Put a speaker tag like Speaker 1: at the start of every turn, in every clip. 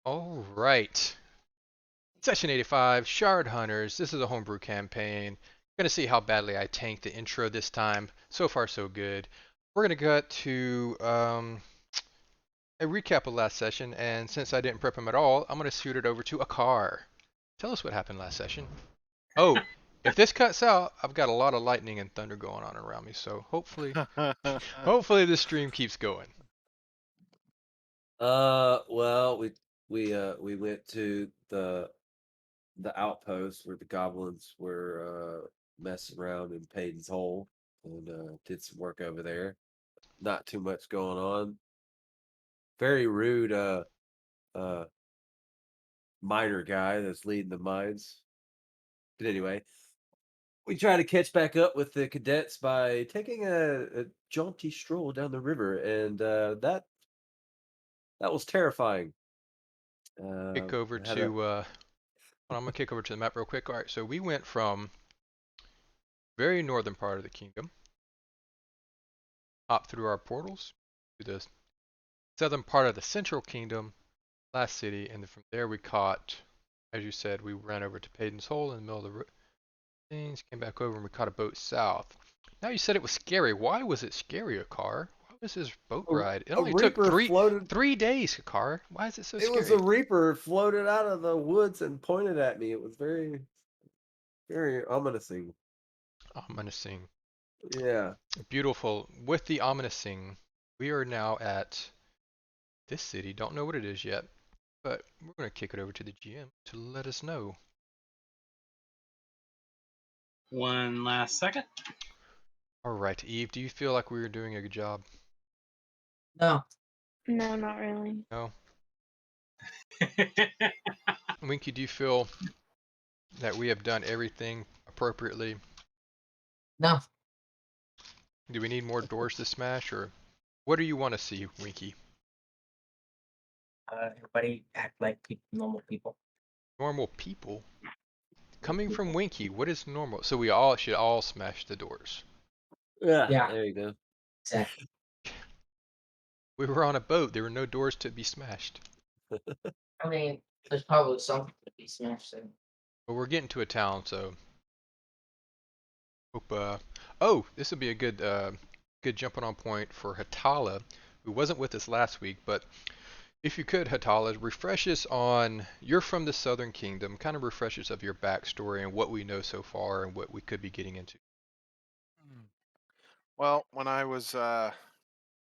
Speaker 1: All right. Session 85, Shard Hunters. This is a homebrew campaign. Gonna see how badly I tanked the intro this time. So far, so good. We're gonna get to a recap of last session, and since I didn't prep him at all, I'm gonna shoot it over to Akar. Tell us what happened last session. Oh, if this cuts out, I've got a lot of lightning and thunder going on around me, so hopefully this stream keeps going.
Speaker 2: Well, we went to the outpost where the goblins were messing around in Payton's Hole and did some work over there. Not too much going on. Very rude uh miner guy that's leading the mines. But anyway, we try to catch back up with the cadets by taking a jaunty stroll down the river, and that was terrifying.
Speaker 1: Kick over
Speaker 2: Had a
Speaker 1: to I'm gonna kick over to the map real quick. All right, so we went from very northern part of the kingdom, hopped through our portals to the southern part of the central kingdom, last city, and then from there we caught, as you said, we ran over to Payton's Hole in the middle of the things, came back over and we caught a boat south. Now you said it was scary. Why was it scary, Akar? Why was this boat ride? It
Speaker 2: a
Speaker 1: only took
Speaker 2: reaper floated.
Speaker 1: 3 days, Akar. Why is it so
Speaker 2: It was a
Speaker 1: scary?
Speaker 2: reaper floated out of the woods and pointed at me. It was very, very ominous.
Speaker 1: Ominous.
Speaker 2: Yeah.
Speaker 1: Beautiful. With the ominous, we are now at this city. Don't know what it is yet, but we're going to kick it over to the GM to let us know.
Speaker 3: One last second.
Speaker 1: All right, Eve, do you feel like we were doing a good job?
Speaker 4: No.
Speaker 5: No, not really.
Speaker 1: No? Winky, do you feel that we have done everything appropriately?
Speaker 4: No.
Speaker 1: Do we need more doors to smash, or what do you want to see, Winky?
Speaker 4: Everybody act like normal people.
Speaker 1: Normal people? Coming from Winky, what is normal? So we all should all smash the doors.
Speaker 4: Yeah.
Speaker 2: There you go.
Speaker 4: Exactly.
Speaker 1: We were on a boat. There were no doors to be smashed.
Speaker 4: I mean, there's probably something to be smashed in.
Speaker 1: But we're getting to a town, so hope. Oh, this would be a good jumping on point for Hatala, who wasn't with us last week. But if you could, Hatala, refresh us on, you're from the Southern Kingdom. Kind of refresh us of your backstory and what we know so far and what we could be getting into.
Speaker 6: Well, when I was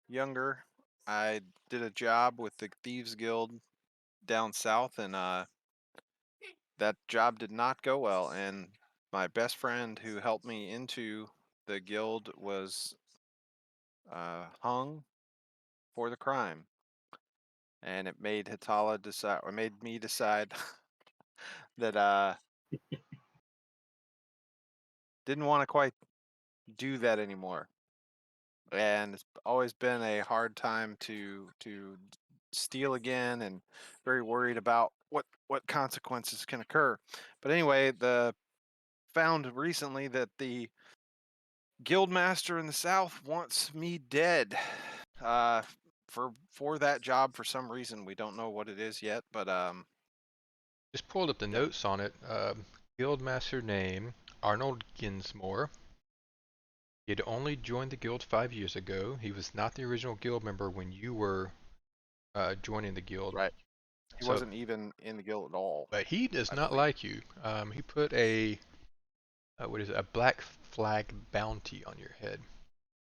Speaker 6: younger, I did a job with the Thieves Guild down south, and that job did not go well. And my best friend who helped me into the guild was hung for the crime, and it made Hatala decide, or made me decide that didn't want to quite do that anymore. And it's always been a hard time to steal again, and very worried about what consequences can occur. But anyway, found recently that the guild master in the south wants me dead for that job for some reason. We don't know what it is yet, but
Speaker 1: Just pulled up the notes on it. Guildmaster name, Arnold Ginsmore. He had only joined the guild 5 years ago. He was not the original guild member when you were joining the guild.
Speaker 6: right, he
Speaker 1: So-
Speaker 6: wasn't even in the guild at all.
Speaker 1: But he does
Speaker 6: I
Speaker 1: not
Speaker 6: believe.
Speaker 1: like you. He put a a black flag bounty on your head.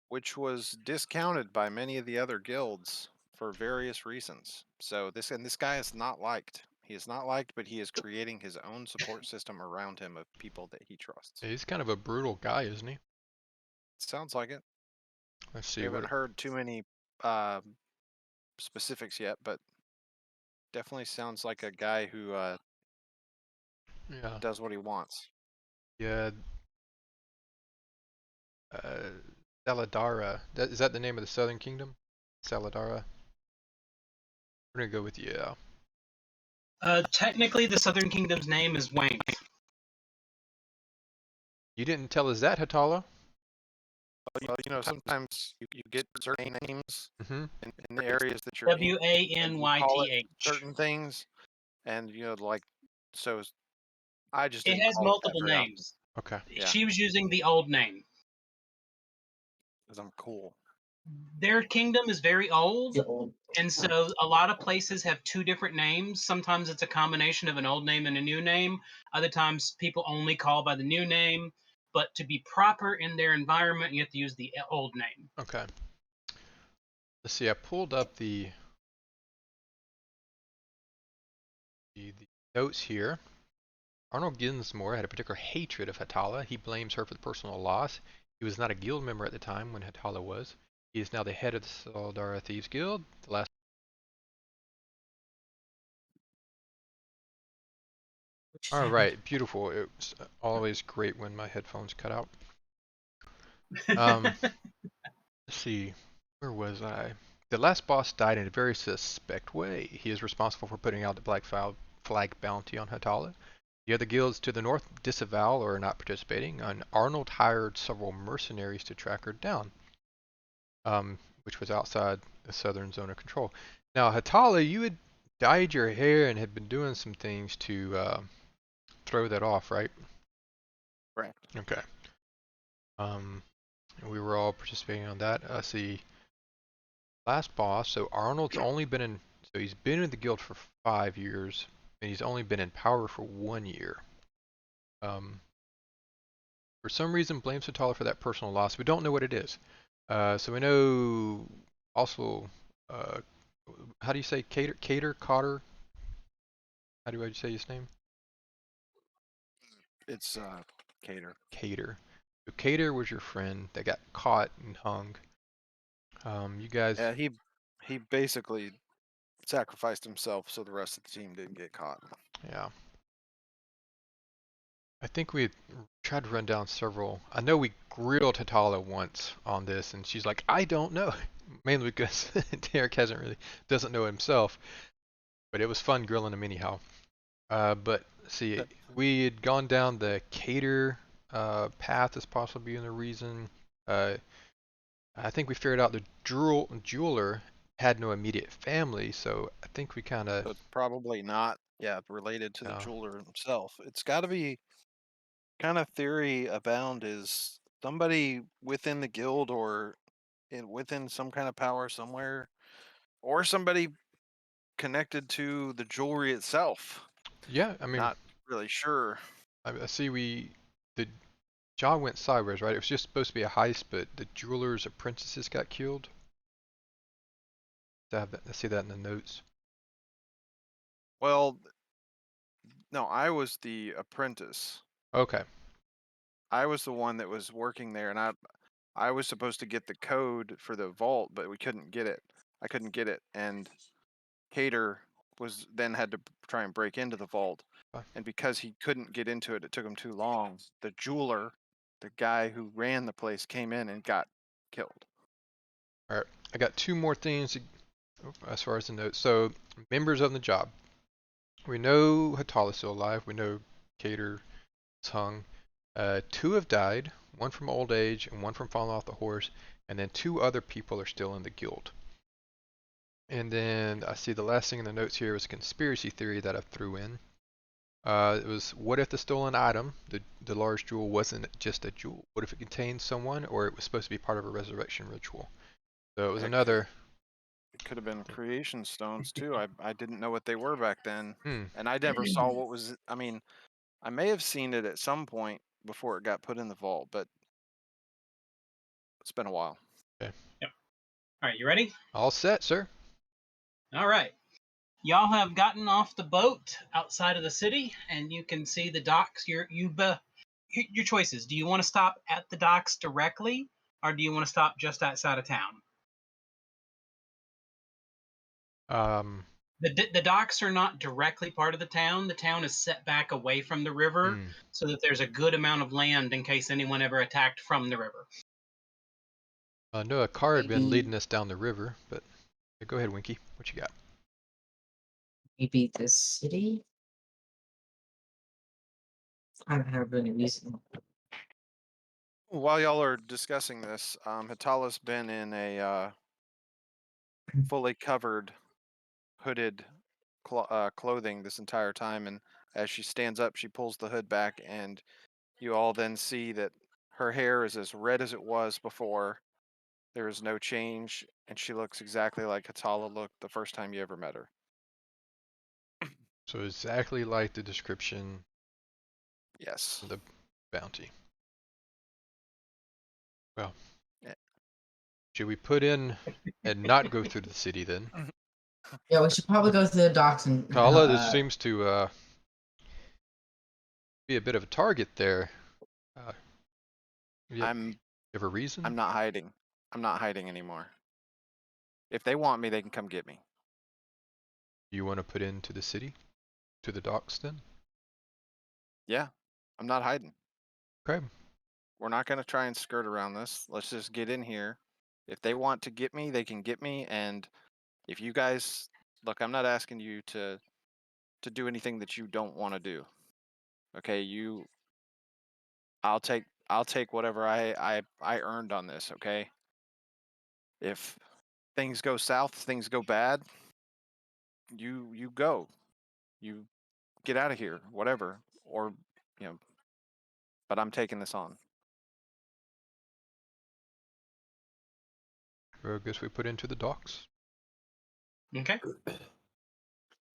Speaker 6: Which was discounted by many of the other guilds for various reasons. So this guy is not liked. He is not liked, but he is creating his own support system around him of people that he trusts.
Speaker 1: He's kind of a brutal guy, isn't he?
Speaker 6: Sounds like it.
Speaker 1: Let's
Speaker 6: We
Speaker 1: see
Speaker 6: haven't
Speaker 1: what.
Speaker 6: heard too many specifics yet, but definitely sounds like a guy who
Speaker 1: Yeah.
Speaker 6: does what he wants.
Speaker 1: Yeah. Saladara. Is that the name of the Southern Kingdom? Saladara. We're gonna go with yeah.
Speaker 3: Technically, the Southern Kingdom's name is Wang.
Speaker 1: You didn't tell us that, Hatala.
Speaker 6: Well, sometimes you get certain names
Speaker 1: Mm-hmm.
Speaker 6: in the areas that you're in, and you call it
Speaker 3: WANYTH.
Speaker 6: certain things. and like so. I just
Speaker 3: It
Speaker 6: didn't
Speaker 3: has
Speaker 6: call it that
Speaker 3: multiple
Speaker 6: very often
Speaker 3: names.
Speaker 1: Okay.
Speaker 6: Yeah.
Speaker 3: She was using the old name.
Speaker 6: because I'm cool.
Speaker 3: Their kingdom is very old,
Speaker 4: The old.
Speaker 3: and so a lot of places have two different names. Sometimes it's a combination of an old name and a new name. Other times people only call by the new name. But to be proper in their environment, you have to use the old name.
Speaker 1: Okay. Let's see. I pulled up the notes here. Arnold Ginsmore had a particular hatred of Hatala. He blames her for the personal loss. He was not a guild member at the time when Hatala was. He is now the head of the Saldara Thieves Guild. The last. All right, beautiful. It's always great when my headphones cut out. Let's see, where was I? The last boss died in a very suspect way. He is responsible for putting out the Black Flag bounty on Hatala. The other guilds to the north disavow or are not participating, and Arnold hired several mercenaries to track her down, which was outside the southern zone of control. Now, Hatala, you had dyed your hair and had been doing some things to throw that off, right?
Speaker 6: Correct.
Speaker 1: Okay. We were all participating on that. See, last boss. So Arnold's only been in. So he's been in the guild for 5 years, and he's only been in power for 1 year. For some reason, blames Hatala for that personal loss. We don't know what it is. So we know also. How do you say Cotter? How do I say his name?
Speaker 6: It's Cater.
Speaker 1: Cater. So Cater was your friend that got caught and hung. You guys.
Speaker 6: Yeah, he basically sacrificed himself so the rest of the team didn't get caught.
Speaker 1: Yeah. I think we tried to run down several. I know we grilled Hatala once on this, and she's like, "I don't know," mainly because Derek doesn't know himself. But it was fun grilling him anyhow. But see, we had gone down the Cater path as possibly being the reason. I think we figured out the jeweler had no immediate family, so I think we kind
Speaker 6: So
Speaker 1: of.
Speaker 6: it's probably not, related to the jeweler himself. It's got to be kind of theory abound is somebody within the guild or within some kind of power somewhere, or somebody connected to the jewelry itself.
Speaker 1: Yeah, I mean,
Speaker 6: Not really sure.
Speaker 1: I see the job went sideways, right? It was just supposed to be a heist, but the jeweler's apprentices got killed. I see that in the notes.
Speaker 6: Well, no, I was the apprentice.
Speaker 1: Okay.
Speaker 6: I was the one that was working there, and I was supposed to get the code for the vault, but we couldn't get it. I couldn't get it, and Cater was then had to try and break into the vault, and because he couldn't get into it, it took him too long. The jeweler, the guy who ran the place, came in and got killed.
Speaker 1: All right. I got two more things as far as the notes. So, members of the job. We know Hatala's still alive. We know Cater is hung. 2 have died. 1 from old age and 1 from falling off the horse. And then 2 other people are still in the guild. And then I see the last thing in the notes here was a conspiracy theory that I threw in. It was, what if the stolen item, the large jewel, wasn't just a jewel? What if it contained someone, or it was supposed to be part of a resurrection ritual? So it was another.
Speaker 6: It could have been creation stones too. I didn't know what they were back then,
Speaker 1: Hmm.
Speaker 6: and I never saw what was. I mean, I may have seen it at some point before it got put in the vault, but it's been a while.
Speaker 1: Okay.
Speaker 3: Yep. All right, you ready?
Speaker 1: All set, sir.
Speaker 3: All right. Y'all have gotten off the boat outside of the city, and you can see the docks. Your choices. Do you want to stop at the docks directly, or do you want to stop just outside of town? The docks are not directly part of the town. The town is set back away from the river, so that there's a good amount of land in case anyone ever attacked from the river.
Speaker 1: I know a car had been leading us down the river, but go ahead, Winky. What you got?
Speaker 4: Maybe the city? I don't have any reason.
Speaker 6: While y'all are discussing this, Hatala's been in a fully covered, hooded clothing this entire time, and as she stands up, she pulls the hood back, and you all then see that her hair is as red as it was before. There is no change, and she looks exactly like Hatala looked the first time you ever met her.
Speaker 1: So exactly like the description
Speaker 6: Yes.
Speaker 1: of the bounty. Well,
Speaker 6: Yeah.
Speaker 1: should we put in and not go through the city then?
Speaker 4: Yeah, we should probably go to the docks and.
Speaker 1: Kala, this seems to be a bit of a target there. You have a reason?
Speaker 6: I'm not hiding. I'm not hiding anymore. If they want me, they can come get me.
Speaker 1: You want to put into the city? To the docks then?
Speaker 6: Yeah, I'm not hiding.
Speaker 1: Okay.
Speaker 6: We're not going to try and skirt around this. Let's just get in here. If they want to get me, they can get me. And if you guys look, I'm not asking you to do anything that you don't want to do. Okay, I'll take whatever I earned on this. Okay. If things go south, things go bad, you go, you get out of here, whatever, or but I'm taking this on.
Speaker 1: I guess we put into the docks.
Speaker 3: Okay.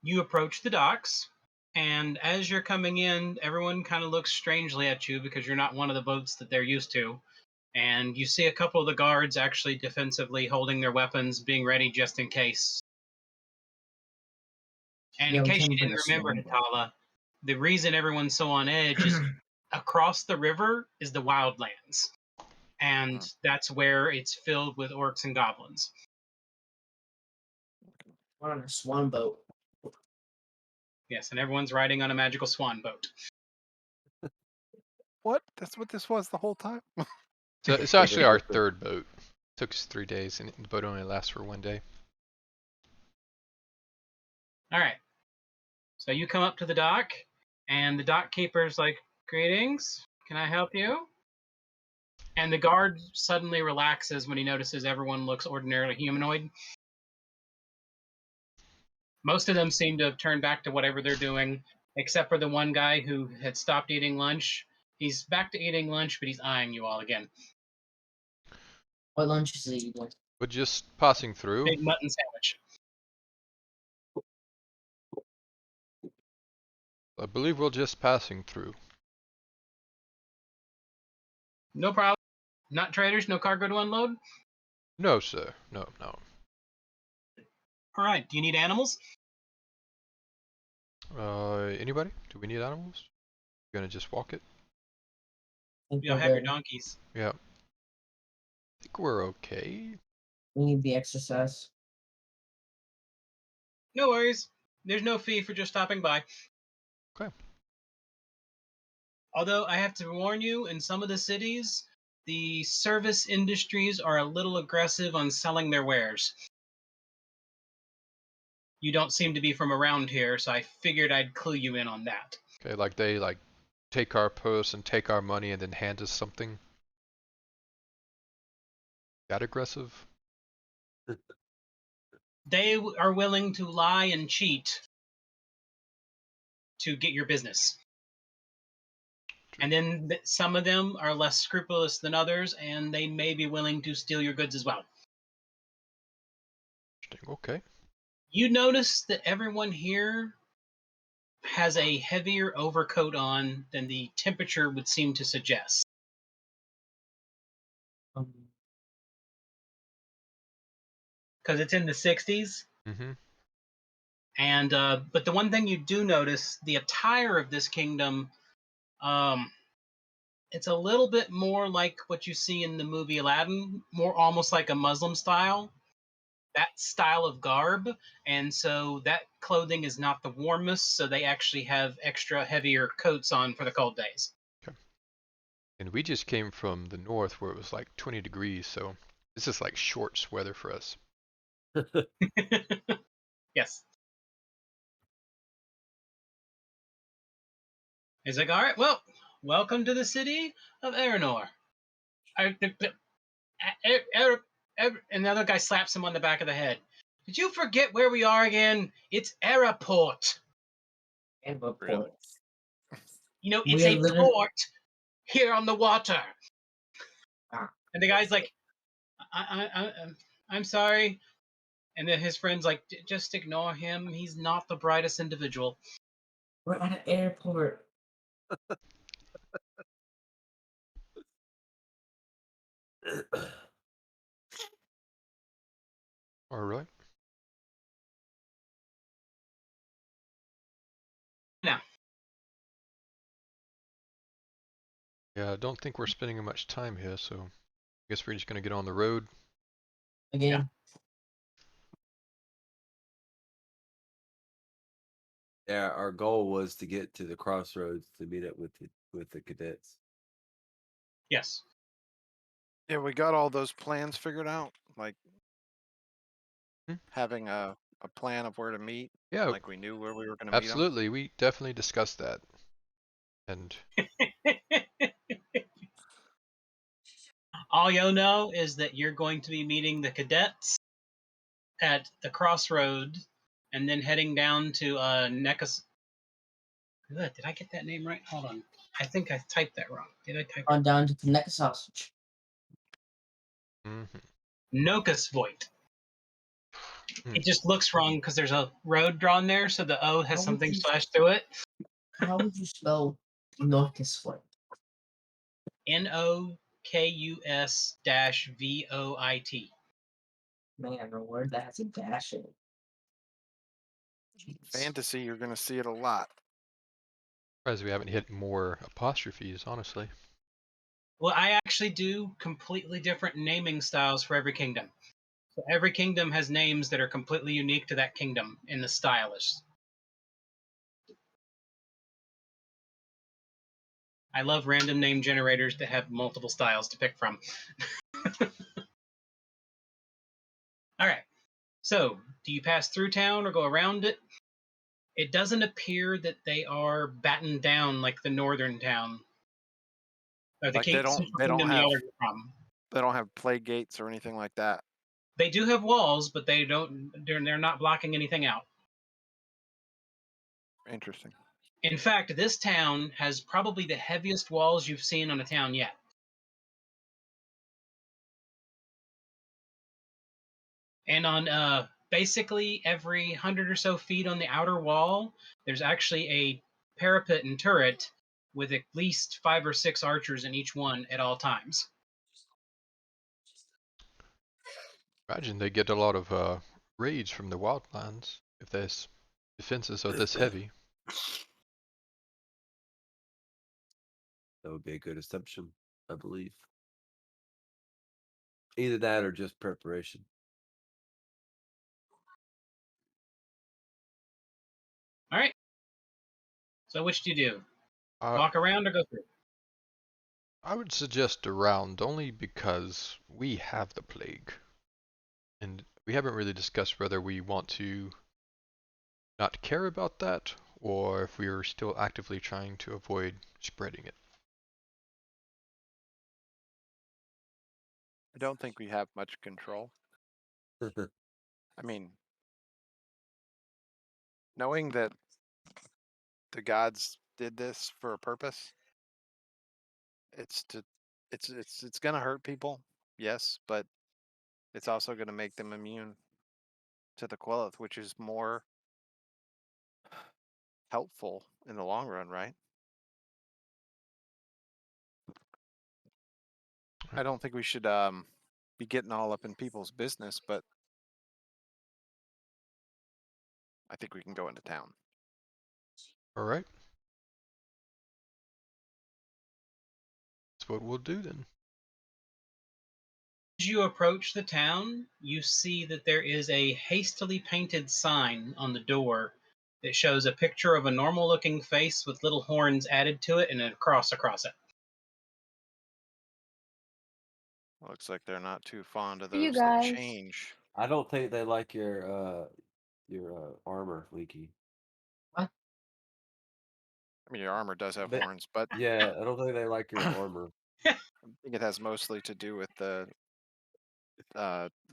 Speaker 3: You approach the docks, and as you're coming in, everyone kind of looks strangely at you because you're not one of the boats that they're used to. And you see a couple of the guards actually defensively holding their weapons, being ready just in case. And
Speaker 4: Yeah,
Speaker 3: in
Speaker 4: we
Speaker 3: case
Speaker 4: can
Speaker 3: you
Speaker 4: bring
Speaker 3: didn't
Speaker 4: a
Speaker 3: remember,
Speaker 4: swan boat.
Speaker 3: Hatala, the reason everyone's so on edge is across the river is the wildlands. And that's where it's filled with orcs and goblins.
Speaker 4: We're on a swan boat.
Speaker 3: Yes, and everyone's riding on a magical swan boat.
Speaker 6: What? That's what this was the whole time?
Speaker 1: So it's actually our third boat. Took us 3 days, and the boat only lasts for 1 day.
Speaker 3: All right. So you come up to the dock, and the dock keeper's like, "Greetings, can I help you?" And the guard suddenly relaxes when he notices everyone looks ordinarily humanoid. Most of them seem to have turned back to whatever they're doing, except for the one guy who had stopped eating lunch. He's back to eating lunch, but he's eyeing you all again.
Speaker 4: What lunch is he eating?
Speaker 1: But just passing through.
Speaker 3: Big mutton sandwich.
Speaker 1: I believe we're just passing through.
Speaker 3: No problem. Not traders, no cargo to unload?
Speaker 1: No, sir. No.
Speaker 3: All right. Do you need animals?
Speaker 1: Anybody? Do we need animals? You're gonna just walk it?
Speaker 3: You'll have your donkeys.
Speaker 1: Yeah. I think we're okay.
Speaker 4: We need the exercise.
Speaker 3: No worries. There's no fee for just stopping by.
Speaker 1: Okay.
Speaker 3: Although I have to warn you, in some of the cities, the service industries are a little aggressive on selling their wares. You don't seem to be from around here, so I figured I'd clue you in on that.
Speaker 1: Okay, like they take our purse and take our money and then hand us something. That aggressive?
Speaker 3: They are willing to lie and cheat to get your business. And then some of them are less scrupulous than others, and they may be willing to steal your goods as well.
Speaker 1: Interesting. Okay.
Speaker 3: You notice that everyone here has a heavier overcoat on than the temperature would seem to suggest. Because it's in the 60s.
Speaker 1: Mm-hmm.
Speaker 3: And but the one thing you do notice, the attire of this kingdom, it's a little bit more like what you see in the movie Aladdin, more almost like a Muslim style. That style of garb, and so that clothing is not the warmest, so they actually have extra heavier coats on for the cold days.
Speaker 1: Okay. And we just came from the north where it was like 20 degrees, so this is like shorts weather for us.
Speaker 3: Yes. He's like, all right, well, welcome to the city of Aranor. And the other guy slaps him on the back of the head. Did you forget where we are again? It's Airport.
Speaker 4: And a
Speaker 6: Really?
Speaker 4: port.
Speaker 3: You know,
Speaker 4: We
Speaker 3: it's
Speaker 4: are
Speaker 3: a
Speaker 4: literally-
Speaker 3: port here on the water.
Speaker 4: Ah.
Speaker 3: And the guy's like, I'm sorry. And then his friend's like, just ignore him. He's not the brightest individual.
Speaker 4: We're at an airport.
Speaker 1: All right.
Speaker 3: Now,
Speaker 1: Yeah, I don't think we're spending much time here, so I guess we're just gonna get on the road.
Speaker 4: Again.
Speaker 2: Yeah, our goal was to get to the crossroads to meet up with the cadets.
Speaker 3: yes.
Speaker 6: Yeah, we got all those plans figured out, like
Speaker 1: Hmm?
Speaker 6: having a plan of where to meet.
Speaker 1: Yeah,
Speaker 6: Like we knew where we were going to meet 'em.
Speaker 1: absolutely. We definitely discussed that. And
Speaker 3: All you'll know is that you're going to be meeting the cadets at the crossroad and then heading down to Necas. Did I get that name right? Hold on. I think I typed that wrong. Did I type
Speaker 4: On down to the neck sausage.
Speaker 1: mhm.
Speaker 3: Nokasvoit?
Speaker 1: Hmm.
Speaker 3: It just looks wrong because there's a road drawn there, so the O has
Speaker 4: How would
Speaker 3: something
Speaker 4: you-
Speaker 3: slashed through it.
Speaker 4: How would you spell Norcusvoit?
Speaker 3: Nokus-Voit.
Speaker 4: Man, a word that has a dash in it. Jeez.
Speaker 6: Fantasy, you're going to see it a lot.
Speaker 1: Surprised we haven't hit more apostrophes, honestly.
Speaker 3: Well, I actually do completely different naming styles for every kingdom. So every kingdom has names that are completely unique to that kingdom in the stylish. I love random name generators that have multiple styles to pick from. All right. So, do you pass through town or go around it? It doesn't appear that they are battened down like the northern town. Or the
Speaker 6: Like they don't
Speaker 3: Central
Speaker 6: have
Speaker 3: Kingdom y'all are from.
Speaker 6: they don't have plague gates or anything like that.
Speaker 3: They do have walls, but they don't. They're not blocking anything out.
Speaker 6: Interesting.
Speaker 3: In fact, this town has probably the heaviest walls you've seen on a town yet. And on basically every 100 or so feet on the outer wall, there's actually a parapet and turret with at least 5 or 6 archers in each one at all times.
Speaker 1: Imagine they get a lot of raids from the wildlands if their defenses are this heavy.
Speaker 2: That would be a good assumption, I believe. Either that or just preparation.
Speaker 3: All right. So which do you do?
Speaker 1: Uh,
Speaker 3: Walk around or go through?
Speaker 1: I would suggest around only because we have the plague. And we haven't really discussed whether we want to not care about that or if we are still actively trying to avoid spreading it.
Speaker 6: I don't think we have much control. I mean, knowing that the gods did this for a purpose, it's going to hurt people, yes, but it's also going to make them immune to the Quel'The, which is more helpful in the long run, right? I don't think we should be getting all up in people's business, but I think we can go into town.
Speaker 1: All right. That's what we'll do then.
Speaker 3: As you approach the town, you see that there is a hastily painted sign on the door that shows a picture of a normal looking face with little horns added to it and a cross across it.
Speaker 6: Looks like they're not too fond of
Speaker 5: You
Speaker 6: those that
Speaker 5: guys.
Speaker 6: change.
Speaker 2: I don't think they like your armor, Leaky.
Speaker 6: I mean, your armor does have
Speaker 2: But-
Speaker 6: horns, but
Speaker 2: Yeah, I don't think they like your armor.
Speaker 6: I think it has mostly to do with the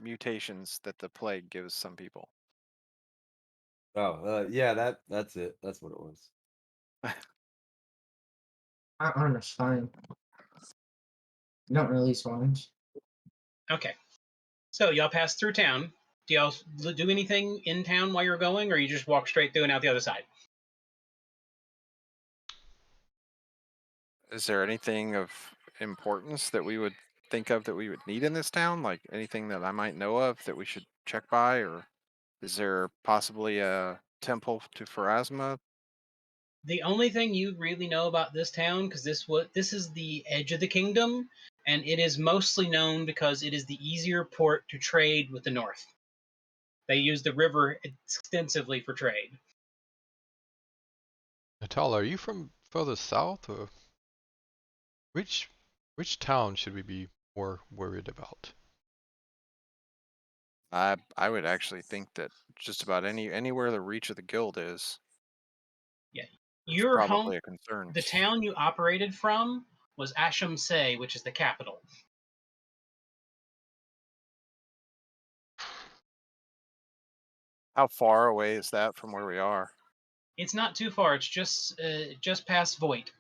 Speaker 6: mutations that the plague gives some people.
Speaker 2: Oh, yeah, that's it. That's what it was.
Speaker 4: Armor's fine. Don't release ones.
Speaker 3: Okay. So y'all pass through town. Do y'all do anything in town while you're going, or you just walk straight through and out the other side?
Speaker 6: Is there anything of importance that we would think of that we would need in this town? Like anything that I might know of that we should check by? Or is there possibly a temple to Pharasma?
Speaker 3: The only thing you really know about this town, because this is the edge of the kingdom, and it is mostly known because it is the easier port to trade with the north. They use the river extensively for trade.
Speaker 1: Natal, are you from further south, or which town should we be more worried about?
Speaker 6: I would actually think that just about anywhere the reach of the guild is
Speaker 3: Your home,
Speaker 6: probably a concern.
Speaker 3: the town you operated from was Asham Se, which is the capital.
Speaker 6: How far away is that from where we are?
Speaker 3: It's not too far. It's just past Voight.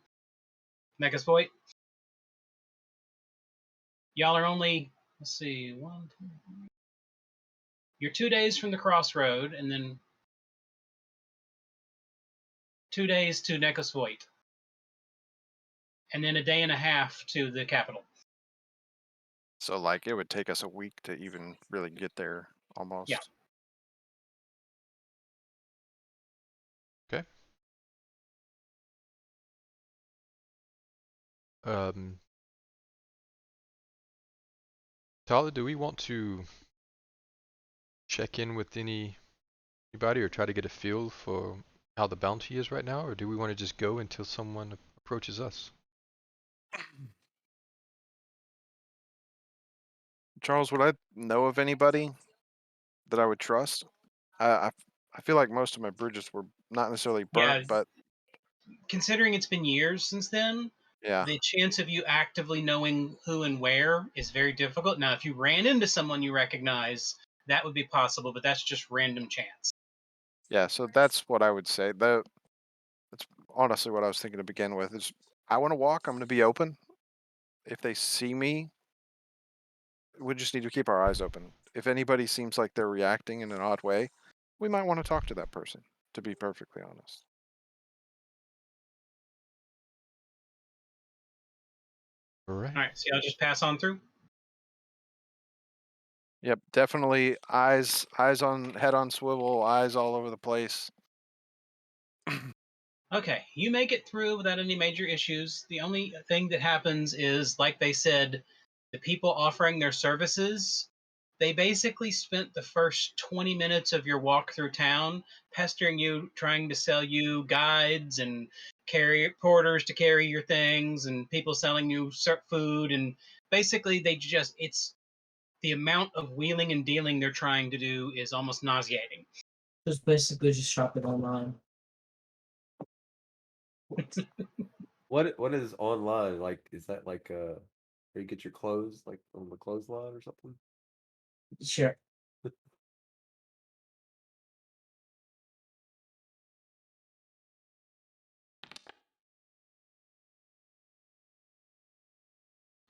Speaker 3: Megas Voight. Y'all are only, let's see, 1, 2, 3. You're 2 days from the crossroad, and then 2 days to Nekos Voight, and then a day and a half to the capital.
Speaker 6: So like it would take us a week to even really get there almost.
Speaker 3: Yeah.
Speaker 1: Okay. Tyler, do we want to check in with anybody or try to get a feel for how the bounty is right now, or do we want to just go until someone approaches us?
Speaker 6: Charles, would I know of anybody that I would trust? I feel like most of my bridges were not necessarily burnt,
Speaker 3: Yeah.
Speaker 6: but
Speaker 3: Considering it's been years since then,
Speaker 6: yeah.
Speaker 3: the chance of you actively knowing who and where is very difficult. Now, if you ran into someone you recognize, that would be possible, but that's just random chance.
Speaker 6: Yeah, so that's what I would say. That's honestly what I was thinking to begin with is I want to walk, I'm going to be open. If they see me, we just need to keep our eyes open. If anybody seems like they're reacting in an odd way, we might want to talk to that person, to be perfectly honest.
Speaker 1: All right.
Speaker 3: All right, so I'll just pass on through.
Speaker 6: Yep, definitely eyes on head on swivel, eyes all over the place.
Speaker 3: Okay, you make it through without any major issues. The only thing that happens is, like they said, the people offering their services, they basically spent the first 20 minutes of your walk through town pestering you, trying to sell you guides and carry porters to carry your things, and people selling you food. And basically, it's the amount of wheeling and dealing they're trying to do is almost nauseating.
Speaker 4: Just basically just shop it online.
Speaker 2: What is online? Like, is that like where you get your clothes, like on the clothesline or something?
Speaker 4: Sure.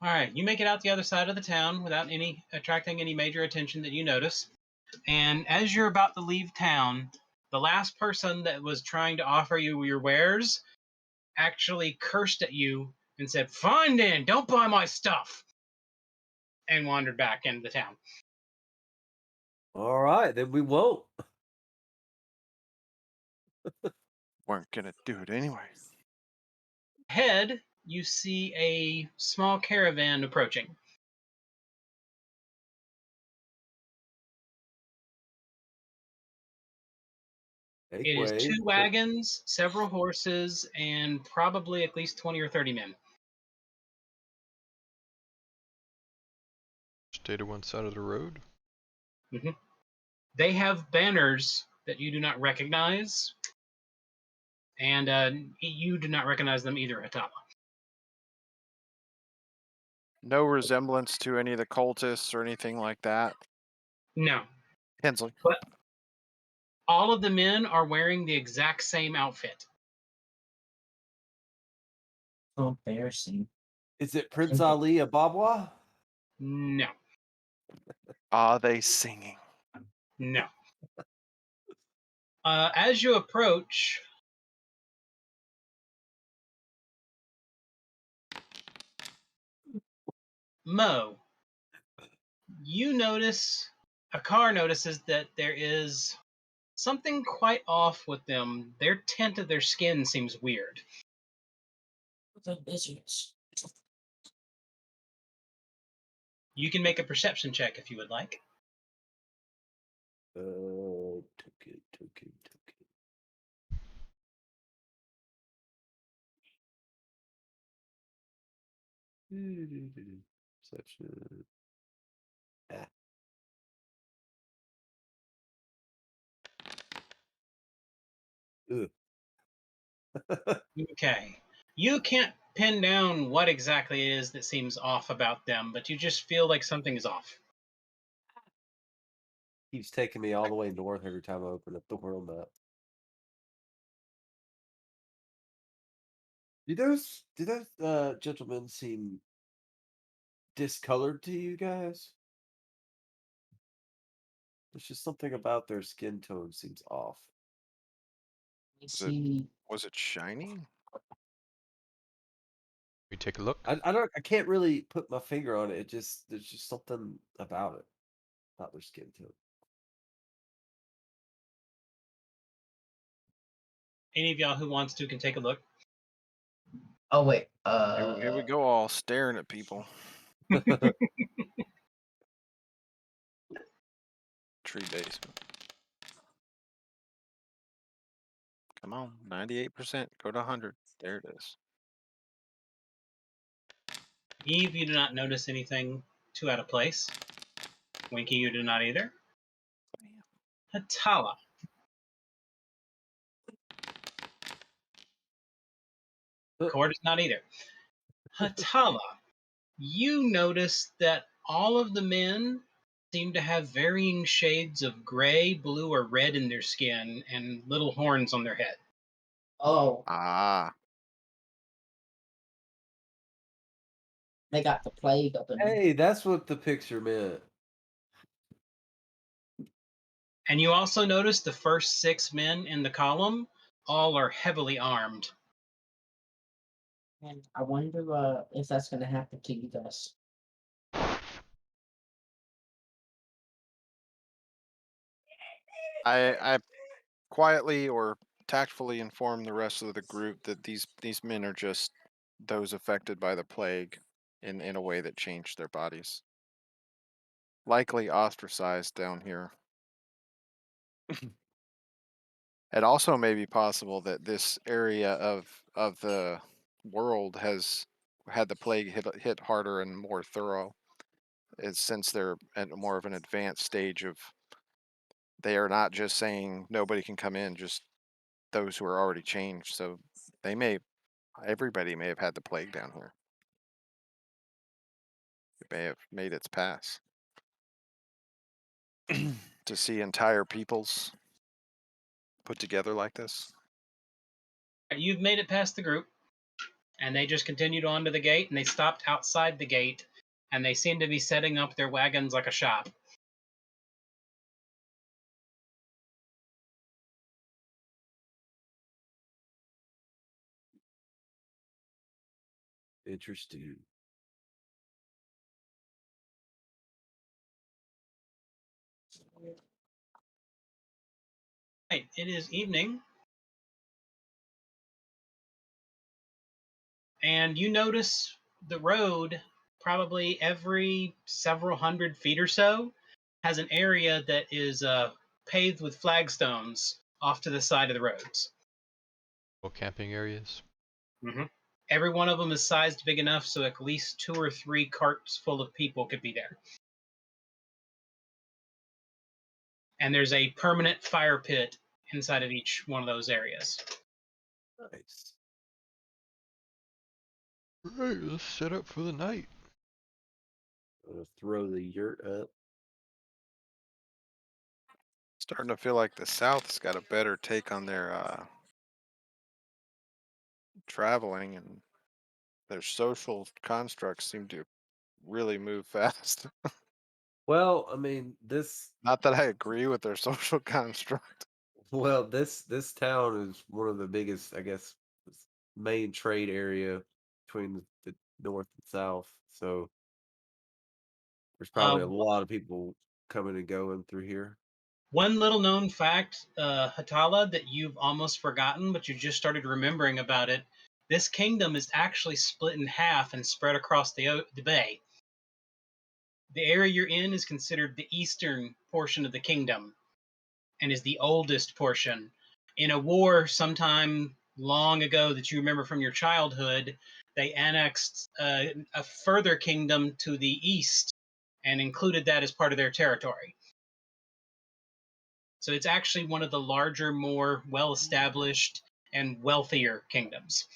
Speaker 3: All right, you make it out the other side of the town without attracting any major attention that you notice. And as you're about to leave town, the last person that was trying to offer you your wares actually cursed at you and said, "Fine then, don't buy my stuff," and wandered back into the town.
Speaker 2: All right, then we won't.
Speaker 6: Weren't gonna do it anyway.
Speaker 3: Ahead, you see a small caravan approaching.
Speaker 2: Make
Speaker 3: It is
Speaker 2: way.
Speaker 3: 2 wagons, several horses, and probably at least 20 or 30 men.
Speaker 1: Stay to one side of the road.
Speaker 3: They have banners that you do not recognize, and you do not recognize them either, Hatala.
Speaker 6: no resemblance to any of the cultists or anything like that.
Speaker 3: No,
Speaker 6: Hensley.
Speaker 3: but all of the men are wearing the exact same outfit.
Speaker 4: So embarrassing.
Speaker 2: Is it Prince
Speaker 4: Okay.
Speaker 2: Ali Ababwa?
Speaker 3: No,
Speaker 6: Are they singing?
Speaker 3: no. As you approach, Mo, you notice, a car notices that there is something quite off with them. Their tint of their skin seems weird.
Speaker 4: The business.
Speaker 2: Uh,
Speaker 3: You can make a perception check if you would like.
Speaker 2: token. Perception. Ah. Ugh.
Speaker 3: Okay. You can't pin down what exactly it is that seems off about them, but you just feel like something is off.
Speaker 2: Keeps taking me all the way north every time I open up the world map. Do those gentlemen seem discolored to you guys? There's just something about their skin tone seems off.
Speaker 4: I
Speaker 6: it-
Speaker 4: see.
Speaker 6: Was it shiny?
Speaker 1: We take a look.
Speaker 2: I can't really put my finger on it. There's just something about it. About their skin tone.
Speaker 3: Any of y'all who wants to can take a look.
Speaker 4: Oh wait.
Speaker 6: Here we go, all staring at people. Tree basement. Come on, 98%. Go to 100. There it is.
Speaker 3: Eve, you do not notice anything too out of place. Winky, you do not either. Hatala. Cord is not either. Hatala, you notice that all of the men seem to have varying shades of gray, blue, or red in their skin and little horns on their head.
Speaker 4: Oh,
Speaker 6: Ah,
Speaker 4: they got the plague up in them.
Speaker 2: Hey, that's what the picture meant.
Speaker 3: And you also notice the first 6 men in the column all are heavily armed.
Speaker 4: And I wonder if that's gonna happen to you guys.
Speaker 6: I quietly or tactfully inform the rest of the group that these men are just those affected by the plague in a way that changed their bodies. Likely ostracized down here. It also may be possible that this area of the world has had the plague hit harder and more thorough. It's since they're at more of an advanced stage of they are not just saying nobody can come in, just those who are already changed. So everybody may have had the plague down here. It may have made its pass. To see entire peoples put together like this.
Speaker 3: You've made it past the group, and they just continued on to the gate, and they stopped outside the gate, and they seem to be setting up their wagons like a shop.
Speaker 2: Interesting.
Speaker 3: Right, it is evening, and you notice the road, probably every several hundred feet or so, has an area that is paved with flagstones off to the side of the roads.
Speaker 1: Little camping areas.
Speaker 3: Every one of them is sized big enough so at least 2 or 3 carts full of people could be there. And there's a permanent fire pit inside of each one of those areas.
Speaker 2: Nice.
Speaker 1: Right, let's set up for the night.
Speaker 2: I'm gonna throw the yurt up.
Speaker 6: Starting to feel like the South's got a better take on their traveling, and their social constructs seem to really move fast.
Speaker 2: Well, I mean, this
Speaker 6: Not that I agree with their social construct.
Speaker 2: well, this town is one of the biggest, I guess, main trade area between the north and south. So there's probably a
Speaker 3: Um,
Speaker 2: lot of people coming and going through here.
Speaker 3: One little known fact, Hatala, that you've almost forgotten, but you just started remembering about it. This kingdom is actually split in half and spread across the bay. The area you're in is considered the eastern portion of the kingdom and is the oldest portion. In a war sometime long ago that you remember from your childhood, they annexed a further kingdom to the east and included that as part of their territory. So it's actually one of the larger, more well established, and wealthier kingdoms.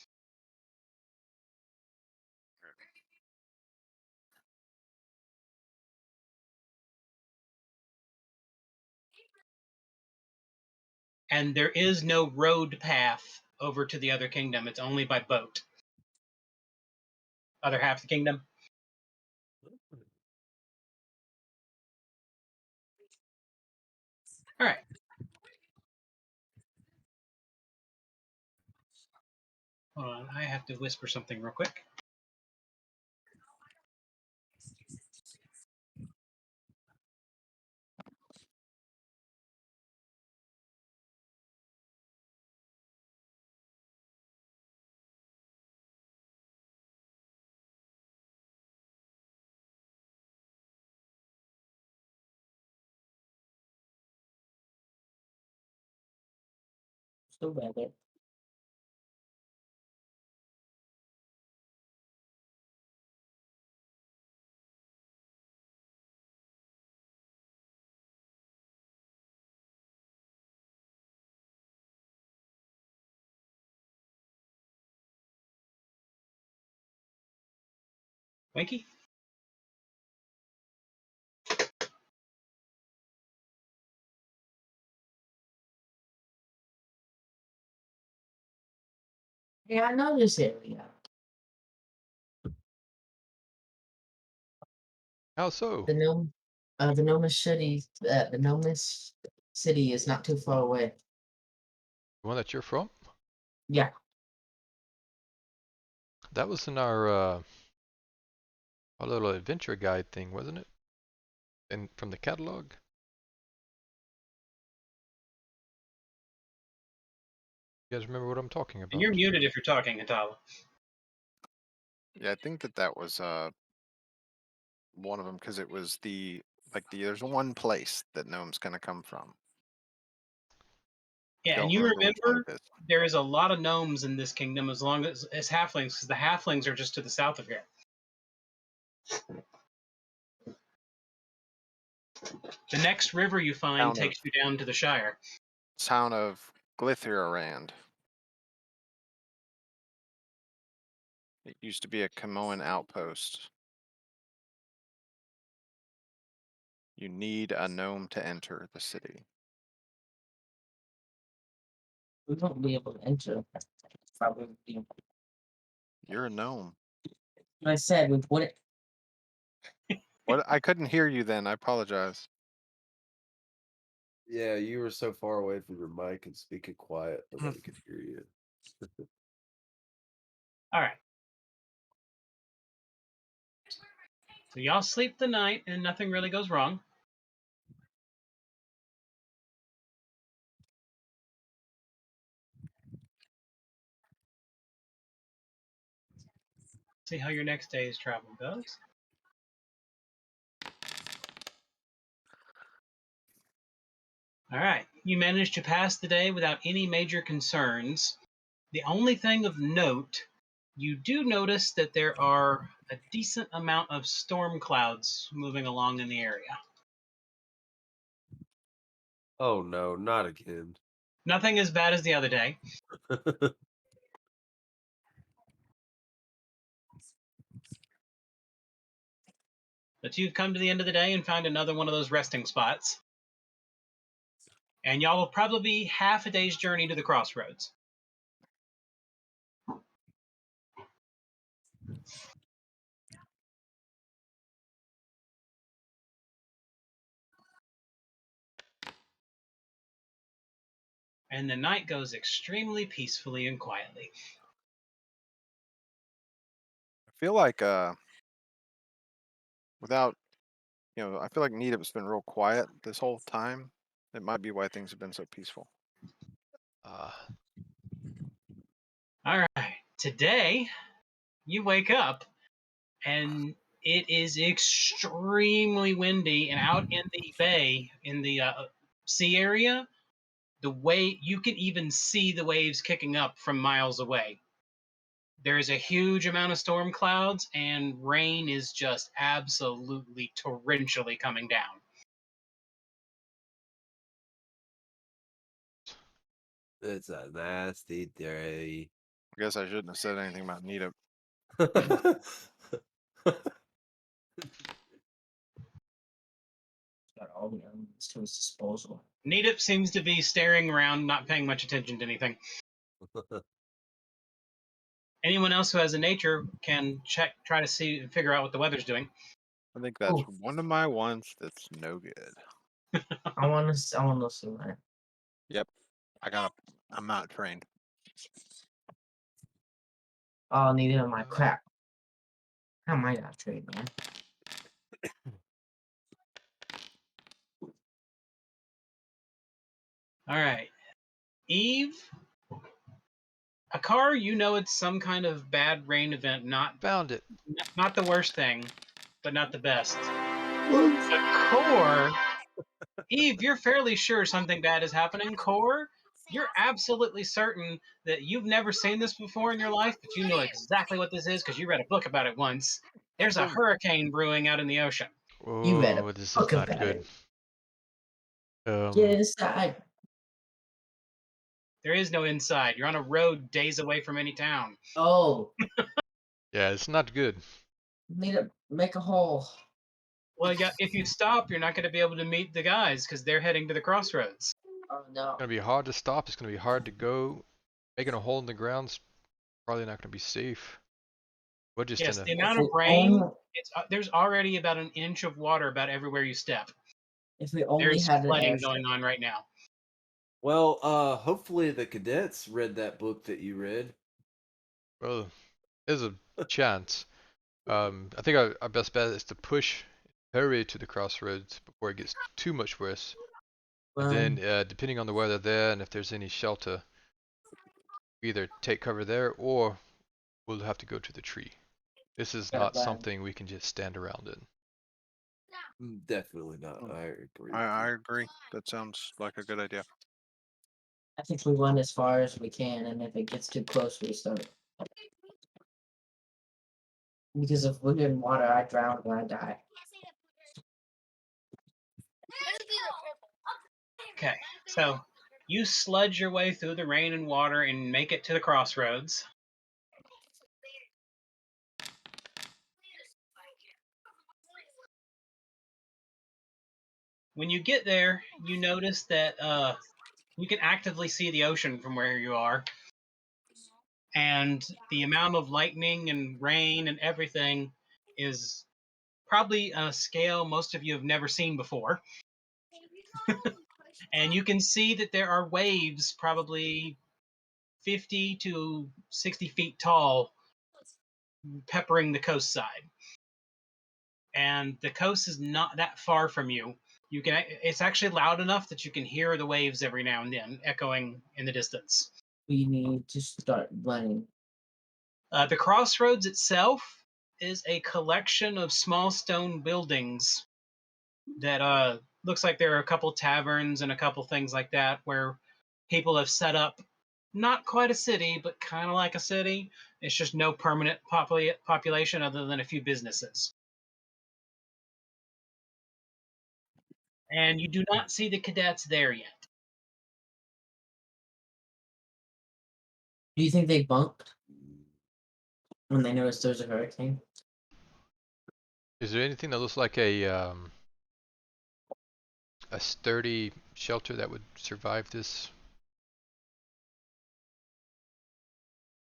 Speaker 3: And there is no road path over to the other kingdom, it's only by boat. Other half of the kingdom. All right. Hold on, I have to whisper something real quick.
Speaker 4: So bad.
Speaker 3: Winky?
Speaker 4: Yeah, I know this area.
Speaker 1: How so?
Speaker 4: The Nomis city, the Nomis city is not too far away.
Speaker 1: The one that you're from?
Speaker 4: Yeah,
Speaker 1: That was in our little adventure guide thing, wasn't it? And from the catalog? You guys remember what I'm talking
Speaker 3: And
Speaker 1: about?
Speaker 3: you're muted if you're talking, Hatala.
Speaker 6: Yeah, I think that was one of them, because it was there's one place that gnomes kind of come from.
Speaker 3: Yeah, and
Speaker 6: Don't
Speaker 3: you
Speaker 6: remember which one
Speaker 3: remember
Speaker 6: it is.
Speaker 3: there is a lot of gnomes in this kingdom as long as halflings, because the halflings are just to the south of here. The next river you find
Speaker 6: Town of
Speaker 3: takes you down to the Shire.
Speaker 6: town of Glithirarand. It used to be a Camoan outpost. You need a gnome to enter the city.
Speaker 4: we won't be able to enter. Probably.
Speaker 6: You're a gnome.
Speaker 4: I said with what
Speaker 6: What? I couldn't hear you then. I apologize.
Speaker 2: Yeah, you were so far away from your mic and speaking quiet, nobody could hear you.
Speaker 3: All right. So y'all sleep the night and nothing really goes wrong. See how your next day's travel goes. All right. You managed to pass the day without any major concerns. The only thing of note, you do notice that there are a decent amount of storm clouds moving along in the area.
Speaker 2: Oh no, not again.
Speaker 3: Nothing as bad as the other day. But you've come to the end of the day and found another one of those resting spots. And y'all will probably be half a day's journey to the crossroads. And the night goes extremely peacefully and quietly.
Speaker 6: I feel like without I feel like Needham's been real quiet this whole time. It might be why things have been so peaceful.
Speaker 3: All right. Today, you wake up and it is extremely windy, and out in the bay, in the sea area, you can even see the waves kicking up from miles away. There is a huge amount of storm clouds, and rain is just absolutely torrentially coming down.
Speaker 2: It's a nasty day.
Speaker 6: I guess I shouldn't have said anything about Needham.
Speaker 4: Got all the elements to his disposal.
Speaker 3: Needip seems to be staring around, not paying much attention to anything. Anyone else who has a nature can try to see and figure out what the weather's doing.
Speaker 6: I think that's
Speaker 4: Ooh.
Speaker 6: one of my ones that's no good.
Speaker 4: I want to see that.
Speaker 6: I'm not trained.
Speaker 4: Oh, I need it on my crap. How am I not trained, man?
Speaker 3: All right. Eve, a car, it's some kind of bad rain event, not
Speaker 1: Found it.
Speaker 3: the worst thing, but not the best. The core, Eve, you're fairly sure something bad is happening. Core, you're absolutely certain that you've never seen this before in your life, but you know exactly what this is because you read a book about it once. There's a hurricane brewing out in the ocean.
Speaker 4: You read
Speaker 1: Oh,
Speaker 4: a
Speaker 1: this is
Speaker 4: book
Speaker 1: not
Speaker 4: about
Speaker 1: good.
Speaker 4: it. Get inside.
Speaker 3: There is no inside. You're on a road days away from any town.
Speaker 4: Oh,
Speaker 1: Yeah, it's not good.
Speaker 4: need to make a hole.
Speaker 3: Well, yeah, if you stop, you're not going to be able to meet the guys because they're heading to the crossroads.
Speaker 4: Oh no.
Speaker 1: It's gonna be hard to stop. It's gonna be hard to go. Making a hole in the ground's probably not gonna be safe. We're just
Speaker 3: Yes,
Speaker 1: in a.
Speaker 3: the amount of rain, there's already about an inch of water about everywhere you step.
Speaker 4: If we only
Speaker 3: There's
Speaker 4: had an
Speaker 3: flooding
Speaker 4: airship.
Speaker 3: going on right now.
Speaker 2: Well, hopefully the cadets read that book that you read.
Speaker 1: Well, there's a chance. I think our best bet is to hurry to the crossroads before it gets too much worse. And then, depending on the weather there and if there's any shelter, we either take cover there or we'll have to go to the tree. This is not something we can just stand around in.
Speaker 2: Definitely not. I agree.
Speaker 6: I agree. That sounds like a good idea.
Speaker 4: I think we run as far as we can, and if it gets too close, we start. Because if we're in water, I drown when I die.
Speaker 3: Okay, so you sludge your way through the rain and water and make it to the crossroads. When you get there, you notice that you can actively see the ocean from where you are. And the amount of lightning and rain and everything is probably a scale most of you have never seen before. And you can see that there are waves probably 50 to 60 feet tall peppering the coast side. And the coast is not that far from you. It's actually loud enough that you can hear the waves every now and then echoing in the distance.
Speaker 4: We need to start running.
Speaker 3: The crossroads itself is a collection of small stone buildings that looks like there are a couple taverns and a couple things like that where people have set up not quite a city, but kind of like a city. It's just no permanent population other than a few businesses. And you do not see the cadets there yet.
Speaker 4: Do you think they bunked when they noticed there's a hurricane?
Speaker 1: Is there anything that looks like a sturdy shelter that would survive this?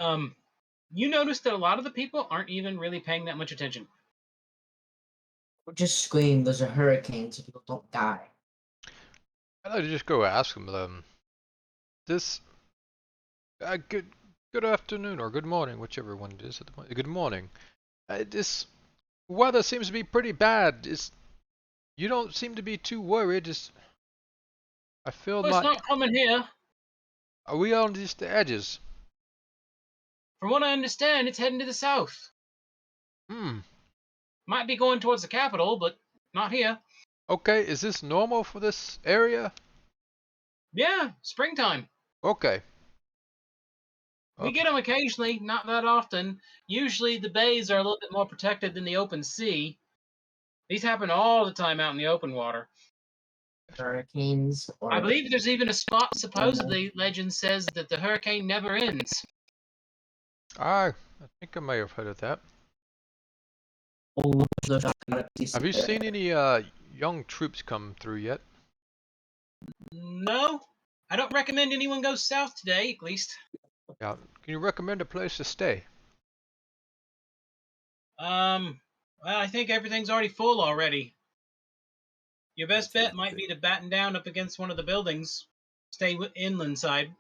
Speaker 3: You notice that a lot of the people aren't even really paying that much attention.
Speaker 4: Just scream, there's a hurricane so people don't die.
Speaker 1: I'd like to just go ask them. This good afternoon or good morning, whichever one it is at the moment. Good morning. This weather seems to be pretty bad. You don't seem to be too worried. I feel
Speaker 3: Well, it's
Speaker 1: my.
Speaker 3: not coming here.
Speaker 1: Are we on just the edges?
Speaker 3: From what I understand, it's heading to the south.
Speaker 1: Hmm.
Speaker 3: Might be going towards the capital, but not here.
Speaker 1: Okay, is this normal for this area?
Speaker 3: Yeah, springtime.
Speaker 1: Okay.
Speaker 3: We
Speaker 1: Okay.
Speaker 3: get them occasionally, not that often. Usually the bays are a little bit more protected than the open sea. These happen all the time out in the open water.
Speaker 4: Hurricanes or
Speaker 3: I believe there's even a spot, supposedly, legend says that the hurricane never ends.
Speaker 1: I think I may have heard of that. Have you seen any young troops come through yet?
Speaker 3: No, I don't recommend anyone goes south today, at least.
Speaker 1: Yeah. Can you recommend a place to stay?
Speaker 3: Well, I think everything's already full already. Your best bet might be to batten down up against one of the buildings. Stay inland side.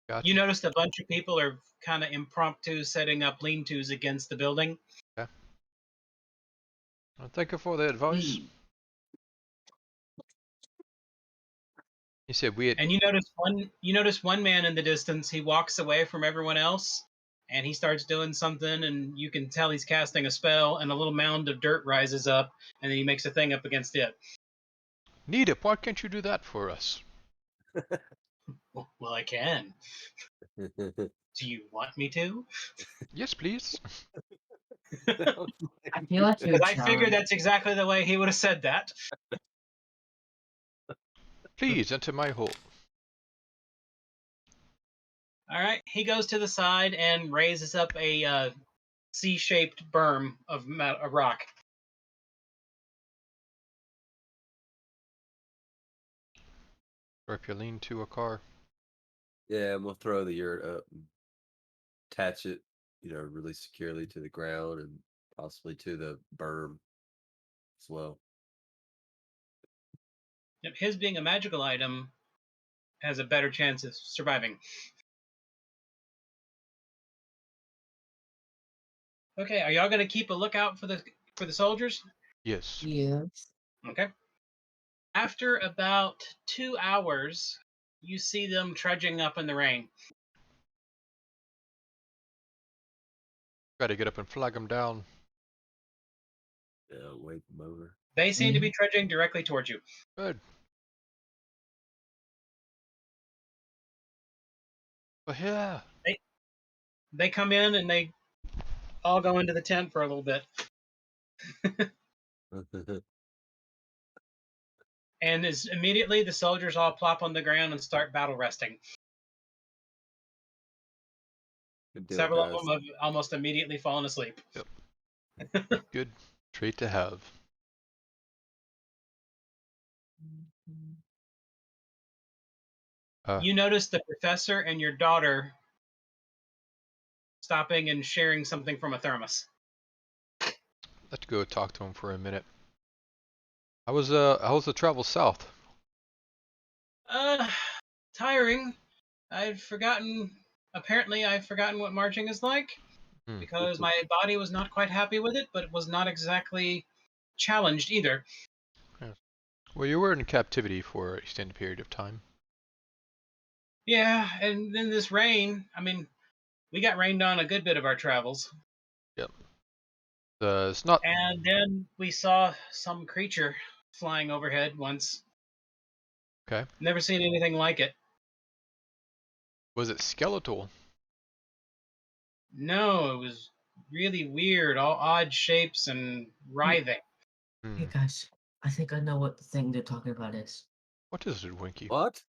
Speaker 1: Gotcha.
Speaker 3: You noticed a bunch of people are kind of impromptu setting up lean-tos against the building.
Speaker 1: Yeah. Well, thank you for the advice. You said we had.
Speaker 3: And you notice one man in the distance. He walks away from everyone else, and he starts doing something, and you can tell he's casting a spell. And a little mound of dirt rises up, and then he makes a thing up against it.
Speaker 1: Needip, why can't you do that for us?
Speaker 3: Well, I can. Do you want me to?
Speaker 1: Yes, please.
Speaker 4: I feel like you're
Speaker 3: Because I figured that's exactly the way he would have said that.
Speaker 1: Please enter my hole.
Speaker 3: All right, he goes to the side and raises up a C-shaped berm of rock.
Speaker 1: Or if you lean to a car.
Speaker 2: Yeah, and we'll throw the yurt up and attach it, really securely to the ground and possibly to the berm as well.
Speaker 3: Yep, his being a magical item has a better chance of surviving. Okay, are y'all gonna keep a lookout for the soldiers?
Speaker 1: Yes.
Speaker 4: Yeah.
Speaker 3: Okay. After about 2 hours, you see them trudging up in the rain.
Speaker 1: Got to get up and flag them down.
Speaker 2: Yeah, wave them over.
Speaker 3: They seem to be trudging directly towards you.
Speaker 1: Good. But yeah.
Speaker 3: They come in and they all go into the tent for a little bit. And immediately the soldiers all plop on the ground and start battle resting.
Speaker 2: Good deal,
Speaker 3: Several
Speaker 2: guys.
Speaker 3: of them have almost immediately fallen asleep.
Speaker 1: Yep. Good trait to have.
Speaker 3: You notice the professor and your daughter stopping and sharing something from a thermos.
Speaker 1: Let's go talk to him for a minute. How was the travel south?
Speaker 3: Tiring. Apparently I've forgotten what marching is like because my body was not quite happy with it, but it was not exactly challenged either.
Speaker 1: Yes. Well, you were in captivity for an extended period of time.
Speaker 3: Yeah, and then this rain, we got rained on a good bit of our travels.
Speaker 1: Yep. It's not.
Speaker 3: And then we saw some creature flying overhead once.
Speaker 1: Okay.
Speaker 3: Never seen anything like it.
Speaker 1: Was it skeletal?
Speaker 3: No, it was really weird, all odd shapes and writhing.
Speaker 4: Hey guys, I think I know what the thing they're talking about is.
Speaker 1: What is it, Winky?
Speaker 2: What?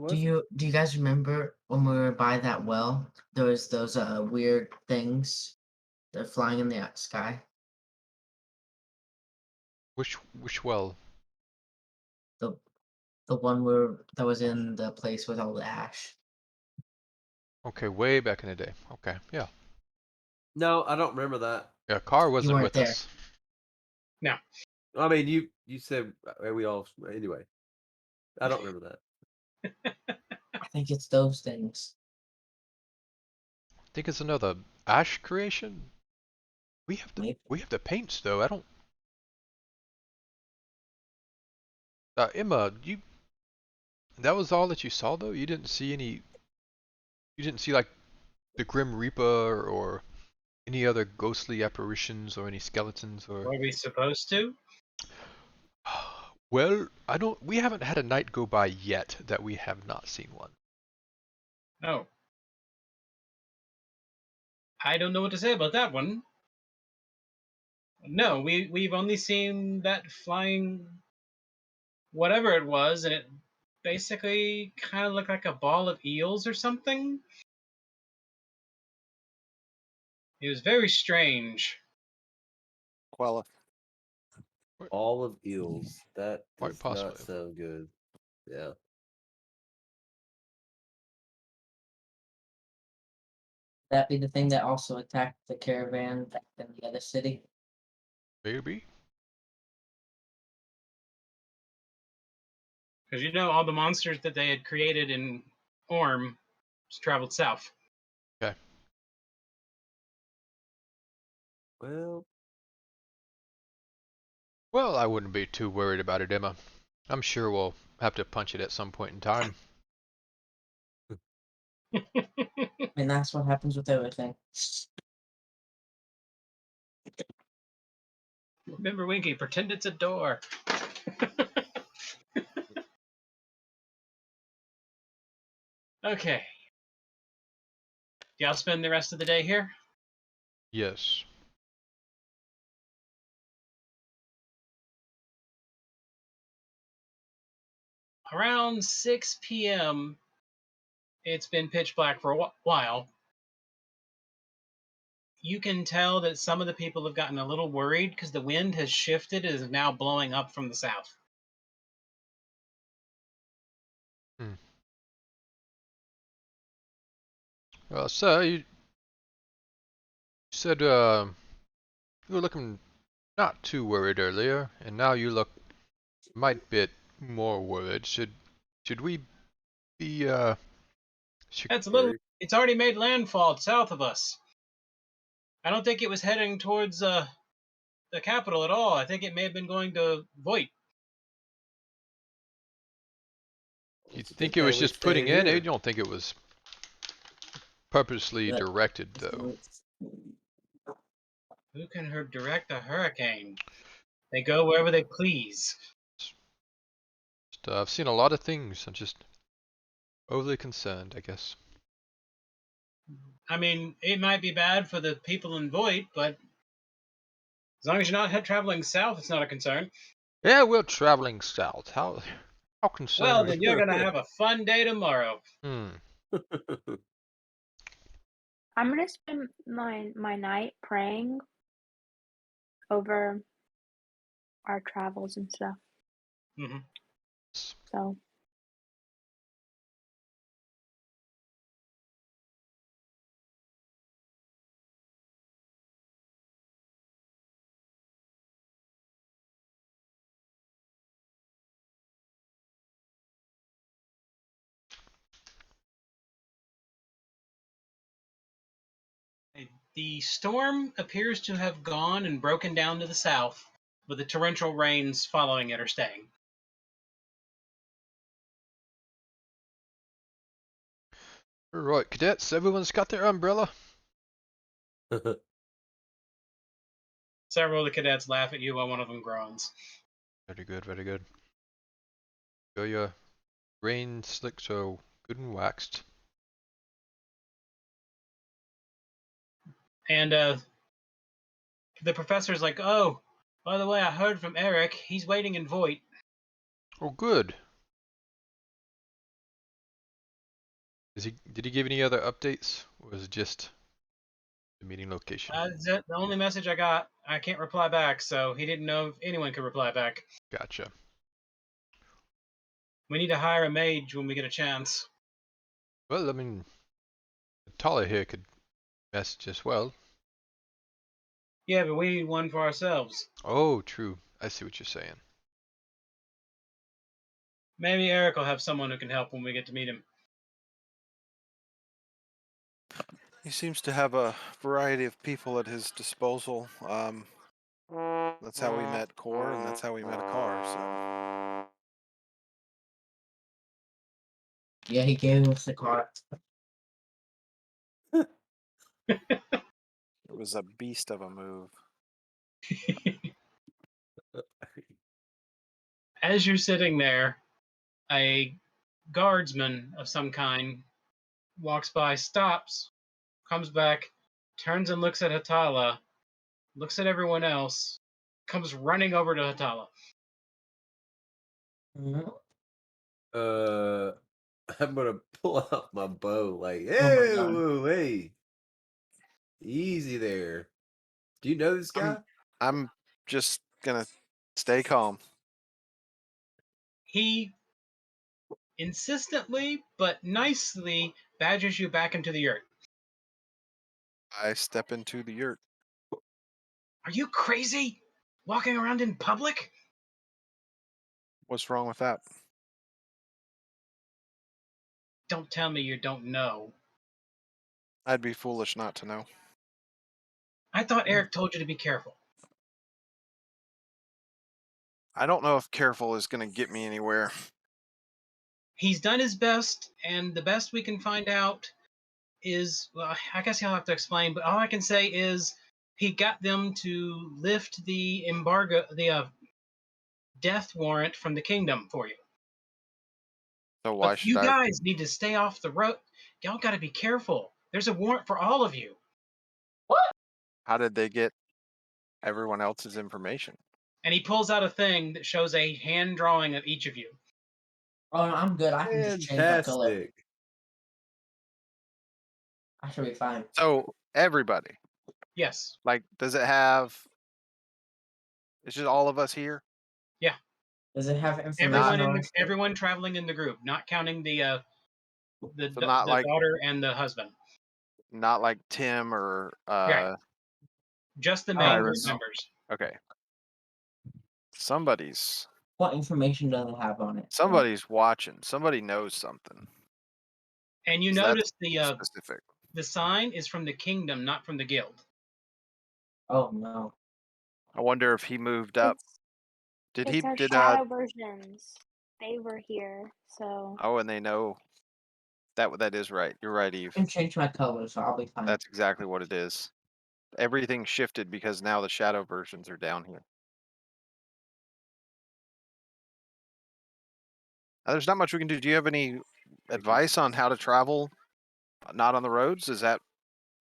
Speaker 4: Do you guys remember when we were by that well? There was those weird things. They're flying in the sky.
Speaker 1: Which well?
Speaker 4: The the one where that was in the place with all the ash.
Speaker 1: Okay, way back in the day. Okay, yeah.
Speaker 2: No, I don't remember that.
Speaker 1: Yeah, Carr wasn't
Speaker 4: weren't
Speaker 1: with
Speaker 4: there.
Speaker 1: us.
Speaker 3: No.
Speaker 2: I mean, you said we all anyway. I don't remember that.
Speaker 4: I think it's those things.
Speaker 1: I think it's another ash creation. We have the
Speaker 4: Maybe.
Speaker 1: we have the paints though. I don't. Emma, that was all that you saw though. You didn't see any. You didn't see like the Grim Reaper or any other ghostly apparitions or any skeletons or.
Speaker 3: Were we supposed to?
Speaker 1: Well, I don't. We haven't had a night go by yet that we have not seen one.
Speaker 3: Oh. I don't know what to say about that one. No, we've only seen that flying whatever it was, and it basically kind of looked like a ball of eels or something. It was very strange.
Speaker 6: Quella.
Speaker 2: All of eels. That
Speaker 1: Quite
Speaker 2: does
Speaker 1: possibly.
Speaker 2: not sound good. Yeah.
Speaker 4: That be the thing that also attacked the caravan back in the other city.
Speaker 1: Maybe.
Speaker 3: Because you know all the monsters that they had created in Orm traveled south.
Speaker 1: Okay.
Speaker 2: Well,
Speaker 1: Well, I wouldn't be too worried about it, Emma. I'm sure we'll have to punch it at some point in time.
Speaker 4: And that's what happens with everything.
Speaker 3: Remember, Winky, pretend it's a door. Okay. Y'all spend the rest of the day here?
Speaker 1: Yes.
Speaker 3: Around 6 p.m., it's been pitch black for a while. You can tell that some of the people have gotten a little worried because the wind has shifted and is now blowing up from the south.
Speaker 1: Well, sir, you said you were looking not too worried earlier, and now you look might bit more worried. Should we be should,
Speaker 3: That's a little.
Speaker 2: worried.
Speaker 3: It's already made landfall south of us. I don't think it was heading towards the capital at all. I think it may have been going to Voight.
Speaker 1: you
Speaker 2: It's a
Speaker 1: think
Speaker 2: good
Speaker 1: it was
Speaker 2: thing we
Speaker 1: just putting in?
Speaker 2: stayed
Speaker 1: You
Speaker 2: here.
Speaker 1: don't think it was purposely
Speaker 4: But-
Speaker 1: directed though.
Speaker 3: Who can direct a hurricane? They go wherever they please.
Speaker 1: I've seen a lot of things. I'm just overly concerned, I guess.
Speaker 3: I mean, it might be bad for the people in Voight, but as long as you're not traveling south, it's not a concern.
Speaker 1: Yeah, we're traveling south. How concerned
Speaker 3: Well,
Speaker 1: are
Speaker 3: then
Speaker 1: you?
Speaker 3: you're gonna have a fun day tomorrow.
Speaker 5: I'm gonna spend my night praying over our travels and stuff.
Speaker 3: hmm
Speaker 5: So
Speaker 3: The storm appears to have gone and broken down to the south, with the torrential rains following it or staying.
Speaker 1: Right, cadets, everyone's got their umbrella.
Speaker 3: Several of the cadets laugh at you while one of them groans.
Speaker 1: Very good, very good. Go your rain slicks are good and waxed.
Speaker 3: And the professor's like, "Oh, by the way, I heard from Eric. He's waiting in Voight."
Speaker 1: Oh, good. Did he give any other updates? Or was it just The meeting location.
Speaker 3: That's it. The only message I got. I can't reply back, so he didn't know if anyone could reply back.
Speaker 1: Gotcha.
Speaker 3: We need to hire a mage when we get a chance.
Speaker 1: Well, I mean, Tala here could message as well.
Speaker 3: Yeah, but we need one for ourselves.
Speaker 1: Oh, true. I see what you're saying.
Speaker 3: Maybe Eric will have someone who can help when we get to meet him.
Speaker 6: He seems to have a variety of people at his disposal. That's how we met Core, and that's how we met Akar. So
Speaker 4: Yeah, he gave us the card.
Speaker 6: it was a beast of a move.
Speaker 3: As you're sitting there, a guardsman of some kind walks by, stops, comes back, turns and looks at Hatala, looks at everyone else, comes running over to Hatala.
Speaker 4: Mhm.
Speaker 2: I'm gonna pull out my bow. Like,
Speaker 4: Oh my
Speaker 2: hey,
Speaker 4: God.
Speaker 2: whoa, hey, easy there. Do you know this guy?
Speaker 6: I'm just gonna stay calm.
Speaker 3: He insistently but nicely badgers you back into the yurt.
Speaker 6: I step into the yurt.
Speaker 3: Are you crazy? Walking around in public?
Speaker 6: What's wrong with that?
Speaker 3: Don't tell me you don't know.
Speaker 6: I'd be foolish not to know.
Speaker 3: I thought Eric told you to be careful.
Speaker 6: I don't know if careful is gonna get me anywhere.
Speaker 3: He's done his best, and the best we can find out is, well, I guess he'll have to explain, but all I can say is he got them to lift the embargo, the death warrant from the kingdom for you.
Speaker 6: So
Speaker 3: But
Speaker 6: why should
Speaker 3: you
Speaker 6: I?
Speaker 3: guys need to stay off the road. Y'all got to be careful. There's a warrant for all of you.
Speaker 6: How did they get everyone else's information?
Speaker 3: And he pulls out a thing that shows a hand drawing of each of you.
Speaker 4: Oh, no, I'm good. I can just change my color.
Speaker 2: Fantastic.
Speaker 4: I should be fine.
Speaker 6: So everybody,
Speaker 3: Yes.
Speaker 6: like, does it have? It's just all of us here.
Speaker 4: Does it have information
Speaker 3: Everyone
Speaker 4: on us?
Speaker 3: everyone traveling in the group, not counting the
Speaker 6: So not like
Speaker 3: daughter and the husband.
Speaker 6: not like Tim or
Speaker 3: Right. Just the
Speaker 4: Oh,
Speaker 3: main group
Speaker 6: Iris.
Speaker 3: members.
Speaker 6: Okay. Somebody's
Speaker 4: What information does it have on it?
Speaker 6: somebody's watching. Somebody knows something.
Speaker 3: And you
Speaker 6: So that's
Speaker 3: notice
Speaker 6: specific.
Speaker 3: the sign is from the kingdom, not from the guild.
Speaker 4: Oh no.
Speaker 6: I wonder if he moved up. Did he
Speaker 5: It's our
Speaker 6: did
Speaker 5: shadow versions. They were here, so
Speaker 6: oh, and they know that is right. You're right, Eve.
Speaker 4: I can change my color, so I'll be fine.
Speaker 6: That's exactly what it is. Everything shifted because now the shadow versions are down here. There's not much we can do. Do you have any advice on how to travel not on the roads? Is that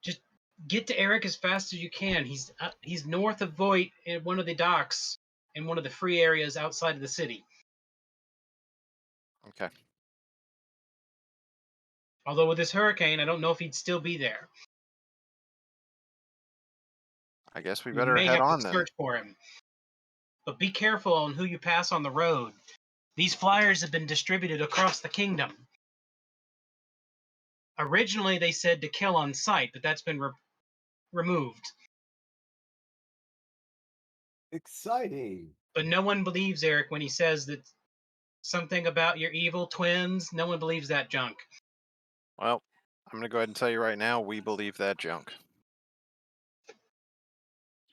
Speaker 3: Just get to Eric as fast as you can. He's north of Voight in one of the docks in one of the free areas outside of the city.
Speaker 6: okay?
Speaker 3: Although with this hurricane, I don't know if he'd still be there.
Speaker 6: I guess we
Speaker 3: You
Speaker 6: better
Speaker 3: may
Speaker 6: head
Speaker 3: have
Speaker 6: on
Speaker 3: to
Speaker 6: then.
Speaker 3: search for him. But be careful on who you pass on the road. These flyers have been distributed across the kingdom. Originally, they said to kill on sight, but that's been removed.
Speaker 2: Exciting.
Speaker 3: But no one believes Eric when he says that something about your evil twins. No one believes that junk.
Speaker 6: Well, I'm gonna go ahead and tell you right now, we believe that junk.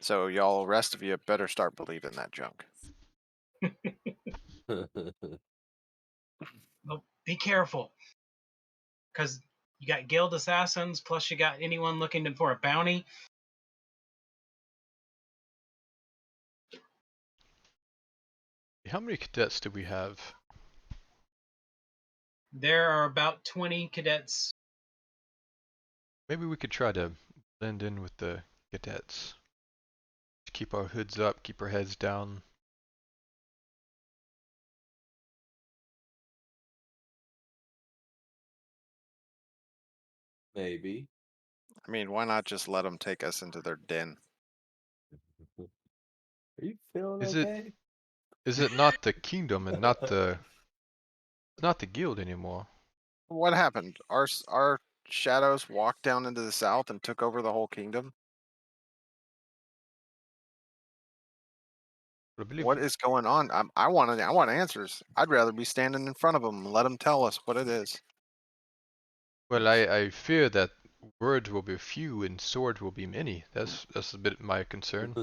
Speaker 6: So y'all, rest of you, better start believing that junk.
Speaker 3: But be careful, because you got guild assassins, plus you got anyone looking for a bounty.
Speaker 1: How many cadets do we have?
Speaker 3: There are about 20 cadets.
Speaker 1: Maybe we could try to blend in with the cadets. Just keep our hoods up, keep our heads down.
Speaker 2: Maybe.
Speaker 6: I mean, why not just let them take us into their den?
Speaker 2: Are you feeling
Speaker 1: Is
Speaker 2: okay?
Speaker 1: it not the kingdom and not the guild anymore?
Speaker 6: What happened? Our shadows walked down into the south and took over the whole kingdom.
Speaker 1: I believe.
Speaker 6: What is going on? I want answers. I'd rather be standing in front of them and let them tell us what it is.
Speaker 1: Well, I fear that words will be few and swords will be many. That's a bit my concern.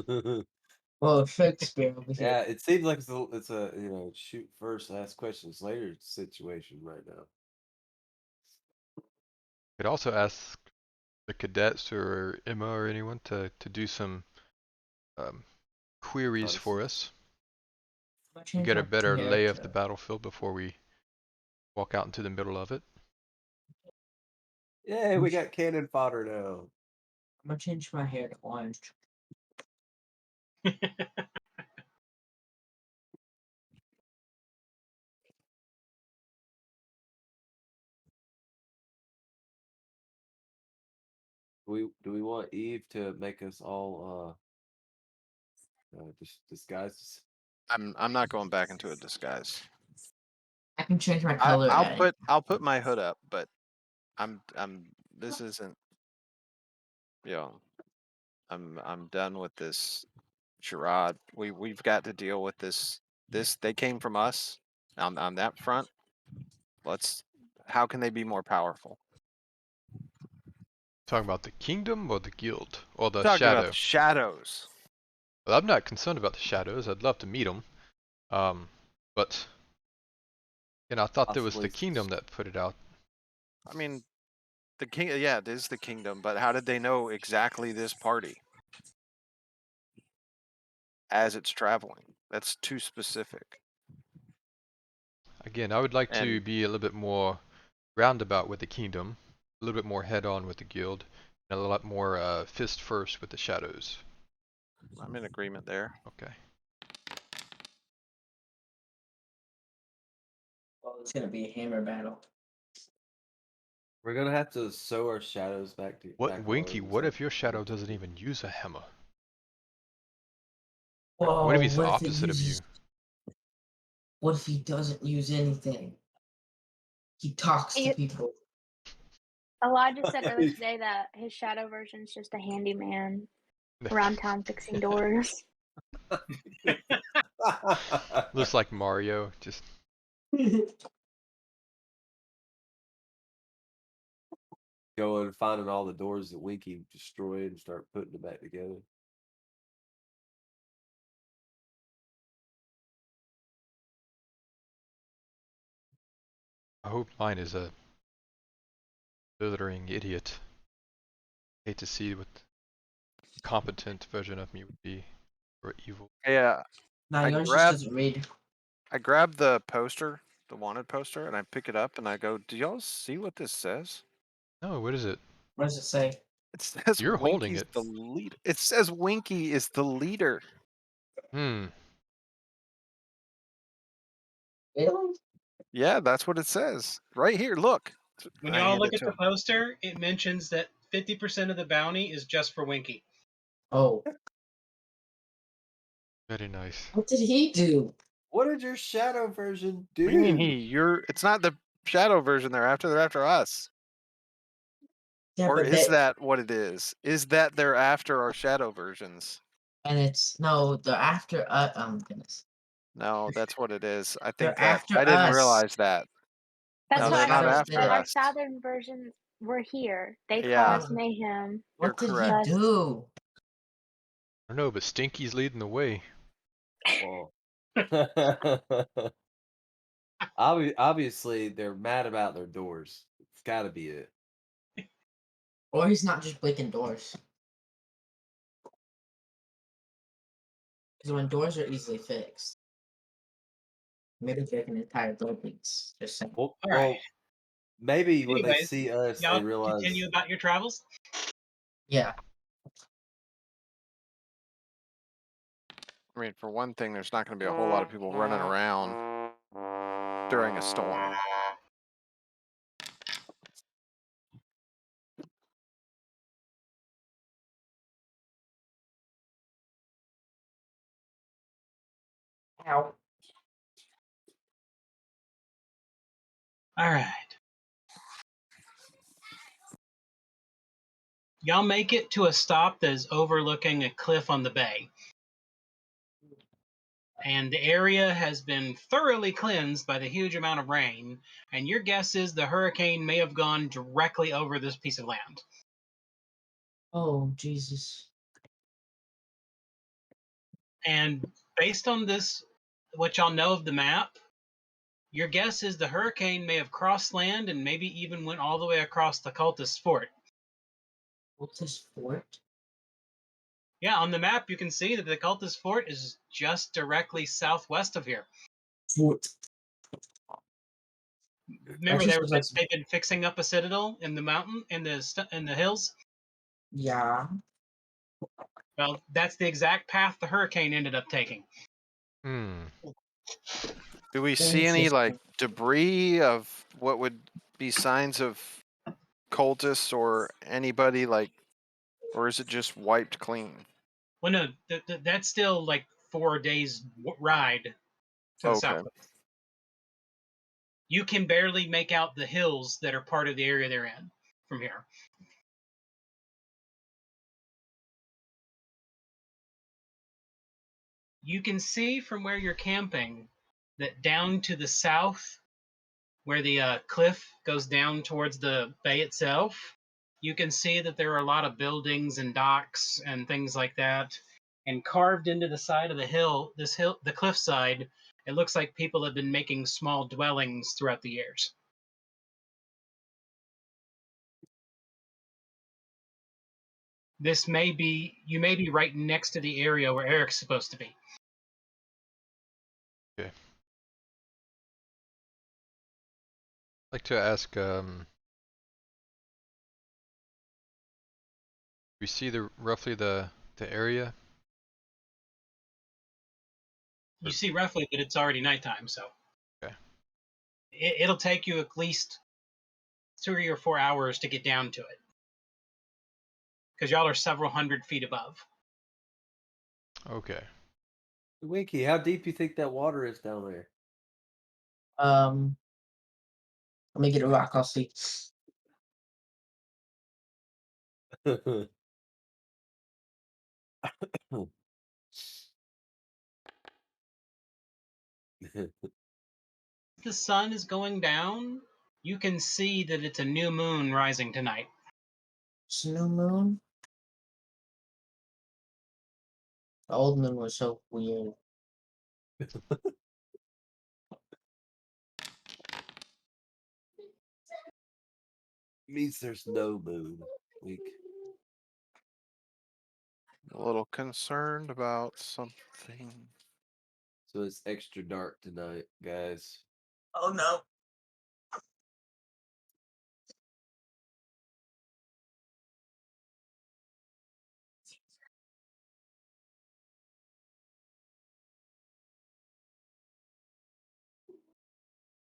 Speaker 4: Well, Shakespeare over here.
Speaker 2: Yeah, it seems like it's a shoot first, ask questions later situation right now.
Speaker 1: Could also ask the cadets or Emma or anyone to do some um, queries
Speaker 2: Nice.
Speaker 1: for us.
Speaker 4: I'm gonna
Speaker 1: To
Speaker 4: change
Speaker 1: get a
Speaker 4: my
Speaker 1: better
Speaker 4: hair
Speaker 1: lay of
Speaker 4: to-
Speaker 1: the battlefield before we walk out into the middle of it.
Speaker 2: Yay, we got cannon fodder now.
Speaker 4: I'm gonna change my hair to orange.
Speaker 2: Do we want Eve to make us all disguises?
Speaker 6: I'm not going back into a disguise.
Speaker 4: I can change my color.
Speaker 6: I'll put my hood up, but I'm this isn't, you know, I'm done with this charade. We've got to deal with this. They came from us on that front. How can they be more powerful?
Speaker 1: Talking about the kingdom or the guild or the
Speaker 6: Talking about
Speaker 1: shadow.
Speaker 6: the shadows.
Speaker 1: Well, I'm not concerned about the shadows. I'd love to meet them. But I thought there was the
Speaker 2: Possibly
Speaker 1: kingdom that put it out.
Speaker 6: I mean, the king. Yeah, it is the kingdom. But how did they know exactly this party as it's traveling? That's too specific.
Speaker 1: Again, I would like to
Speaker 6: And
Speaker 1: be a little bit more roundabout with the kingdom, a little bit more head-on with the guild, and a lot more fist first with the shadows.
Speaker 6: I'm in agreement there.
Speaker 1: Okay.
Speaker 4: Well, it's gonna be a hammer battle.
Speaker 2: We're gonna have to sew our shadows back to
Speaker 1: What,
Speaker 2: back
Speaker 1: Winky?
Speaker 2: on.
Speaker 1: What if your shadow doesn't even use a hammer?
Speaker 4: Whoa,
Speaker 1: What if he's the
Speaker 4: what if it
Speaker 1: opposite of you?
Speaker 4: uses- What if he doesn't use anything? He talks to
Speaker 5: You-
Speaker 4: people.
Speaker 5: Elijah said earlier today that his shadow version's just a handyman around town fixing doors.
Speaker 1: Looks like Mario. Just
Speaker 2: Going and finding all the doors that Winky destroyed and start putting them back together.
Speaker 1: I hope mine is a blithering idiot. Hate to see what competent version of me would be, or evil.
Speaker 6: Yeah,
Speaker 4: No,
Speaker 6: I
Speaker 4: yours just
Speaker 6: grabbed-
Speaker 4: doesn't read.
Speaker 6: I grab the poster, the wanted poster, and I pick it up and I go, "Do y'all see what this says?"
Speaker 1: No, what is it?
Speaker 4: What does it say?
Speaker 6: It says
Speaker 1: You're holding
Speaker 6: Winky's
Speaker 1: it.
Speaker 6: the leader. It says Winky is the leader.
Speaker 1: Hmm.
Speaker 4: Really?
Speaker 6: Yeah, that's what it says. Right here, look.
Speaker 3: When
Speaker 6: I
Speaker 3: y'all
Speaker 6: hand
Speaker 3: look
Speaker 6: it
Speaker 3: at
Speaker 6: to
Speaker 3: the
Speaker 6: him.
Speaker 3: poster, it mentions that 50% of the bounty is just for Winky.
Speaker 4: Oh,
Speaker 1: Very nice.
Speaker 4: what did he do?
Speaker 2: What did your shadow version do?
Speaker 6: What do you mean he? It's not the shadow version they're after us.
Speaker 4: Yeah,
Speaker 6: Or
Speaker 4: but
Speaker 6: is that what it is? Is that they're after our shadow versions?
Speaker 4: and it's no, they're after goodness.
Speaker 6: No, that's what it is. I
Speaker 4: They're
Speaker 6: think that
Speaker 4: after
Speaker 6: I didn't
Speaker 4: us.
Speaker 6: realize that.
Speaker 5: That's
Speaker 6: No,
Speaker 5: what
Speaker 6: they're
Speaker 5: I
Speaker 6: not
Speaker 5: said.
Speaker 6: after
Speaker 4: did it.
Speaker 5: Our
Speaker 6: us.
Speaker 5: southern versions were here. They
Speaker 6: Yeah.
Speaker 5: caused mayhem.
Speaker 4: What did
Speaker 6: correct.
Speaker 4: he do?
Speaker 1: I don't know, but Stinky's leading the way.
Speaker 2: Well, obviously they're mad about their doors. It's got to be it.
Speaker 4: Or he's not just breaking doors. Because when doors are easily fixed, maybe breaking entire buildings. Just saying.
Speaker 2: Well,
Speaker 3: All right.
Speaker 2: maybe when they
Speaker 3: Anyways,
Speaker 2: see us,
Speaker 3: Y'all
Speaker 2: they realize.
Speaker 3: continue about your travels.
Speaker 4: Yeah.
Speaker 6: I mean, for one thing, there's not going to be a whole lot of people running around during a storm.
Speaker 4: Ow.
Speaker 3: All right. Y'all make it to a stop that is overlooking a cliff on the bay. And the area has been thoroughly cleansed by the huge amount of rain. And your guess is the hurricane may have gone directly over this piece of land.
Speaker 4: Oh, Jesus.
Speaker 3: And based on this, what y'all know of the map, your guess is the hurricane may have crossed land and maybe even went all the way across the cultist fort.
Speaker 4: What's this fort?
Speaker 3: Yeah, on the map you can see that the cultist fort is just directly southwest of here.
Speaker 4: Fort.
Speaker 3: Remember,
Speaker 4: just was like,
Speaker 3: they've been fixing up a citadel in the mountain, in the hills.
Speaker 4: yeah.
Speaker 3: Well, that's the exact path the hurricane ended up taking.
Speaker 1: Hmm.
Speaker 6: Do we see any like
Speaker 4: Interesting.
Speaker 6: debris of what would be signs of cultists or anybody like, or is it just wiped clean?
Speaker 3: Well, no, that's still like 4 days ride to the
Speaker 6: Okay.
Speaker 3: south. You can barely make out the hills that are part of the area they're in from here. You can see from where you're camping that down to the south, where the cliff goes down towards the bay itself, you can see that there are a lot of buildings and docks and things like that. And carved into the side of the hill, the cliffside, it looks like people have been making small dwellings throughout the years. You may be right next to the area where Eric's supposed to be.
Speaker 1: Okay. I'd like to ask, we see roughly the area?
Speaker 3: You see roughly that it's already nighttime, so
Speaker 1: Okay.
Speaker 3: it'll take you at least 3 or 4 hours to get down to it, because y'all are several hundred feet above.
Speaker 1: Okay.
Speaker 2: Winky, how deep you think that water is down there?
Speaker 4: Let me get a rock. I'll see.
Speaker 3: The sun is going down. You can see that it's a new moon rising tonight.
Speaker 4: It's new moon. The old moon was so weird.
Speaker 2: Means there's no moon. Week.
Speaker 6: A little concerned about something.
Speaker 2: So it's extra dark tonight, guys.
Speaker 4: Oh no.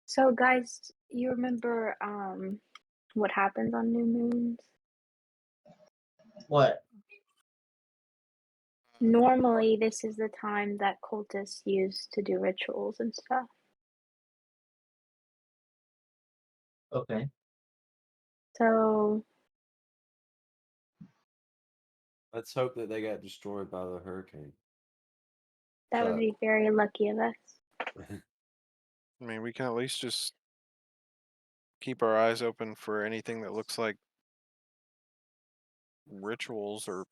Speaker 5: So, guys, you remember what happens on new moons?
Speaker 4: What?
Speaker 5: Normally, this is the time that cultists use to do rituals and stuff.
Speaker 4: Okay.
Speaker 5: So,
Speaker 2: Let's hope that they got destroyed by the hurricane.
Speaker 5: that would be very lucky of us.
Speaker 6: I mean, we can at least just keep our eyes open for anything that looks like rituals or,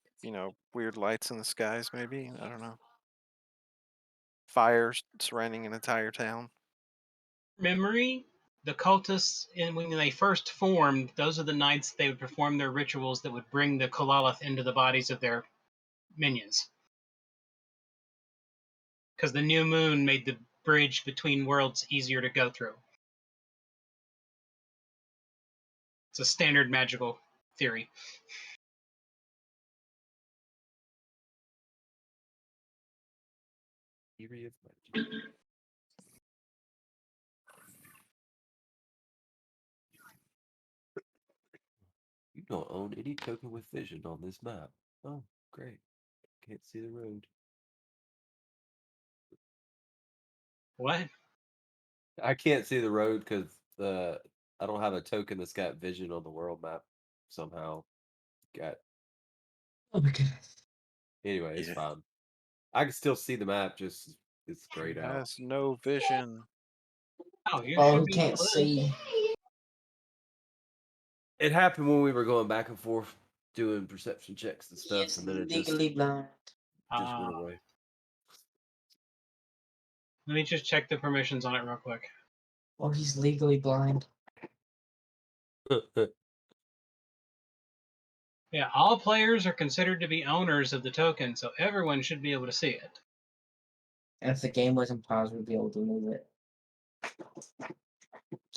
Speaker 6: weird lights in the skies, maybe. I don't know. Fires surrounding an entire town.
Speaker 3: Memory, the cultists, when they first formed, those are the nights they would perform their rituals that would bring the Kolalith into the bodies of their minions. Because the new moon made the bridge between worlds easier to go through. It's a standard magical theory.
Speaker 2: Theory of magic. You don't own any token with vision on this map. Oh, great. Can't see the road.
Speaker 3: What?
Speaker 2: I can't see the road because I don't have a token that's got vision on the world map somehow. Got
Speaker 4: Oh my god.
Speaker 2: anyway, it's
Speaker 6: Yeah.
Speaker 2: fine. I can still see the map, just it's grayed out.
Speaker 6: Has no vision.
Speaker 3: Oh, you
Speaker 4: Oh,
Speaker 3: should
Speaker 4: he
Speaker 3: be
Speaker 4: can't
Speaker 3: blue.
Speaker 4: see.
Speaker 2: It happened when we were going back and forth doing perception checks and
Speaker 4: He
Speaker 2: stuff,
Speaker 4: is
Speaker 2: and then it
Speaker 4: legally blind.
Speaker 2: just went away.
Speaker 3: Let me just check the permissions on it real quick.
Speaker 4: Oh, he's legally blind.
Speaker 3: Yeah, all players are considered to be owners of the token, so everyone should be able to see it.
Speaker 4: And if the game wasn't paused, we'd be able to move it.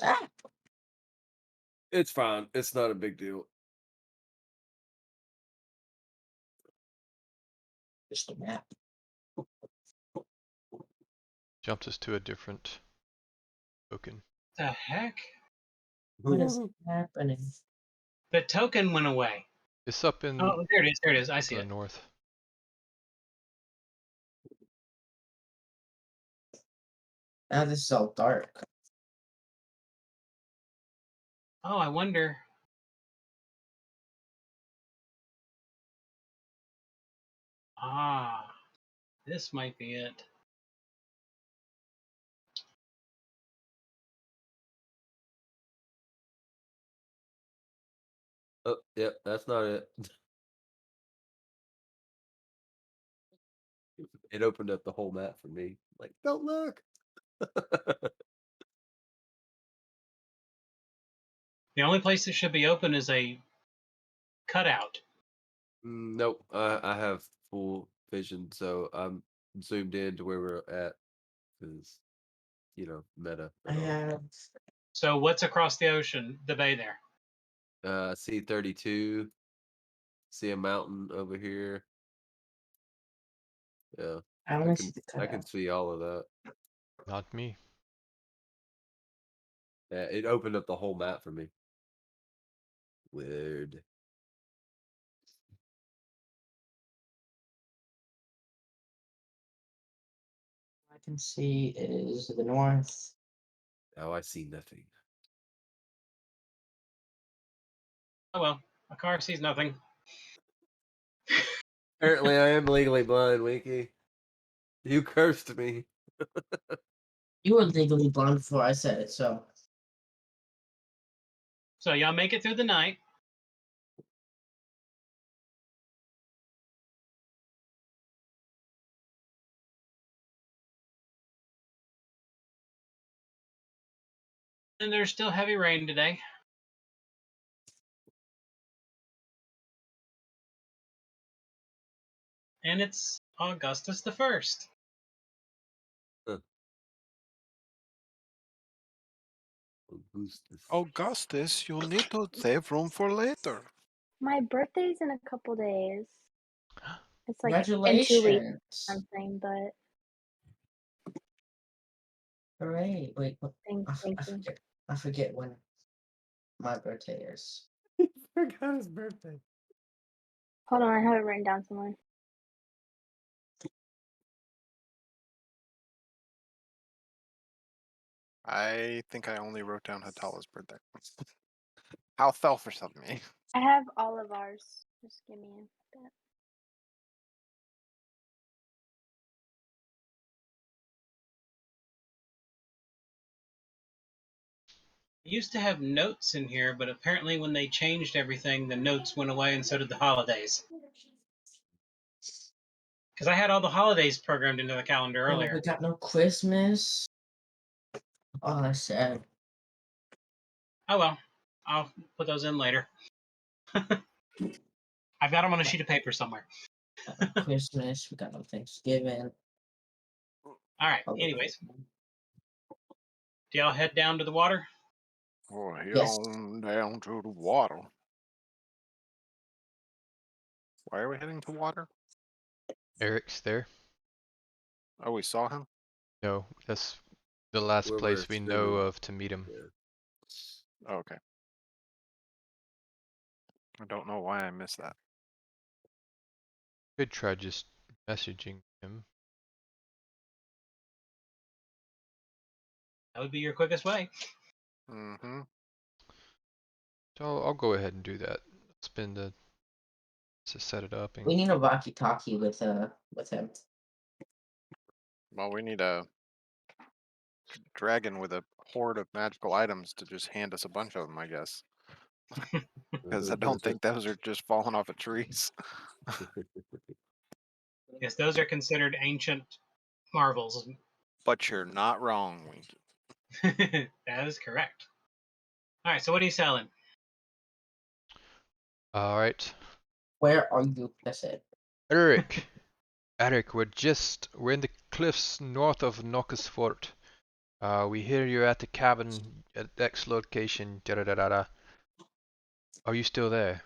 Speaker 4: Ah!
Speaker 2: It's fine. It's not a big deal.
Speaker 4: Just a map.
Speaker 1: Jumped us to a different token.
Speaker 3: The heck?
Speaker 4: What is happening?
Speaker 3: The token went away.
Speaker 1: It's up in
Speaker 3: Oh, there it is. There it is. I see
Speaker 1: the
Speaker 3: it.
Speaker 1: north.
Speaker 4: Now this is all dark.
Speaker 3: Oh, I wonder. Ah, this might be it.
Speaker 2: Oh, yep, that's not it. It opened up the whole map for me. Like, don't look.
Speaker 3: The only place that should be open is a cutout.
Speaker 2: Nope, I have full vision, so I'm zoomed in to where we're at because meta.
Speaker 4: I have
Speaker 3: So what's across the ocean, the bay there?
Speaker 2: See 32. See a mountain over here. Yeah,
Speaker 4: I
Speaker 2: I
Speaker 4: only
Speaker 2: can
Speaker 4: see the
Speaker 2: I can
Speaker 4: cutout.
Speaker 2: see all of that.
Speaker 1: Not me.
Speaker 2: Yeah, it opened up the whole map for me. Weird.
Speaker 4: I can see is the north.
Speaker 2: Now I see nothing.
Speaker 3: Oh well, a car sees nothing.
Speaker 2: Apparently, I am legally blind, Winky. You cursed me.
Speaker 4: You were legally blind before I said it, so
Speaker 3: So y'all make it through the night. And there's still heavy rain today. And it's Augustus the 1st.
Speaker 2: Who's this?
Speaker 6: Augustus, you need to save room for later.
Speaker 5: My birthday's in a couple days. It's like in 2 weeks
Speaker 4: congratulations.
Speaker 5: something, but
Speaker 4: Hooray. Wait, what?
Speaker 5: thank you.
Speaker 4: I forget when my birthday is.
Speaker 2: Forgot his birthday.
Speaker 5: Hold on, I have it written down somewhere.
Speaker 6: I think I only wrote down Hatala's birthday. How selfish of me.
Speaker 5: I have all of ours. Just give me a bit.
Speaker 3: I used to have notes in here, but apparently when they changed everything, the notes went away and so did the holidays. Because I had all the holidays programmed into the calendar
Speaker 4: Oh, we
Speaker 3: earlier.
Speaker 4: got no Christmas. Oh, that's sad.
Speaker 3: Oh well, I'll put those in later. I've got them on a sheet of paper somewhere.
Speaker 4: Got no Christmas. We got no Thanksgiving.
Speaker 3: All right.
Speaker 4: Oh,
Speaker 3: Anyways, do y'all head down to the water?
Speaker 6: Oh, head
Speaker 4: Yes.
Speaker 6: on down to the water. Why are we heading to water?
Speaker 1: Eric's there.
Speaker 6: Oh, we saw him?
Speaker 1: No, that's the last
Speaker 2: Where
Speaker 1: place
Speaker 2: we're
Speaker 1: we know
Speaker 2: swimming.
Speaker 1: of to meet him.
Speaker 2: Yeah.
Speaker 6: Oh, okay. I don't know why I missed that.
Speaker 1: Could try just messaging him.
Speaker 3: That would be your quickest way.
Speaker 6: Mm-hmm.
Speaker 1: So I'll go ahead and do that. Spin the to set it up and
Speaker 4: We need a walkie-talkie with him.
Speaker 6: Well, we need a dragon with a horde of magical items to just hand us a bunch of them, I guess. Because I don't think those are just falling off of trees.
Speaker 3: Yes, those are considered ancient marvels.
Speaker 6: But you're not wrong, Winky.
Speaker 3: That is correct. All right, so what are you selling?
Speaker 1: all right.
Speaker 4: Where are you? That's it.
Speaker 1: Eric. Eric, we're in the cliffs north of Noctis Fort. We hear you're at the cabin at X location. Da da da da da. Are you still there?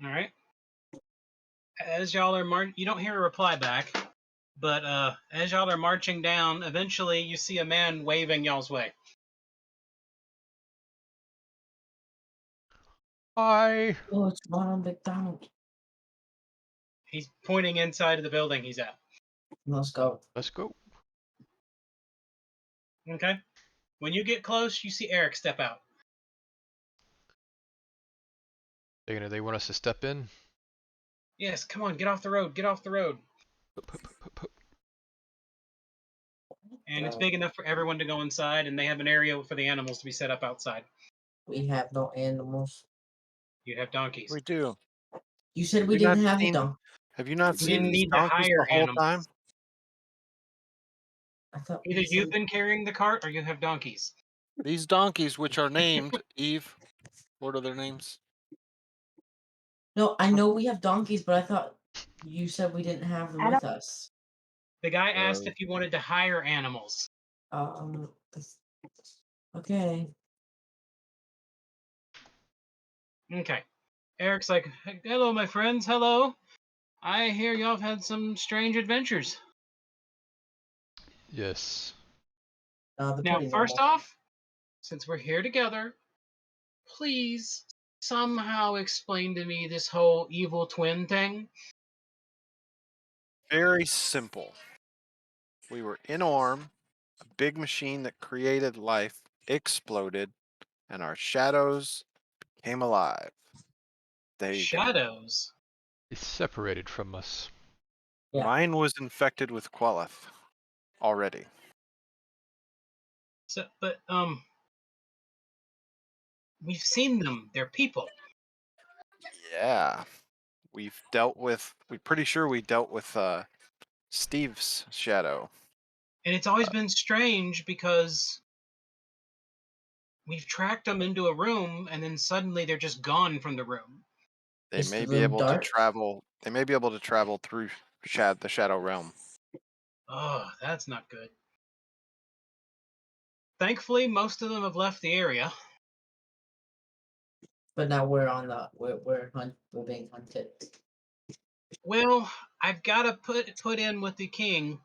Speaker 3: All right. As y'all are you don't hear a reply back, but as y'all are marching down, eventually you see a man waving y'all's way.
Speaker 1: Hi.
Speaker 4: Oh, it's Ronald McDonald.
Speaker 3: He's pointing inside of the building he's at.
Speaker 4: Let's go.
Speaker 1: Let's go.
Speaker 3: Okay. When you get close, you see Eric step out.
Speaker 1: They want us to step in.
Speaker 3: Yes, come on, get off the road. Get off the road. And it's big enough for everyone to go inside, and they have an area for the animals to be set up outside.
Speaker 4: We have no animals.
Speaker 3: You have donkeys.
Speaker 6: We do.
Speaker 4: You said we
Speaker 6: you not
Speaker 4: didn't have a
Speaker 6: seen-
Speaker 4: donkey.
Speaker 6: Have you not
Speaker 3: You
Speaker 6: seen
Speaker 3: didn't
Speaker 6: these
Speaker 3: need to
Speaker 6: donkeys
Speaker 3: hire
Speaker 6: the whole
Speaker 3: animals.
Speaker 6: time?
Speaker 4: I thought
Speaker 3: Either
Speaker 4: we
Speaker 3: you've
Speaker 4: said-
Speaker 3: been carrying the cart or you have donkeys.
Speaker 6: These donkeys, which are named Eve, what are their names?
Speaker 4: No, I know we have donkeys, but I thought you said we didn't have them
Speaker 5: I
Speaker 4: with us.
Speaker 3: The guy asked if you wanted to hire animals.
Speaker 4: That's- okay.
Speaker 3: Okay. Eric's like, hello, my friends. Hello. I hear y'all have had some strange adventures.
Speaker 1: Yes.
Speaker 4: They're
Speaker 3: Now,
Speaker 4: pretty
Speaker 3: first
Speaker 4: normal.
Speaker 3: off, since we're here together, please somehow explain to me this whole evil twin thing.
Speaker 6: Very simple. We were in Orm, a big machine that created life exploded, and our shadows came alive. There you go.
Speaker 3: Shadows.
Speaker 1: It's separated from us.
Speaker 4: Yeah.
Speaker 6: Mine was infected with Quel'Ath already.
Speaker 3: So, but we've seen them. They're people.
Speaker 6: Yeah. We're pretty sure we dealt with Steve's shadow.
Speaker 3: And it's always been strange because we've tracked them into a room and then suddenly they're just gone from the room.
Speaker 6: They
Speaker 4: Is
Speaker 6: may
Speaker 4: the
Speaker 6: be
Speaker 4: room
Speaker 6: able
Speaker 4: dark?
Speaker 6: to travel. They may be able to travel through the shadow realm.
Speaker 3: Oh, that's not good. Thankfully, most of them have left the area.
Speaker 4: But now we're being hunted.
Speaker 3: Well, I've got to put in with the king.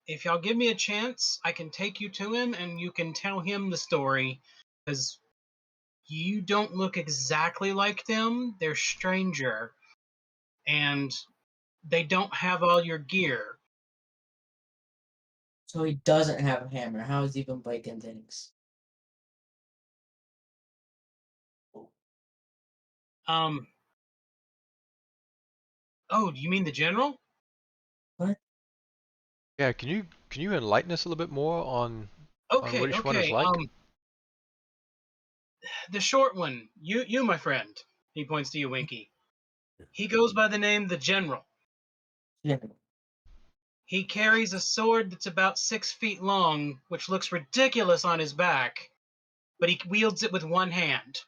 Speaker 3: If y'all give me a chance, I can take you to him and you can tell him the story, because you don't look exactly like them. They're stranger, and they don't have all your gear.
Speaker 4: So he doesn't have a hammer. How is he even breaking things?
Speaker 3: Oh, do you mean the general?
Speaker 1: Yeah, can you enlighten us a little bit more on
Speaker 3: Okay,
Speaker 1: what each one is
Speaker 3: okay.
Speaker 1: like?
Speaker 3: The short one, you, my friend. He points to you, Winky. He goes by the name the General.
Speaker 4: Yeah.
Speaker 3: He carries a sword that's about 6 feet long, which looks ridiculous on his back, but he wields it with one hand.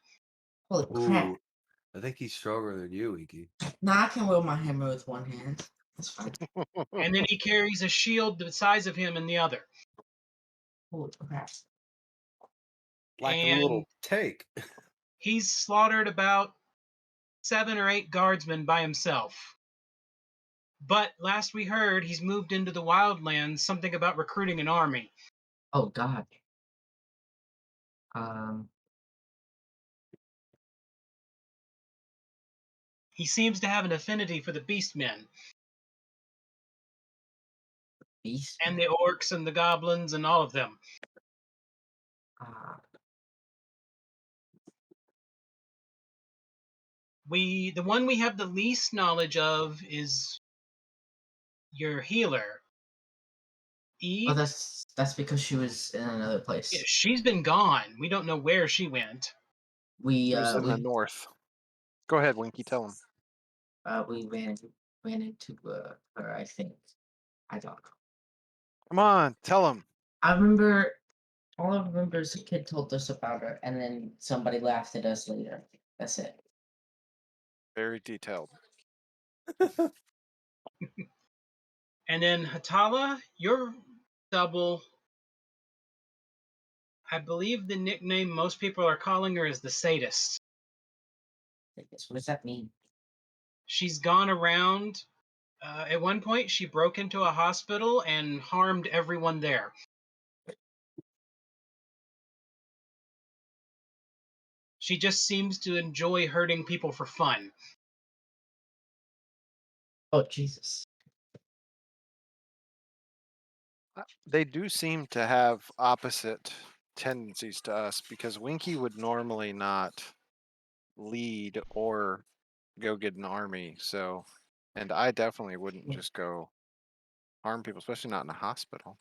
Speaker 4: Holy crap.
Speaker 2: Ooh, I think he's stronger than you, Inky.
Speaker 4: Nah, I can wield my hammer with one hand. That's fine.
Speaker 3: And then he carries a shield the size of him in the other.
Speaker 4: Holy crap.
Speaker 2: Like a
Speaker 3: And
Speaker 2: little tank.
Speaker 3: he's slaughtered about 7 or 8 guardsmen by himself. But last we heard, he's moved into the wildlands, something about recruiting an army.
Speaker 4: Oh god.
Speaker 3: He seems to have an affinity for the beast men.
Speaker 4: Beast.
Speaker 3: and the orcs and the goblins and all of them.
Speaker 4: Ah,
Speaker 3: The one we have the least knowledge of is your healer, Eve.
Speaker 4: well, that's because she was in another
Speaker 3: Yeah,
Speaker 4: place.
Speaker 3: she's been gone. We don't know where she went.
Speaker 4: We
Speaker 6: It was in the
Speaker 4: we
Speaker 6: north. Go ahead, Winky. Tell him.
Speaker 4: we ran into her. I think. I don't know.
Speaker 6: Come on, tell him.
Speaker 4: I remember. All I remember is a kid told us about her, and then somebody laughed at us later. That's it.
Speaker 6: Very detailed.
Speaker 3: And then Hatala, your double. I believe the nickname most people are calling her is the sadist.
Speaker 4: I guess. What does that mean?
Speaker 3: She's gone around. At one point, she broke into a hospital and harmed everyone there. She just seems to enjoy hurting people for fun.
Speaker 4: Oh Jesus!
Speaker 6: They do seem to have opposite tendencies to us because Winky would normally not lead or go get an army. So, and I definitely wouldn't just go harm people, especially not in a hospital.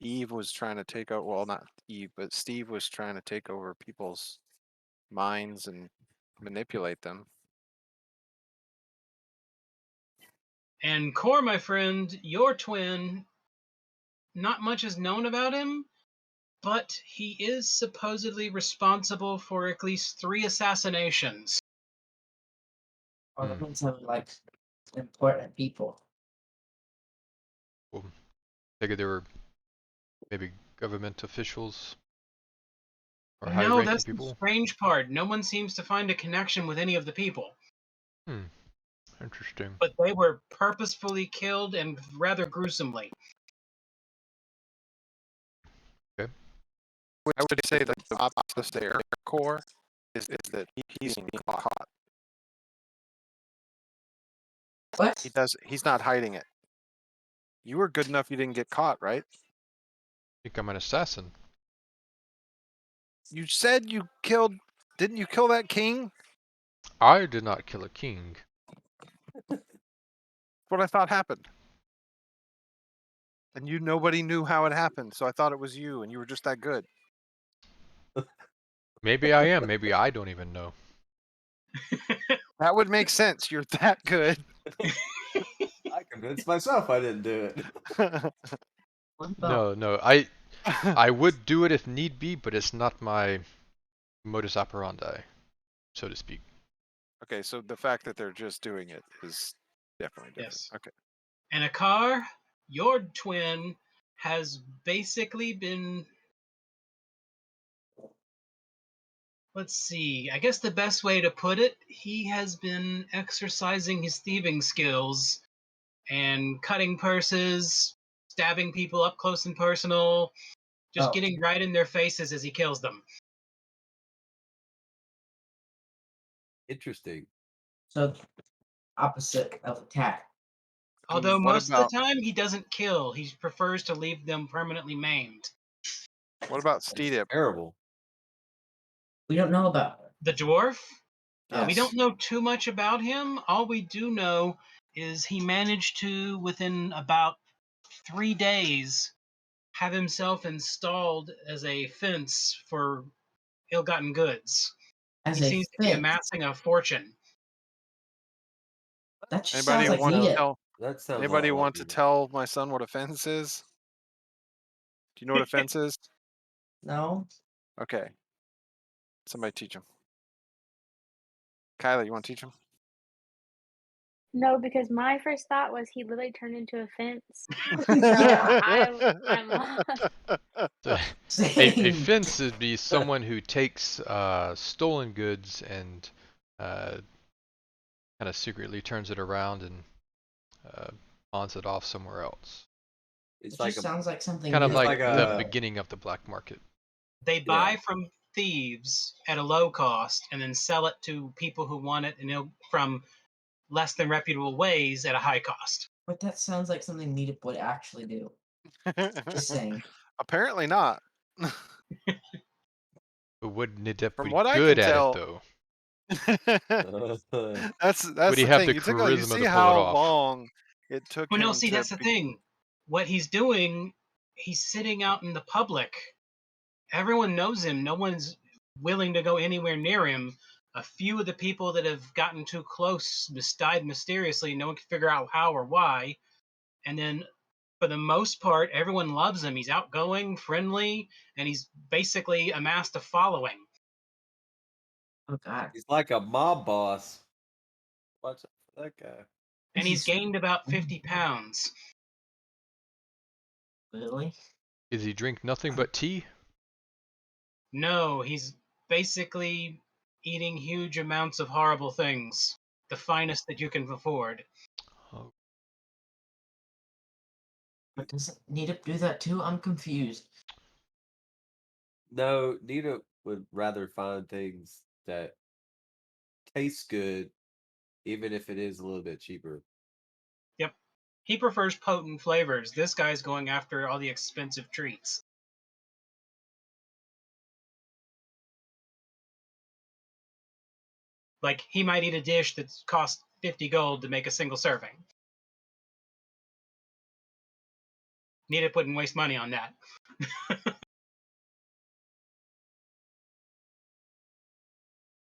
Speaker 6: Eve was trying to take over, well, not Eve, but Steve was trying to take over people's minds and manipulate them.
Speaker 3: And Core, my friend, your twin, not much is known about him, but he is supposedly responsible for at least 3 assassinations.
Speaker 4: Oh, that means I'm like important people.
Speaker 1: Well, figured they were maybe government officials or
Speaker 3: No,
Speaker 1: high-ranking
Speaker 3: that's the
Speaker 1: people.
Speaker 3: strange part. No one seems to find a connection with any of the people.
Speaker 1: Interesting.
Speaker 3: But they were purposefully killed and rather gruesomely.
Speaker 6: I would say that the opposite there, Core, is that he's being caught.
Speaker 4: What?
Speaker 6: He's not hiding it. You were good enough you didn't get caught, right?
Speaker 1: Think I'm an assassin.
Speaker 6: You said you didn't you kill that king?
Speaker 1: I did not kill a king.
Speaker 6: That's what I thought happened. And nobody knew how it happened, so I thought it was you, and you were just that good.
Speaker 1: Maybe I am. Maybe I don't even know.
Speaker 6: That would make sense. You're that good.
Speaker 2: I convinced myself I didn't do it.
Speaker 4: What about
Speaker 1: No. I would do it if need be, but it's not my modus operandi, so to speak.
Speaker 6: Okay, so the fact that they're just doing it is definitely different.
Speaker 3: Yes.
Speaker 6: Okay.
Speaker 3: And Akar, your twin, has basically been. Let's see. I guess the best way to put it, he has been exercising his thieving skills and cutting purses, stabbing people up close and personal, just
Speaker 4: Oh.
Speaker 3: getting right in their faces as he kills them.
Speaker 2: Interesting.
Speaker 4: so opposite of attack?
Speaker 3: Although
Speaker 6: what
Speaker 3: most of
Speaker 6: about
Speaker 3: the time he doesn't kill, he prefers to leave them permanently maimed.
Speaker 6: what about
Speaker 2: That's
Speaker 6: Steedip?
Speaker 2: terrible.
Speaker 4: We don't know about her.
Speaker 3: The dwarf? We
Speaker 6: Yes.
Speaker 3: don't know too much about him. All we do know is he managed to, within about 3 days, have himself installed as a fence for ill-gotten goods.
Speaker 4: As
Speaker 3: He
Speaker 4: a
Speaker 3: seems to be
Speaker 4: fence.
Speaker 3: amassing a fortune.
Speaker 4: That just
Speaker 6: Anybody
Speaker 4: sounds like
Speaker 6: want
Speaker 4: me.
Speaker 6: to tell
Speaker 2: That sounds.
Speaker 6: anybody
Speaker 2: a lot like
Speaker 6: want to
Speaker 2: me.
Speaker 6: tell my son what a fence is? Do you know what a fence is?
Speaker 4: No.
Speaker 6: Okay. Somebody teach him. Kyla, you want to teach him?
Speaker 5: No, because my first thought was he literally turned into a fence. I'm lost.
Speaker 1: A
Speaker 4: Same.
Speaker 1: fence would be someone who takes stolen goods and kind of secretly turns it around and pawns it off somewhere else.
Speaker 2: It's
Speaker 4: It
Speaker 2: like
Speaker 4: just sounds like something.
Speaker 1: Kind of
Speaker 4: me
Speaker 1: like
Speaker 4: and
Speaker 1: the
Speaker 4: you-
Speaker 1: beginning of the black market.
Speaker 3: They buy from thieves at a low cost and then sell it to people who want it from less than reputable ways at a high cost.
Speaker 4: But that sounds like something Meetup would actually do. Just saying.
Speaker 6: Apparently not.
Speaker 1: But wouldn't it
Speaker 6: From
Speaker 1: be
Speaker 6: what I
Speaker 1: good
Speaker 6: can
Speaker 1: at it
Speaker 6: tell,
Speaker 1: though?
Speaker 6: that's
Speaker 1: Would he
Speaker 6: the
Speaker 1: have
Speaker 6: thing.
Speaker 1: the
Speaker 6: You
Speaker 1: charisma
Speaker 6: see
Speaker 1: to pull it
Speaker 6: how
Speaker 1: off?
Speaker 6: long it took
Speaker 3: Well, no,
Speaker 6: him
Speaker 3: see,
Speaker 6: to
Speaker 3: that's the thing. What he's doing, he's sitting out in the public. Everyone knows him. No one's willing to go anywhere near him. A few of the people that have gotten too close just died mysteriously. No one can figure out how or why. And then, for the most part, everyone loves him. He's outgoing, friendly, and he's basically amassed a following.
Speaker 4: Oh god.
Speaker 2: He's like a mob boss. Watch out for that guy.
Speaker 3: And he's gained about 50 pounds.
Speaker 4: Really?
Speaker 1: Does he drink nothing but tea?
Speaker 3: No, he's basically eating huge amounts of horrible things. The finest that you can afford.
Speaker 1: Oh,
Speaker 4: But doesn't Meetup do that too? I'm confused.
Speaker 2: No, Nita would rather find things that taste good, even if it is a little bit cheaper.
Speaker 3: Yep. He prefers potent flavors. This guy's going after all the expensive treats. Like, he might eat a dish that's cost 50 gold to make a single serving. Nita wouldn't waste money on that.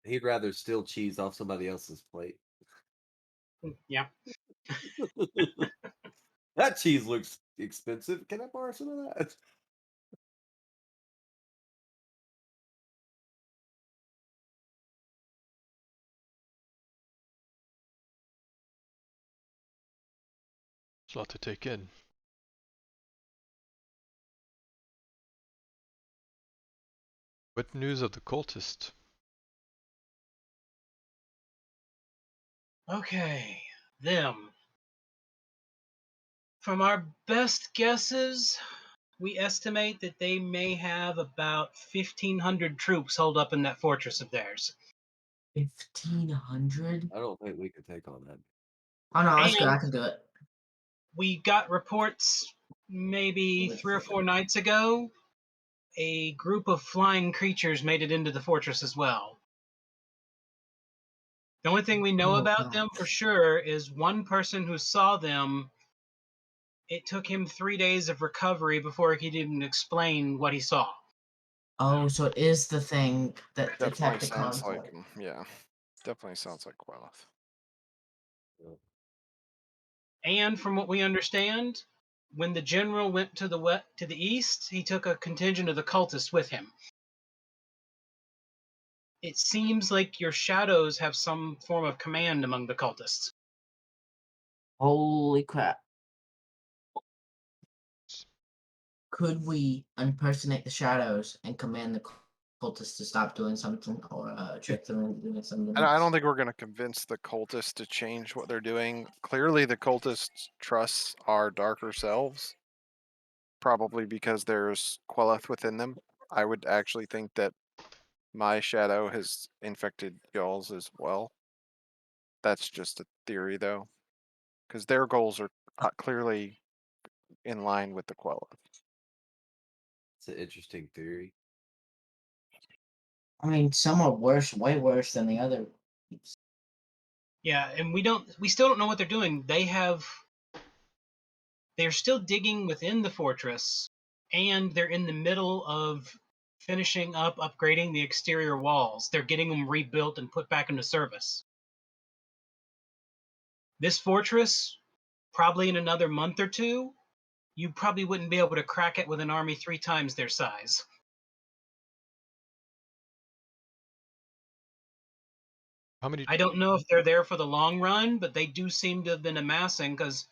Speaker 2: He'd rather steal cheese off somebody else's plate.
Speaker 3: Yeah.
Speaker 2: That cheese looks expensive. Can I borrow some of that?
Speaker 1: it's a lot to take in. What news of the cultist?
Speaker 3: Okay. Them. From our best guesses, we estimate that they may have about 1,500 troops holed up in that fortress of theirs.
Speaker 4: 1,500?
Speaker 2: I don't think we could take on that.
Speaker 4: Oh no, that's good.
Speaker 3: And
Speaker 4: I can do it.
Speaker 3: we got reports maybe 3 or 4 nights ago. A group of flying creatures made it into the fortress as well. The only thing we know
Speaker 4: Oh,
Speaker 3: about
Speaker 4: God.
Speaker 3: them for sure is one person who saw them. It took him 3 days of recovery before he could even explain what he saw.
Speaker 4: Oh, so it is the thing that
Speaker 6: definitely
Speaker 4: attacked the
Speaker 6: sounds like
Speaker 4: convoy.
Speaker 6: him. Yeah, definitely sounds like Queleth.
Speaker 3: And from what we understand, when the general went to the east, he took a contingent of the cultists with him. It seems like your shadows have some form of command among the cultists.
Speaker 4: Holy crap. Could we impersonate the shadows and command the cultists to stop doing something or trick them into doing something
Speaker 6: I
Speaker 4: else?
Speaker 6: don't think we're going to convince the cultists to change what they're doing. Clearly, the cultists trust our darker selves, probably because there's Queleth within them. I would actually think that my shadow has infected y'all's as well. That's just a theory, though, because their goals are clearly in line with the Queleth.
Speaker 2: It's an interesting theory.
Speaker 4: I mean, some are worse, way worse than the other.
Speaker 3: Yeah, and we still don't know what they're doing. They're still digging within the fortress, and they're in the middle of finishing up upgrading the exterior walls. They're getting them rebuilt and put back into service. This fortress, probably in another month or two, you probably wouldn't be able to crack it with an army 3 times their size.
Speaker 1: How many?
Speaker 3: I don't know if they're there for the long run, but they do seem to have been amassing, because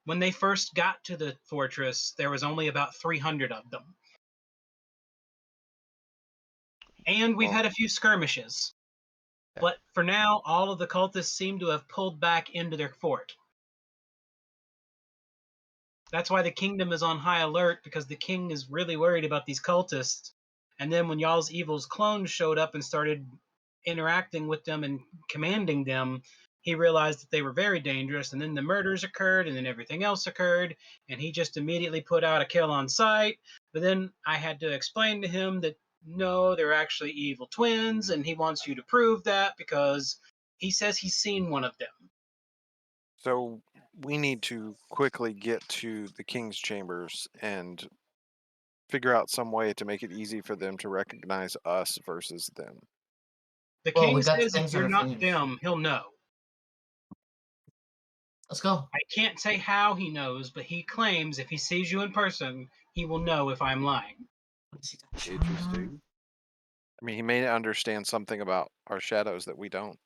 Speaker 3: when they first got to the fortress, there was only about 300 of them. And we've had a few skirmishes.
Speaker 1: Yeah.
Speaker 3: But for now, all of the cultists seem to have pulled back into their fort. That's why the kingdom is on high alert, because the king is really worried about these cultists. And then when y'all's evil's clones showed up and started interacting with them and commanding them, he realized that they were very dangerous, and then the murders occurred, and then everything else occurred, and he just immediately put out a kill on sight. But then I had to explain to him that no, they're actually evil twins, and he wants you to prove that because he says he's seen one of them.
Speaker 6: So we need to quickly get to the king's chambers and figure out some way to make it easy for them to recognize us versus them.
Speaker 3: The
Speaker 4: Well,
Speaker 3: king
Speaker 4: we got
Speaker 3: says if
Speaker 4: things on
Speaker 3: you're
Speaker 4: our
Speaker 3: not
Speaker 4: fingers.
Speaker 3: them, he'll know.
Speaker 4: Let's go.
Speaker 3: I can't say how he knows, but he claims if he sees you in person, he will know if I'm lying.
Speaker 4: What's he got?
Speaker 2: Interesting.
Speaker 6: I mean, he may understand something about our shadows that we don't.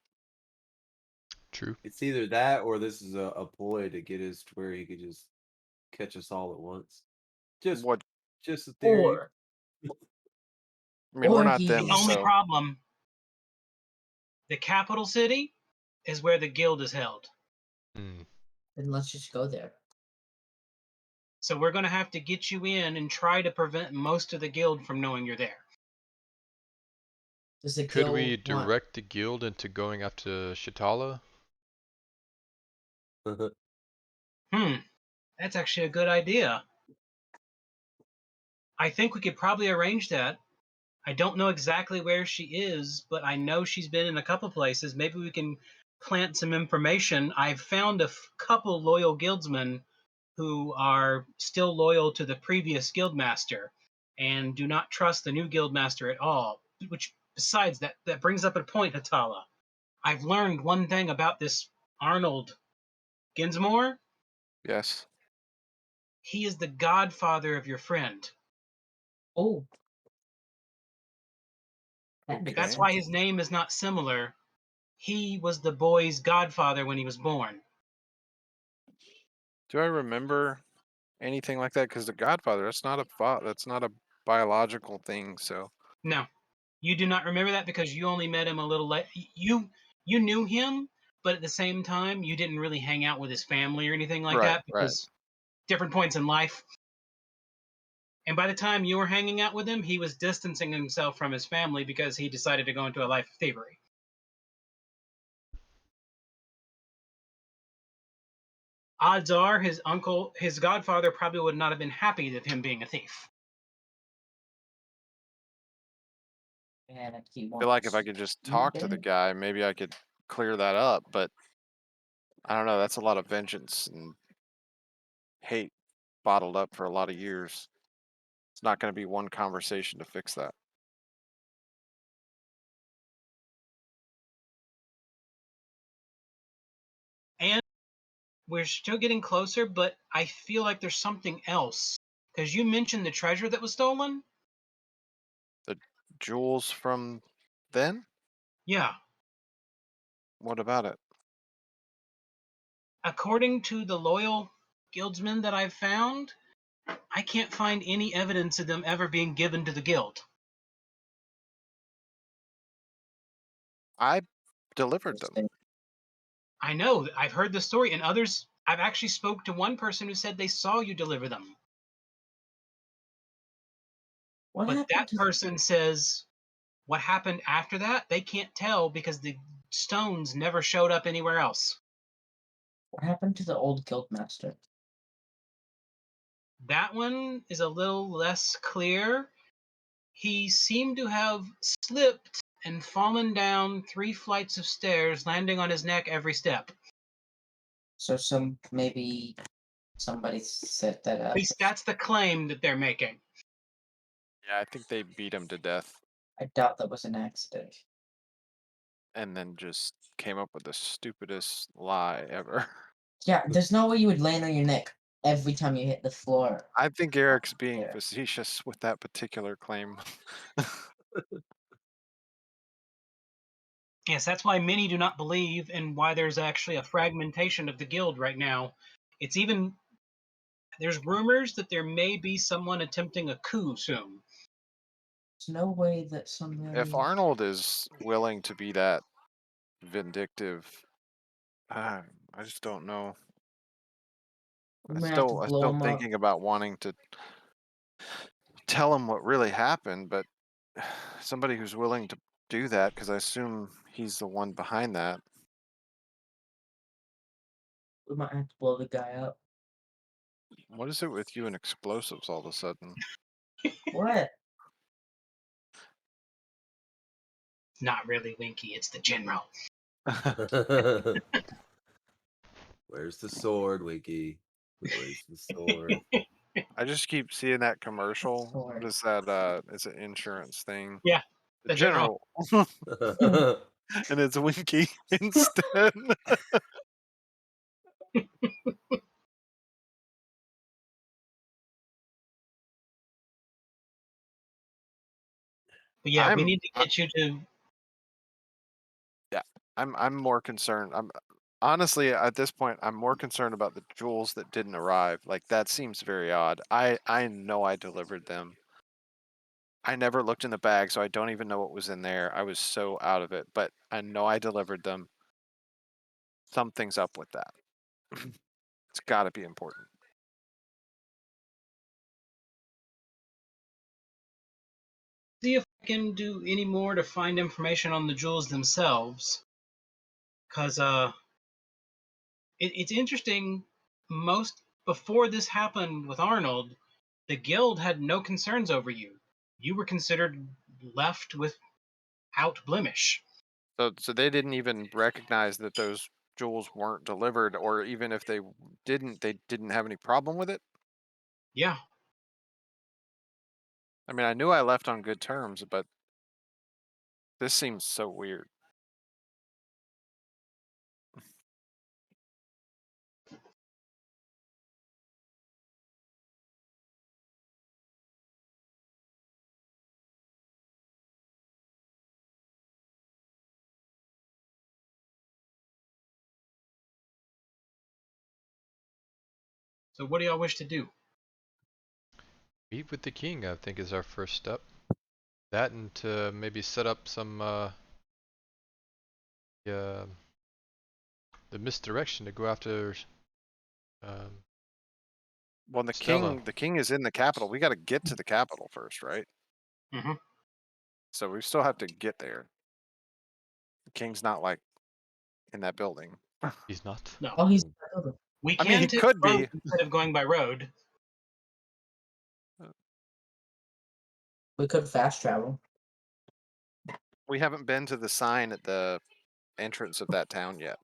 Speaker 1: True.
Speaker 2: It's either that or this is a ploy to get us to where he could just catch us all at once. Just
Speaker 6: What?
Speaker 2: just a theory.
Speaker 4: Or
Speaker 6: I mean, we're
Speaker 4: Or
Speaker 6: not
Speaker 4: he-
Speaker 6: them,
Speaker 3: The only
Speaker 6: so
Speaker 3: problem, the capital city is where the guild is held.
Speaker 1: Mm.
Speaker 4: then let's just go there.
Speaker 3: So we're going to have to get you in and try to prevent most of the guild from knowing you're there.
Speaker 4: Does the
Speaker 1: Could
Speaker 4: guild
Speaker 1: we
Speaker 4: want-
Speaker 1: direct the guild into going up to Shatala?
Speaker 3: That's actually a good idea. I think we could probably arrange that. I don't know exactly where she is, but I know she's been in a couple places. Maybe we can plant some information. I've found a couple loyal guildsmen who are still loyal to the previous guildmaster and do not trust the new guildmaster at all. Which, besides that, that brings up a point, Hatala. I've learned one thing about this Arnold Ginsmore.
Speaker 6: yes.
Speaker 3: He is the godfather of your friend.
Speaker 4: Oh. That'd be
Speaker 2: Okay.
Speaker 3: That's
Speaker 4: good.
Speaker 3: why his name is not similar. He was the boy's godfather when he was born.
Speaker 6: Do I remember anything like that? Because the Godfather, that's not a biological thing. So
Speaker 3: No, you do not remember that because you only met him a little late. You knew him, but at the same time, you didn't really hang out with his family or anything like
Speaker 6: Right,
Speaker 3: that because different points in life. And by the time you were hanging out with him, he was distancing himself from his family because he decided to go into a life of thievery. Odds are his godfather probably would not have been happy with him being a thief.
Speaker 4: And he
Speaker 6: I feel like if I
Speaker 4: wants
Speaker 6: could just
Speaker 4: you
Speaker 6: talk to the
Speaker 4: dead.
Speaker 6: guy, maybe I could clear that up. But I don't know. That's a lot of vengeance and hate bottled up for a lot of years. It's not going to be one conversation to fix that.
Speaker 3: And we're still getting closer, but I feel like there's something else. Because you mentioned the treasure that was stolen?
Speaker 6: Jewels from then?
Speaker 3: Yeah.
Speaker 6: What about it?
Speaker 3: According to the loyal guildsmen that I've found, I can't find any evidence of them ever being given to the guild.
Speaker 6: I delivered them.
Speaker 3: I know, I've heard the story, and others, I've actually spoke to one person who said they saw you deliver them.
Speaker 4: What
Speaker 3: But
Speaker 4: happened
Speaker 3: that
Speaker 4: to
Speaker 3: person says what happened after that, they can't tell because the stones never showed up anywhere else.
Speaker 4: what happened to the old guildmaster?
Speaker 3: That one is a little less clear. He seemed to have slipped and fallen down 3 flights of stairs, landing on his neck every step.
Speaker 4: So maybe somebody set that
Speaker 3: At
Speaker 4: up.
Speaker 3: least that's the claim that they're making.
Speaker 6: Yeah, I think they beat him to death
Speaker 4: I doubt that was an accident.
Speaker 6: and then just came up with the stupidest lie ever.
Speaker 4: Yeah, there's no way you would land on your neck every time you hit the floor.
Speaker 6: I think Eric's being
Speaker 4: Yeah.
Speaker 6: facetious with that particular claim.
Speaker 3: Yes, that's why many do not believe and why there's actually a fragmentation of the guild right now. It's even, there's rumors that there may be someone attempting a coup soon.
Speaker 4: There's no way that somebody.
Speaker 6: If Arnold is willing to be that vindictive, I just don't know.
Speaker 4: We're
Speaker 6: I'm
Speaker 4: gonna have to
Speaker 6: still
Speaker 4: blow him up.
Speaker 6: thinking about wanting to tell him what really happened, but somebody who's willing to do that, because I assume he's the one behind that.
Speaker 4: We might have to blow the guy up.
Speaker 6: What is it with you and explosives all of a sudden?
Speaker 4: What?
Speaker 3: Not really, Winky. It's the general.
Speaker 2: Where's the sword, Winky? Where's the sword?
Speaker 6: I just keep seeing that commercial.
Speaker 4: Sword.
Speaker 6: What is that? It's an insurance thing.
Speaker 3: Yeah,
Speaker 6: The
Speaker 3: the general.
Speaker 6: And it's Winky instead.
Speaker 3: But yeah, we
Speaker 6: I'm-
Speaker 3: need to get you to.
Speaker 6: I'm more concerned. I'm honestly at this point I'm more concerned about the jewels that didn't arrive. Like that seems very odd. I know I delivered them. I never looked in the bag, so I don't even know what was in there. I was so out of it, but I know I delivered them. Something's up with that. It's got to be important.
Speaker 3: See if I can do any more to find information on the jewels themselves. Because it's interesting. Most before this happened with Arnold, the guild had no concerns over you. You were considered left without blemish.
Speaker 6: So they didn't even recognize that those jewels weren't delivered, or even if they didn't have any problem with it.
Speaker 3: Yeah,
Speaker 6: I mean, I knew I left on good terms, but this seems so weird.
Speaker 3: so what do y'all wish to do?
Speaker 1: Meet with the king, I think, is our first step. That and to maybe set up some the misdirection to go after
Speaker 6: Well, the
Speaker 1: Stella.
Speaker 6: king is in the capital. We got to get to the capital first, right?
Speaker 3: Mhm.
Speaker 6: So we still have to get there. The king's not like in that building.
Speaker 1: He's not.
Speaker 3: No,
Speaker 4: Oh, he's.
Speaker 3: we
Speaker 6: I
Speaker 3: can
Speaker 6: mean, he
Speaker 3: take
Speaker 6: could
Speaker 3: the road
Speaker 6: be.
Speaker 3: instead of going by road.
Speaker 4: We could fast travel.
Speaker 6: We haven't been to the sign at the entrance of that town yet.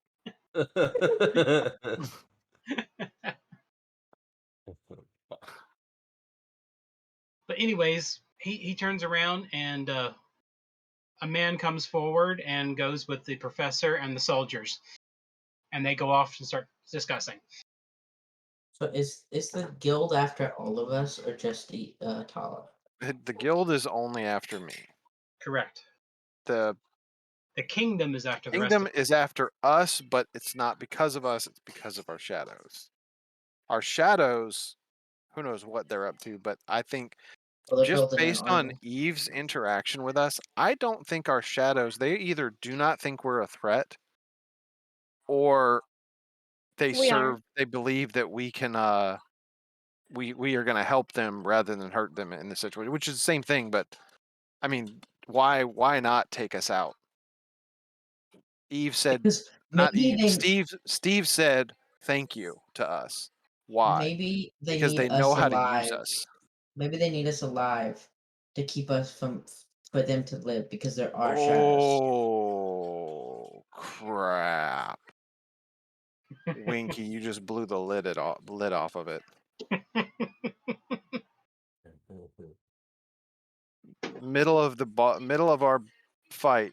Speaker 3: But anyways, he turns around and a man comes forward and goes with the professor and the soldiers, and they go off and start discussing.
Speaker 4: So is the guild after all of us or just the Tala?
Speaker 6: The guild is only after me.
Speaker 3: Correct.
Speaker 6: The
Speaker 3: The kingdom is after the rest
Speaker 6: kingdom
Speaker 3: of
Speaker 6: is after us, but it's not because of us, it's because of our shadows. Our shadows, who knows what they're up to, but I think
Speaker 4: Well, they're
Speaker 6: just
Speaker 4: building an
Speaker 6: based on
Speaker 4: army.
Speaker 6: Eve's interaction with us, I don't think our shadows, they either do not think we're a threat or they
Speaker 5: We aren't.
Speaker 6: they believe that we can we are going to help them rather than hurt them in the situation, which is the same thing, but I mean, why not take us out? Eve said,
Speaker 4: Because
Speaker 6: not
Speaker 4: maybe
Speaker 6: Eve, Steve said thank you to us. Why?
Speaker 4: maybe they
Speaker 6: Because
Speaker 4: need
Speaker 6: they know
Speaker 4: us
Speaker 6: how to use
Speaker 4: alive.
Speaker 6: us.
Speaker 4: Maybe they need us alive to keep us for them to live because there are shadows.
Speaker 6: Oh crap. Winky, you just blew the lid off of it. Middle of our fight,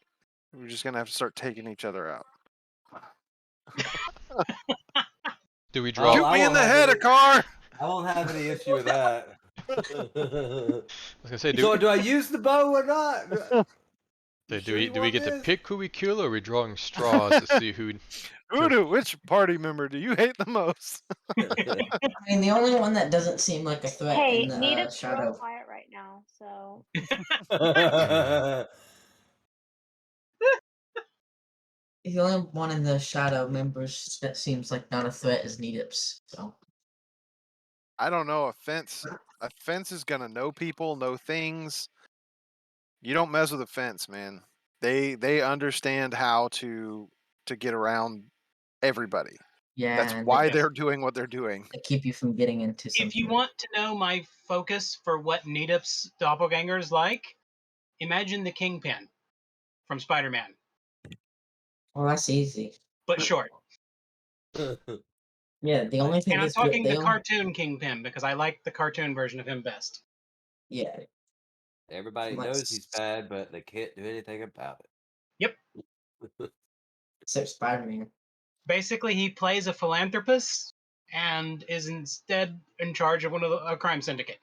Speaker 6: we're just gonna have to start taking each other out.
Speaker 1: Do we draw?
Speaker 6: Shoot
Speaker 7: I
Speaker 6: me in
Speaker 7: won't
Speaker 6: the
Speaker 7: have
Speaker 6: head,
Speaker 7: any-
Speaker 6: Akar!
Speaker 7: I won't have any issue with that.
Speaker 1: I was gonna say,
Speaker 7: So do I use the bow or not? You
Speaker 1: do
Speaker 7: sure
Speaker 1: we
Speaker 7: you
Speaker 1: do we
Speaker 7: want
Speaker 1: get to
Speaker 7: this?
Speaker 1: pick who we kill, or are we drawing straws to see who?
Speaker 6: Which party member do you hate the most?
Speaker 4: I mean, the only one that doesn't seem like a threat
Speaker 5: Hey,
Speaker 4: in the
Speaker 5: Needup's real
Speaker 4: shadow.
Speaker 5: quiet right now, so
Speaker 4: The only one in the shadow members that seems like not a threat is Needips. So
Speaker 6: I don't know. A fence is gonna know people, know things. You don't mess with a fence, man. They understand how to get around everybody.
Speaker 4: Yeah,
Speaker 6: That's
Speaker 4: and
Speaker 6: why
Speaker 3: Yes.
Speaker 6: they're doing what they're doing.
Speaker 4: they keep you from getting into something.
Speaker 3: If you want to know my focus for what Nedup's doppelganger is like, imagine the Kingpin from Spider-Man,
Speaker 4: Well, that's easy.
Speaker 3: but short.
Speaker 4: Yeah, the only thing
Speaker 3: And I'm
Speaker 4: that's good.
Speaker 3: talking the cartoon Kingpin because I like the cartoon version of him best.
Speaker 4: Yeah,
Speaker 2: Everybody
Speaker 4: Like
Speaker 2: knows he's bad, but they can't do anything about
Speaker 3: Yep.
Speaker 2: it.
Speaker 4: except Spider-Man.
Speaker 3: Basically, he plays a philanthropist and is instead in charge of a crime syndicate.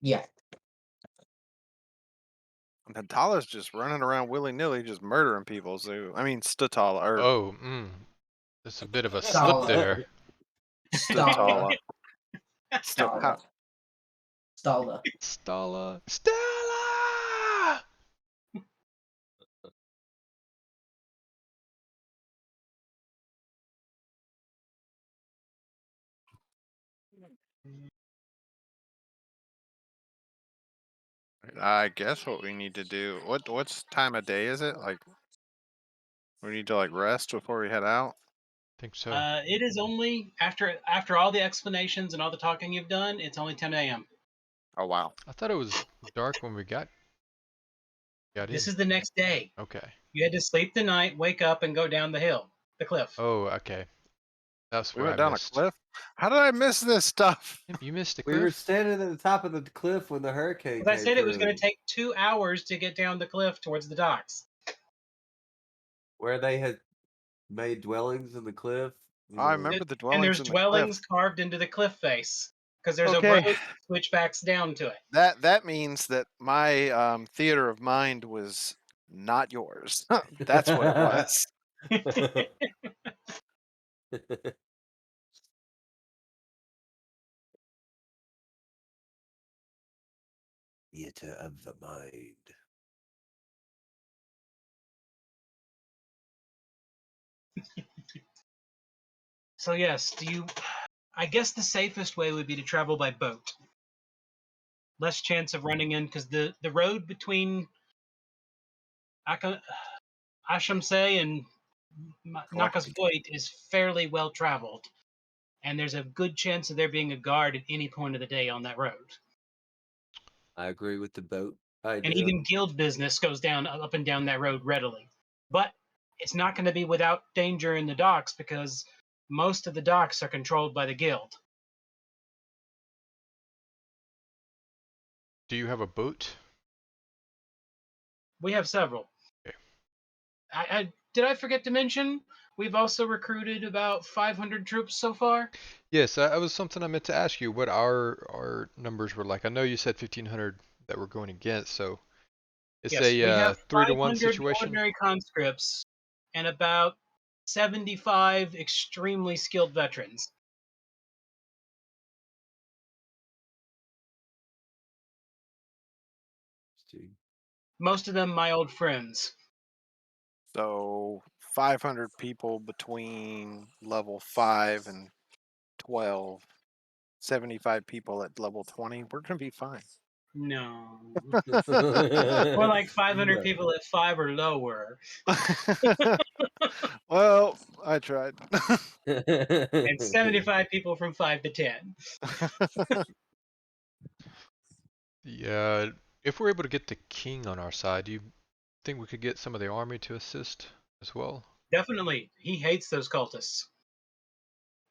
Speaker 4: Yeah,
Speaker 6: And T'Challa's just running around willy nilly, just murdering people. So I mean, T'Challa or
Speaker 1: Oh, there's a bit of a slip
Speaker 4: Stalla.
Speaker 1: there.
Speaker 6: T'Challa.
Speaker 4: Stalla. Stalla.
Speaker 1: Stella. Stella!
Speaker 6: I guess what we need to do. What's time of day is it? Like we need to like rest before we head out.
Speaker 1: Think so.
Speaker 3: It is only after all the explanations and all the talking you've done. It's only 10 a.m.
Speaker 6: Oh wow.
Speaker 1: I thought it was dark when we got in.
Speaker 3: This is the next day.
Speaker 1: Okay.
Speaker 3: You had to sleep the night, wake up, and go down the cliff.
Speaker 1: Oh, okay. That's
Speaker 6: We
Speaker 1: what
Speaker 6: went
Speaker 1: I
Speaker 6: down
Speaker 1: missed.
Speaker 6: a cliff. How did I miss this stuff?
Speaker 1: You missed the
Speaker 2: We were
Speaker 1: cliff?
Speaker 2: standing at the top of the cliff when the hurricane
Speaker 3: Because I
Speaker 2: came
Speaker 3: said it was going
Speaker 2: through,
Speaker 3: to take 2 hours to get down the cliff towards the docks.
Speaker 2: where they had made dwellings in the cliff.
Speaker 6: I remember the
Speaker 3: And
Speaker 6: dwellings
Speaker 3: there's
Speaker 6: in the
Speaker 3: dwellings
Speaker 6: cliff.
Speaker 3: carved into the cliff face because there's
Speaker 6: Okay.
Speaker 3: a road switchbacks down to it.
Speaker 6: That means that my theater of mind was not yours. That's what it was.
Speaker 2: Theater of the mind.
Speaker 3: So yes, I guess the safest way would be to travel by boat. Less chance of running in because the road between Ashamse and Nakas Void is fairly well traveled, and there's a good chance of there being a guard at any point of the day on that road.
Speaker 2: I agree with the boat idea.
Speaker 3: And even guild business goes down up and down that road readily. But it's not going to be without danger in the docks because most of the docks are controlled by the guild.
Speaker 1: Do you have a boat?
Speaker 3: We have several.
Speaker 1: Okay.
Speaker 3: Did I forget to mention we've also recruited about 500 troops so far?
Speaker 1: Yes, that was something I meant to ask you. What our numbers were like. I know you said 1,500 that we're going against, so it's
Speaker 3: Yes, we have
Speaker 1: 3-to-1
Speaker 3: 500
Speaker 1: situation.
Speaker 3: ordinary conscripts and about 75 extremely skilled veterans. Most of them my old friends.
Speaker 6: So 500 people between level 5 and 12. 75 people at level 20. We're gonna be fine.
Speaker 3: No. More like 500
Speaker 2: No.
Speaker 3: people at 5 or lower.
Speaker 6: Well, I tried.
Speaker 3: And 75 people from 5 to 10.
Speaker 1: Yeah, if we're able to get the king on our side, do you think we could get some of the army to assist as well?
Speaker 3: Definitely. He hates those cultists.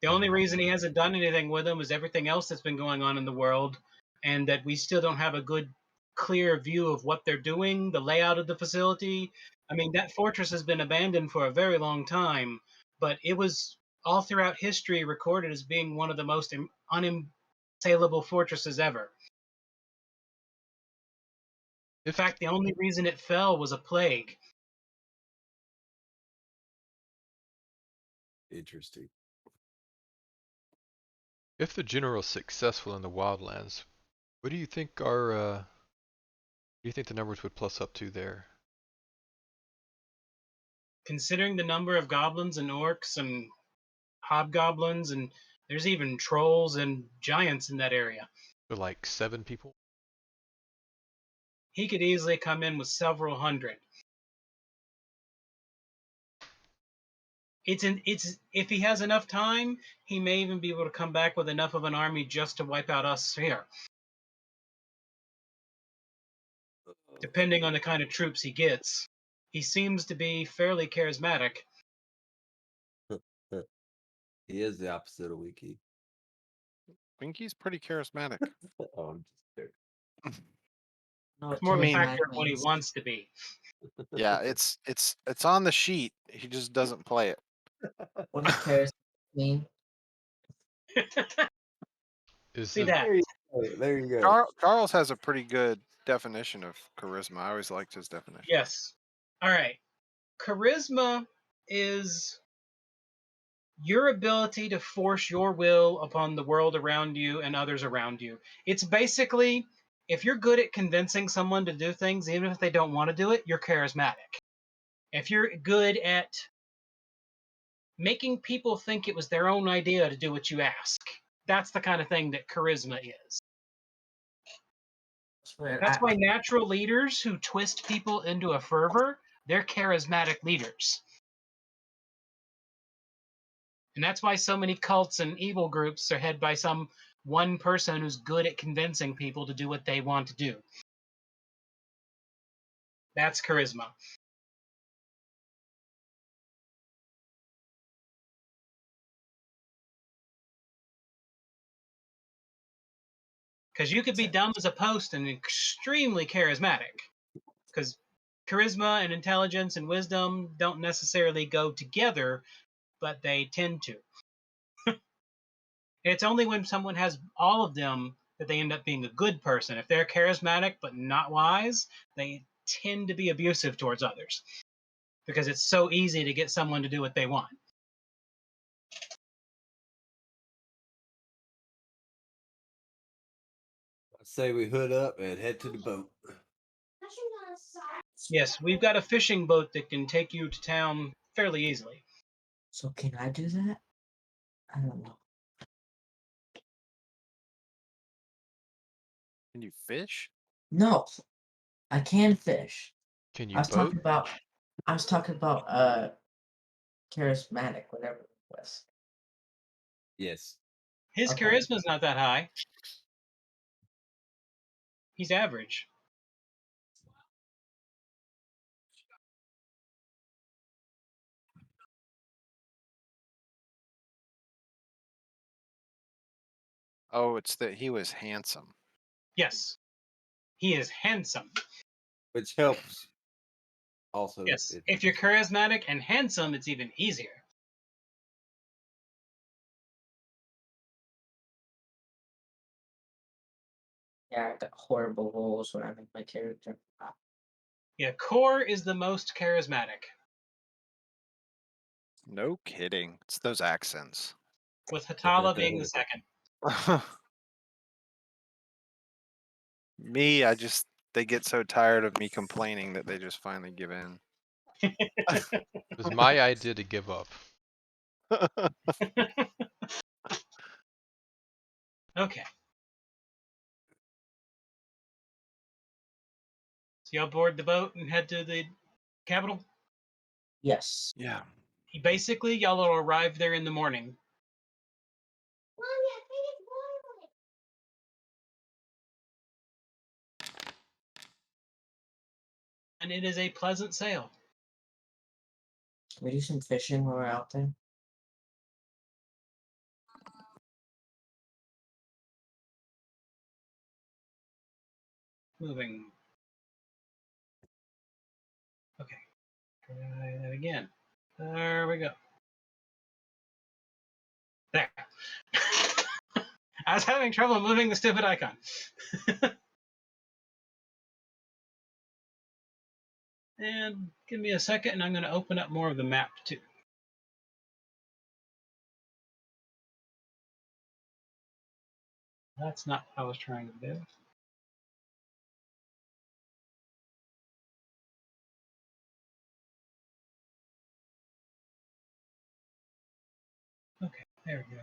Speaker 3: The only reason he hasn't done anything with them is everything else that's been going on in the world, and that we still don't have a good, clear view of what they're doing, the layout of the facility. I mean, that fortress has been abandoned for a very long time, but it was all throughout history recorded as being one of the most unassailable fortresses ever. In fact, the only reason it fell was a plague.
Speaker 2: Interesting.
Speaker 1: If the general's successful in the wildlands, what do you think do you think the numbers would plus up to there?
Speaker 3: Considering the number of goblins and orcs and hobgoblins, and there's even trolls and giants in that area.
Speaker 1: So like 7 people?
Speaker 3: He could easily come in with several hundred. It's if he has enough time, he may even be able to come back with enough of an army just to wipe out us here, depending on the kind of troops he gets. He seems to be fairly charismatic.
Speaker 2: He is the opposite of Winky.
Speaker 6: Winky's pretty charismatic.
Speaker 2: Oh, I'm just joking.
Speaker 4: No,
Speaker 3: It's more the
Speaker 6: mean-
Speaker 3: factor
Speaker 4: charismatic
Speaker 3: of what he
Speaker 4: means-
Speaker 3: wants to be.
Speaker 6: Yeah, it's on the sheet. He just doesn't play it.
Speaker 4: What does charismatic mean?
Speaker 1: Is
Speaker 3: See
Speaker 1: it-
Speaker 3: that?
Speaker 2: There you go.
Speaker 6: Charles has a pretty good definition of charisma. I always liked his definition.
Speaker 3: Yes. All right. Charisma is your ability to force your will upon the world around you and others around you. It's basically if you're good at convincing someone to do things, even if they don't want to do it, you're charismatic. If you're good at making people think it was their own idea to do what you ask, that's the kind of thing that charisma is.
Speaker 4: It's weird.
Speaker 3: That's why natural leaders who twist people into a fervor, they're charismatic leaders. And that's why so many cults and evil groups are headed by some one person who's good at convincing people to do what they want to do. That's charisma. Because you could be dumb as a post and extremely charismatic. Because charisma and intelligence and wisdom don't necessarily go together, but they tend to. It's only when someone has all of them that they end up being a good person. If they're charismatic but not wise, they tend to be abusive towards others because it's so easy to get someone to do what they want.
Speaker 2: I say we hood up and head to the boat.
Speaker 3: Yes, we've got a fishing boat that can take you to town fairly easily.
Speaker 4: So can I do that? I don't know.
Speaker 6: Can you fish?
Speaker 4: No, I can fish.
Speaker 1: Can
Speaker 4: I
Speaker 1: you
Speaker 4: was
Speaker 1: boat?
Speaker 4: talking about charismatic, whatever it was.
Speaker 2: Yes.
Speaker 3: His
Speaker 4: Okay.
Speaker 3: charisma's not that high. He's average.
Speaker 6: Oh, it's that he was handsome.
Speaker 3: Yes, he is handsome.
Speaker 2: Which helps. Also,
Speaker 3: Yes,
Speaker 2: it-
Speaker 3: if you're charismatic and handsome, it's even easier.
Speaker 4: Yeah, I got horrible roles when I make my character.
Speaker 3: Yeah, Core is the most charismatic,
Speaker 6: No kidding. It's those accents.
Speaker 3: with Hatala being the second.
Speaker 6: Me, they get so tired of me complaining that they just finally give in.
Speaker 1: It was my idea to give up.
Speaker 3: Okay. So y'all board the boat and head to the capital?
Speaker 4: Yes.
Speaker 6: Yeah.
Speaker 3: Basically, y'all will arrive there in the morning. And it is a pleasant sail.
Speaker 4: Can we do some fishing while we're out there?
Speaker 3: Moving. Okay. Try that again. There we go. There. I was having trouble moving the stupid icon. And give me a second, and I'm going to open up more of the map too. That's not what I was trying to do. Okay, there we go.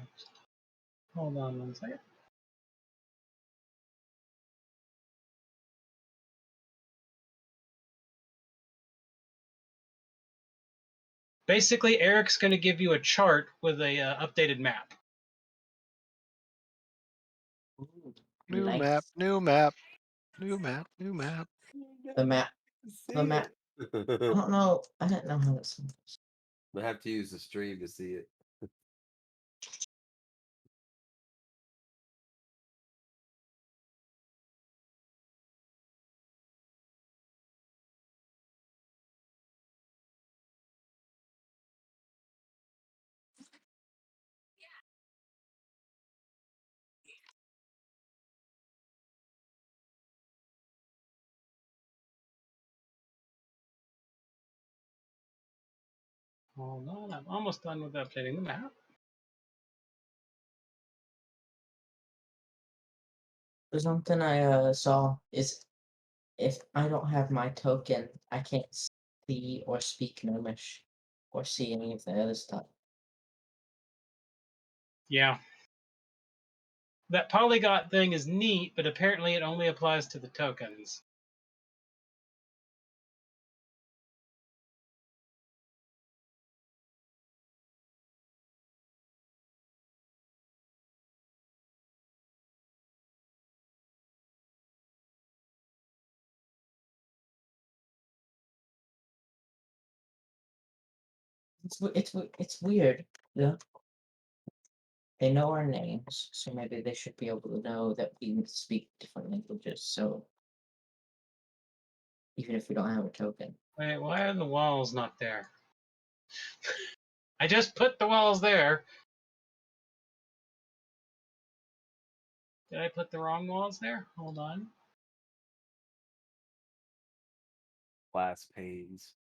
Speaker 3: Hold on 1 second. Basically, Eric's going to give you a chart with a updated map.
Speaker 4: Ooh,
Speaker 6: New map,
Speaker 4: nice.
Speaker 6: new map, new map, new map.
Speaker 4: The map. The map. I don't know. I didn't know how this works.
Speaker 2: I have to use the stream to see it.
Speaker 3: Hold on, I'm almost done with updating the map.
Speaker 4: There's something I saw is if I don't have my token, I can't see or speak Gnomish or see any of the other stuff.
Speaker 3: Yeah. That polyglot thing is neat, but apparently it only applies to the tokens.
Speaker 4: It's weird. Yeah. They know our names, so maybe they should be able to know that we speak different languages. So even if we don't have a token,
Speaker 3: Wait, why are the walls not there? I just put the walls there. Did I put the wrong walls there? Hold on.
Speaker 2: Glass panes.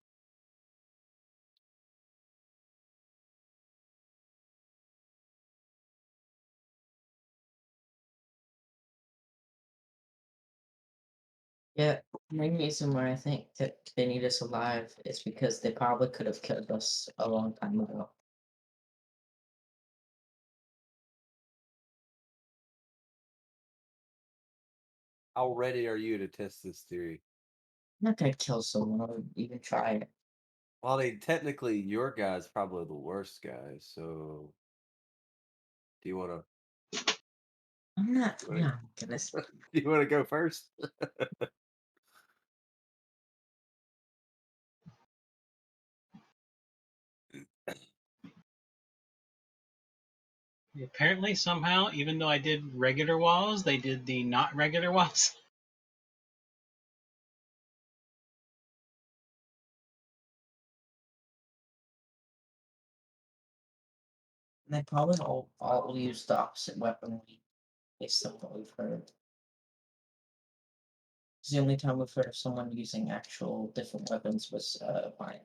Speaker 4: yeah. The main reason why I think that they need us alive is because they probably could have killed us a long time ago.
Speaker 2: How ready are you to test this theory?
Speaker 4: I'm not gonna kill someone or even try it.
Speaker 2: Well, I mean, technically, your guy's probably the worst guy. So, do you want to?
Speaker 4: I'm not.
Speaker 2: Right.
Speaker 4: No, goodness.
Speaker 2: Do you want to go first?
Speaker 3: Apparently, somehow, even though I did regular walls, they did the not regular walls.
Speaker 4: They probably all use the opposite weaponry based on what we've heard. It's the only time we've heard of someone using actual different weapons was Bind.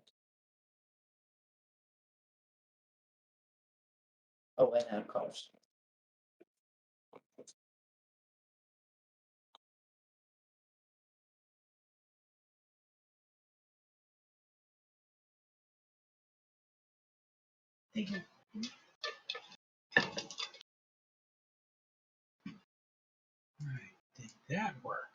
Speaker 4: Oh, and of course.
Speaker 3: Thank you. Alright, did that work?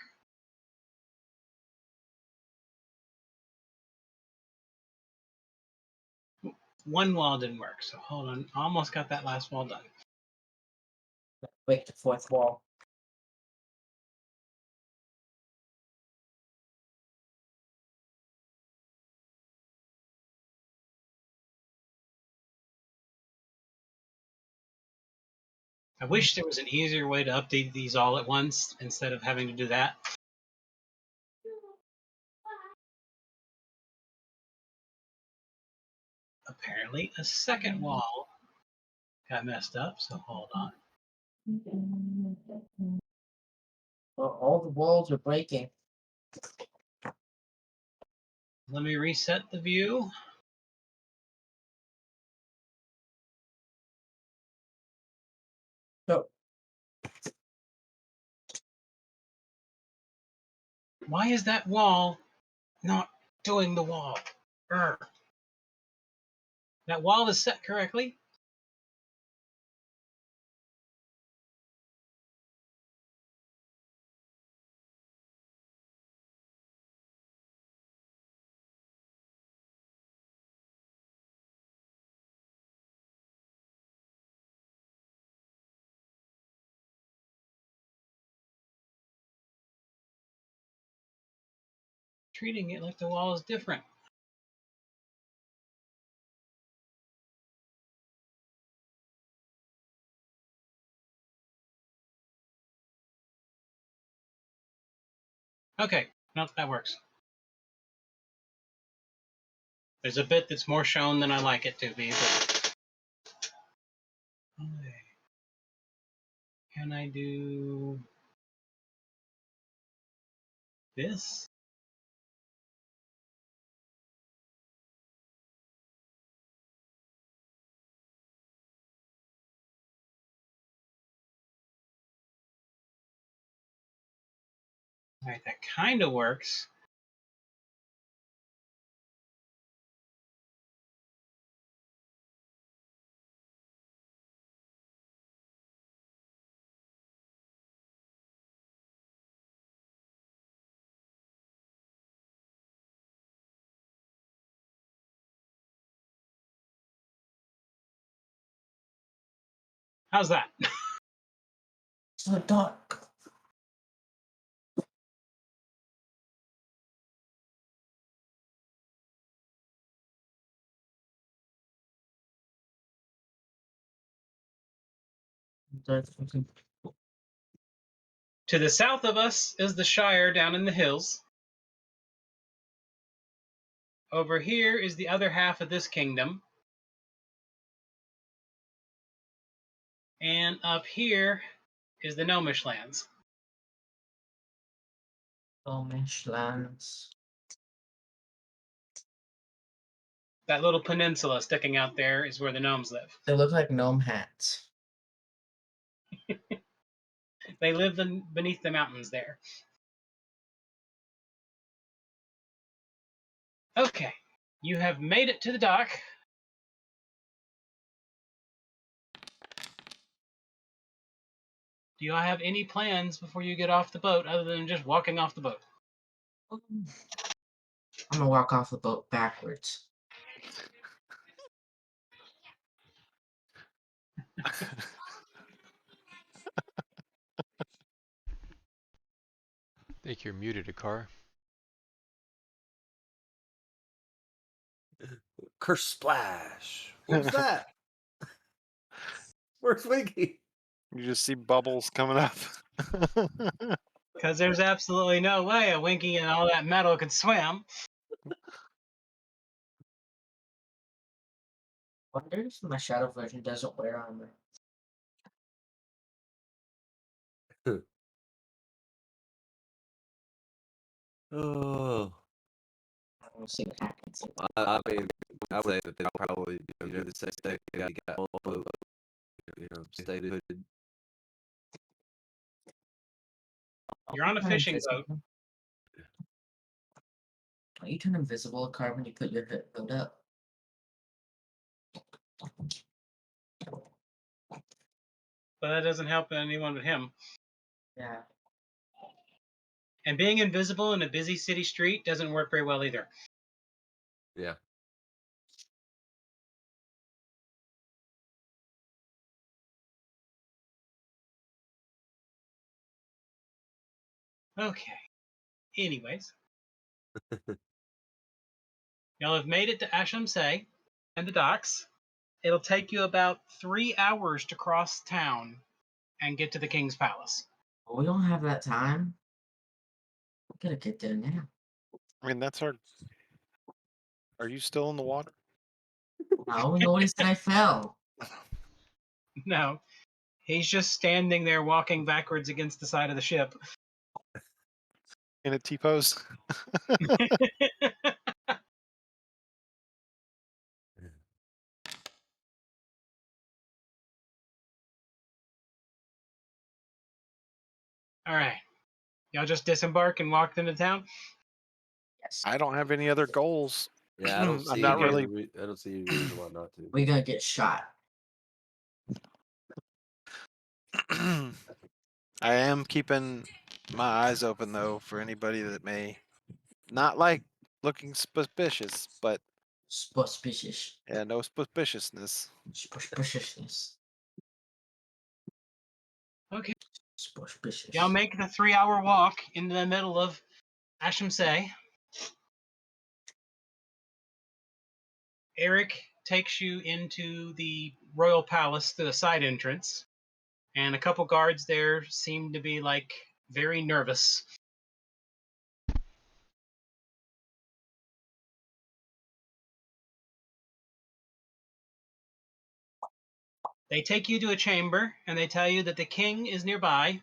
Speaker 3: One wall didn't work, so hold on. Almost got that last wall done.
Speaker 4: Break the fourth wall.
Speaker 3: I wish there was an easier way to update these all at once instead of having to do that. Apparently, a second wall got messed up, so hold on.
Speaker 4: Well, all the walls are breaking.
Speaker 3: Let me reset the view.
Speaker 4: So
Speaker 3: Why is that wall not doing the wall? Urgh. That wall is set correctly. treating it like the wall is different. Okay, no, that works. There's a bit that's more shown than I like it to be, but okay. Can I do this? All right, that kind of works. How's that?
Speaker 4: So dark. That's fucking-
Speaker 3: To the south of us is the Shire down in the hills. Over here is the other half of this kingdom. And up here is the Gnomish lands.
Speaker 4: Gnomish lands.
Speaker 3: That little peninsula sticking out there is where the gnomes live.
Speaker 4: They look like gnome hats.
Speaker 3: They live beneath the mountains there. Okay, you have made it to the dock. Do you have any plans before you get off the boat other than just walking off the boat?
Speaker 4: I'm gonna walk off the boat backwards.
Speaker 1: I think you're muted, Akar.
Speaker 2: Curse splash. What was that? Where's Winky?
Speaker 6: You just see bubbles coming up.
Speaker 3: Because there's absolutely no way a Winky and all that metal could swim.
Speaker 4: Wonder if my shadow version doesn't wear armor.
Speaker 2: Oh,
Speaker 4: We'll see what happens.
Speaker 2: I mean, I would say that they'll probably do the same thing. You got one boat, stay hooded.
Speaker 3: You're on a
Speaker 4: Turn
Speaker 3: fishing
Speaker 4: invisible.
Speaker 3: boat.
Speaker 4: Don't you turn invisible, Car, when you put your hood up?
Speaker 3: But that doesn't help anyone but him.
Speaker 4: Yeah.
Speaker 3: And being invisible in a busy city street doesn't work very well either.
Speaker 2: Yeah.
Speaker 3: Okay. Anyways. Y'all have made it to Ashamse and the docks. It'll take you about 3 hours to cross town and get to the King's Palace.
Speaker 4: But we don't have that time. We gotta get there now.
Speaker 6: I mean, that's our. Are you still in the water?
Speaker 4: No, nobody said I fell.
Speaker 3: No. He's just standing there walking backwards against the side of the ship.
Speaker 6: In a T pose?
Speaker 3: All right. Y'all just disembark and walked into town?
Speaker 4: Yes.
Speaker 6: I don't have any other goals.
Speaker 2: Yeah, I don't see.
Speaker 6: I'm not
Speaker 2: any
Speaker 6: really.
Speaker 2: I don't see any reason why not to.
Speaker 4: We're gonna get shot.
Speaker 6: I am keeping my eyes open though for anybody that may not like looking suspicious, but
Speaker 4: Suspicious.
Speaker 6: yeah, no suspiciousness.
Speaker 4: Suspiciousness.
Speaker 3: Okay.
Speaker 4: Suspicious.
Speaker 3: Y'all make the 3-hour walk into the middle of Ashamse. Eric takes you into the royal palace through the side entrance, and a couple guards there seem to be like very nervous. They take you to a chamber, and they tell you that the king is nearby.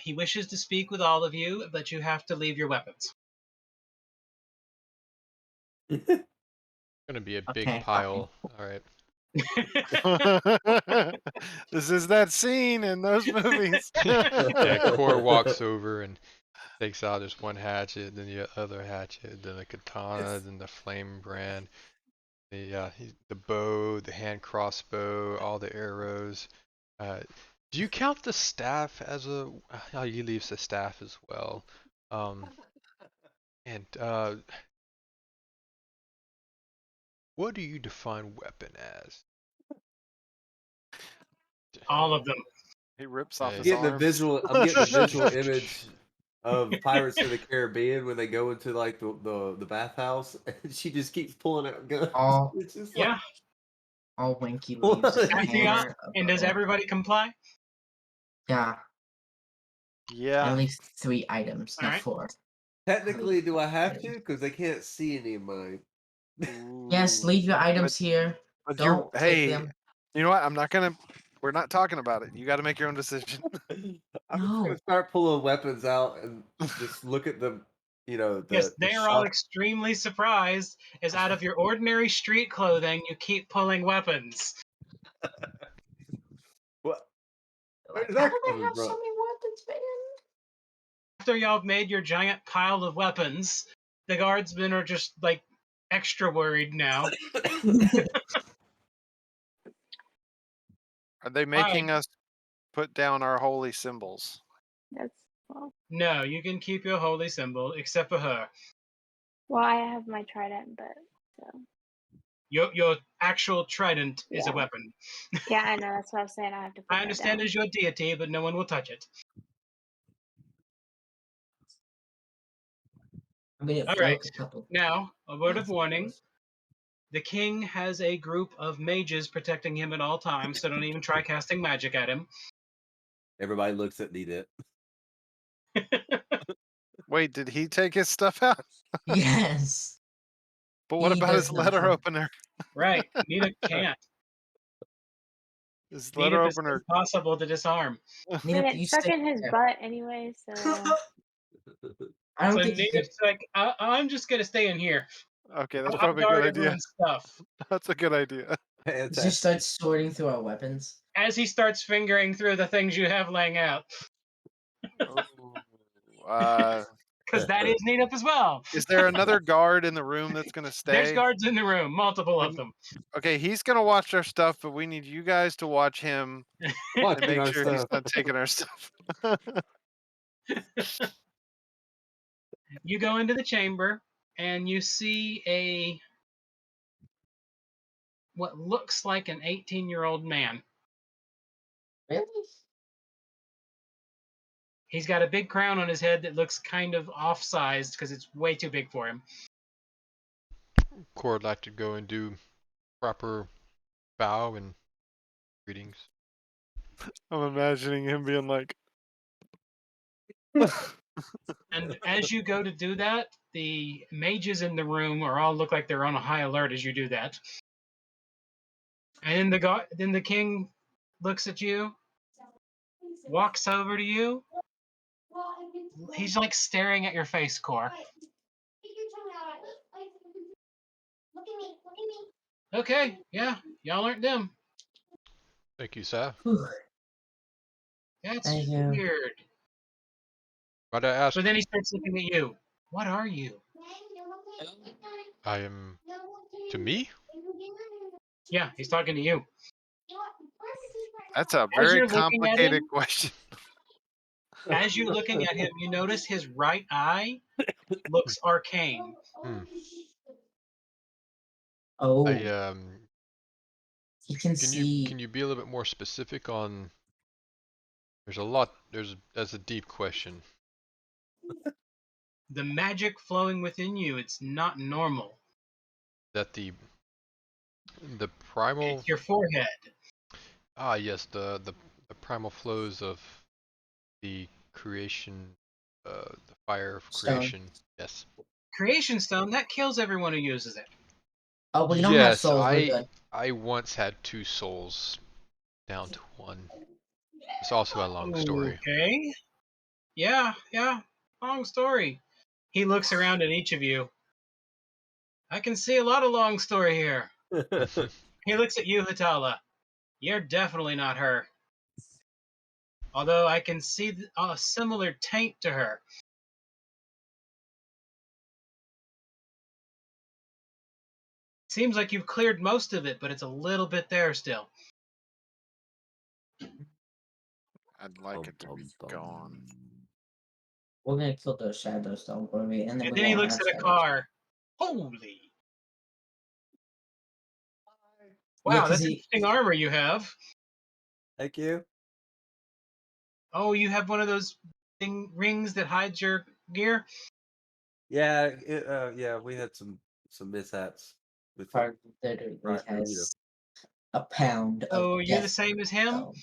Speaker 3: He wishes to speak with all of you, but you have to leave your weapons.
Speaker 1: Gonna be a big
Speaker 4: Okay,
Speaker 1: pile. All right.
Speaker 6: This is that scene in those movies.
Speaker 1: Yeah, Core walks over and takes out just one hatchet, then the other hatchet, then the katana, then the flame brand, the bow, the hand crossbow, all the arrows. Do you count the staff as a? Oh, he leaves the staff as well. And what do you define weapon as?
Speaker 3: All of them.
Speaker 6: He rips off
Speaker 1: Hey.
Speaker 6: his
Speaker 2: Getting the
Speaker 6: arms.
Speaker 2: visual. I'm getting the visual image of Pirates of the Caribbean when they go into like the bathhouse, and she just keeps pulling out guns.
Speaker 4: All-
Speaker 2: It's just
Speaker 3: Yeah.
Speaker 4: All Winky
Speaker 2: What?
Speaker 4: leaves his
Speaker 3: After you
Speaker 4: hammer.
Speaker 3: and does everybody comply?
Speaker 4: Yeah,
Speaker 6: Yeah.
Speaker 4: at least 3 items, not
Speaker 3: Alright.
Speaker 4: 4.
Speaker 2: Technically, do I have to? Because they can't see any of mine.
Speaker 4: Yes, leave your items here.
Speaker 6: But
Speaker 4: Don't take
Speaker 6: hey,
Speaker 4: them.
Speaker 6: you know what? I'm not gonna. We're not talking about it. You got to make your own decision.
Speaker 2: I'm just
Speaker 4: No.
Speaker 2: gonna start pulling weapons out and just look at them. You know,
Speaker 3: Yes,
Speaker 2: the
Speaker 3: they are all
Speaker 2: shock.
Speaker 3: extremely surprised as out of your ordinary street clothing, you keep pulling weapons.
Speaker 2: What? Where
Speaker 4: Like,
Speaker 2: did
Speaker 4: how
Speaker 2: that
Speaker 4: do they
Speaker 2: come
Speaker 4: have
Speaker 2: from?
Speaker 4: so many weapons, man?
Speaker 3: After y'all have made your giant pile of weapons, the guardsmen are just like extra worried now.
Speaker 6: Are they making us put down our holy symbols?
Speaker 5: That's well.
Speaker 3: No, you can keep your holy symbol, except for her.
Speaker 5: Well, I have my trident, but so
Speaker 3: Your actual trident is a
Speaker 5: Yeah.
Speaker 3: weapon.
Speaker 5: yeah, I know. That's what I was saying. I have to. Put
Speaker 3: I understand
Speaker 5: that
Speaker 3: it's your deity, but no one will touch it.
Speaker 4: I mean, it
Speaker 3: All
Speaker 4: broke
Speaker 3: right.
Speaker 4: a couple.
Speaker 3: Now, a word of
Speaker 4: months
Speaker 3: warning.
Speaker 4: ago.
Speaker 3: The king has a group of mages protecting him at all times, so don't even try casting magic at him.
Speaker 2: Everybody looks at Nita.
Speaker 6: Wait, did he take his stuff out?
Speaker 4: Yes.
Speaker 6: But what
Speaker 4: He
Speaker 6: about
Speaker 4: does
Speaker 6: his
Speaker 4: not
Speaker 6: letter
Speaker 4: have-
Speaker 6: opener?
Speaker 3: Right. Nita can't.
Speaker 6: His letter
Speaker 3: Nita is
Speaker 6: opener.
Speaker 3: impossible to disarm.
Speaker 5: I
Speaker 4: Nita,
Speaker 5: mean,
Speaker 4: you
Speaker 5: it's stuck
Speaker 4: stay
Speaker 5: in his
Speaker 4: there.
Speaker 5: butt anyway, so
Speaker 4: I don't
Speaker 3: So
Speaker 4: think you could.
Speaker 3: Nita's like, I'm just gonna stay in here.
Speaker 6: Okay, that's
Speaker 3: I'll
Speaker 6: probably a
Speaker 3: guard
Speaker 6: good idea.
Speaker 3: everyone's stuff.
Speaker 6: That's a good idea.
Speaker 4: Just start sorting through our weapons.
Speaker 3: As he starts fingering through the things you have laying out, because that is neat up as well.
Speaker 6: Is there another guard in the room that's gonna stay?
Speaker 3: There's guards in the room, multiple of them.
Speaker 6: Okay, he's gonna watch our stuff, but we need you guys to watch him and
Speaker 2: Watching
Speaker 6: make
Speaker 2: our
Speaker 6: sure he's
Speaker 2: stuff.
Speaker 6: not taking our stuff.
Speaker 3: You go into the chamber and you see what looks like an 18-year-old man.
Speaker 4: Really?
Speaker 3: He's got a big crown on his head that looks kind of off-sized because it's way too big for him.
Speaker 1: Core would like to go and do proper bow and greetings.
Speaker 6: I'm imagining him being like,
Speaker 3: And as you go to do that, the mages in the room are all look like they're on a high alert as you do that. And then the king looks at you, walks over to you. He's like staring at your face, Core. Okay, yeah, y'all aren't them.
Speaker 1: Thank you, sir.
Speaker 4: Whew.
Speaker 3: That's
Speaker 4: Thank you.
Speaker 3: weird.
Speaker 1: Might I ask?
Speaker 3: But then he starts looking at you. What are you?
Speaker 1: I am to me.
Speaker 3: Yeah, he's talking to you.
Speaker 6: that's a
Speaker 3: As
Speaker 6: very
Speaker 3: you're looking at
Speaker 6: complicated
Speaker 3: him-
Speaker 6: question.
Speaker 3: As you're looking at him, you notice his right eye looks arcane.
Speaker 4: Oh,
Speaker 1: I
Speaker 4: you can see.
Speaker 1: Can you be a little bit more specific on? There's a lot. That's a deep question.
Speaker 3: The magic flowing within you, it's not normal.
Speaker 1: That the The primal.
Speaker 3: It's your forehead.
Speaker 1: Ah, yes, the primal flows of the creation, the fire of
Speaker 4: Stone.
Speaker 1: creation. Yes.
Speaker 3: Creation stone, that kills everyone who uses it.
Speaker 4: Oh, we don't have
Speaker 1: Yes,
Speaker 4: souls. We're good.
Speaker 1: I once had 2 souls, down to 1. It's also a long story.
Speaker 3: Okay. Yeah. Long story. He looks around at each of you. I can see a lot of long story here. He looks at you, Hatala. You're definitely not her. Although I can see a similar taint to her. Seems like you've cleared most of it, but it's a little bit there still.
Speaker 6: I'd like it to be gone.
Speaker 4: We're gonna kill those shadows, don't worry. And then
Speaker 3: And
Speaker 4: we
Speaker 3: then he
Speaker 4: won't
Speaker 3: looks
Speaker 4: have
Speaker 3: at a
Speaker 4: shadows.
Speaker 3: car. Holy.
Speaker 4: Yeah,
Speaker 3: Wow,
Speaker 4: 'cause
Speaker 3: that's interesting armor you have.
Speaker 2: Thank you.
Speaker 3: Oh, you have one of those rings that hides your gear?
Speaker 2: Yeah, yeah, we had some mishaps with it.
Speaker 4: Part literally
Speaker 2: Right, you know.
Speaker 4: has a pound
Speaker 3: So
Speaker 4: of
Speaker 3: you're the
Speaker 4: death
Speaker 3: same as him?
Speaker 4: stone.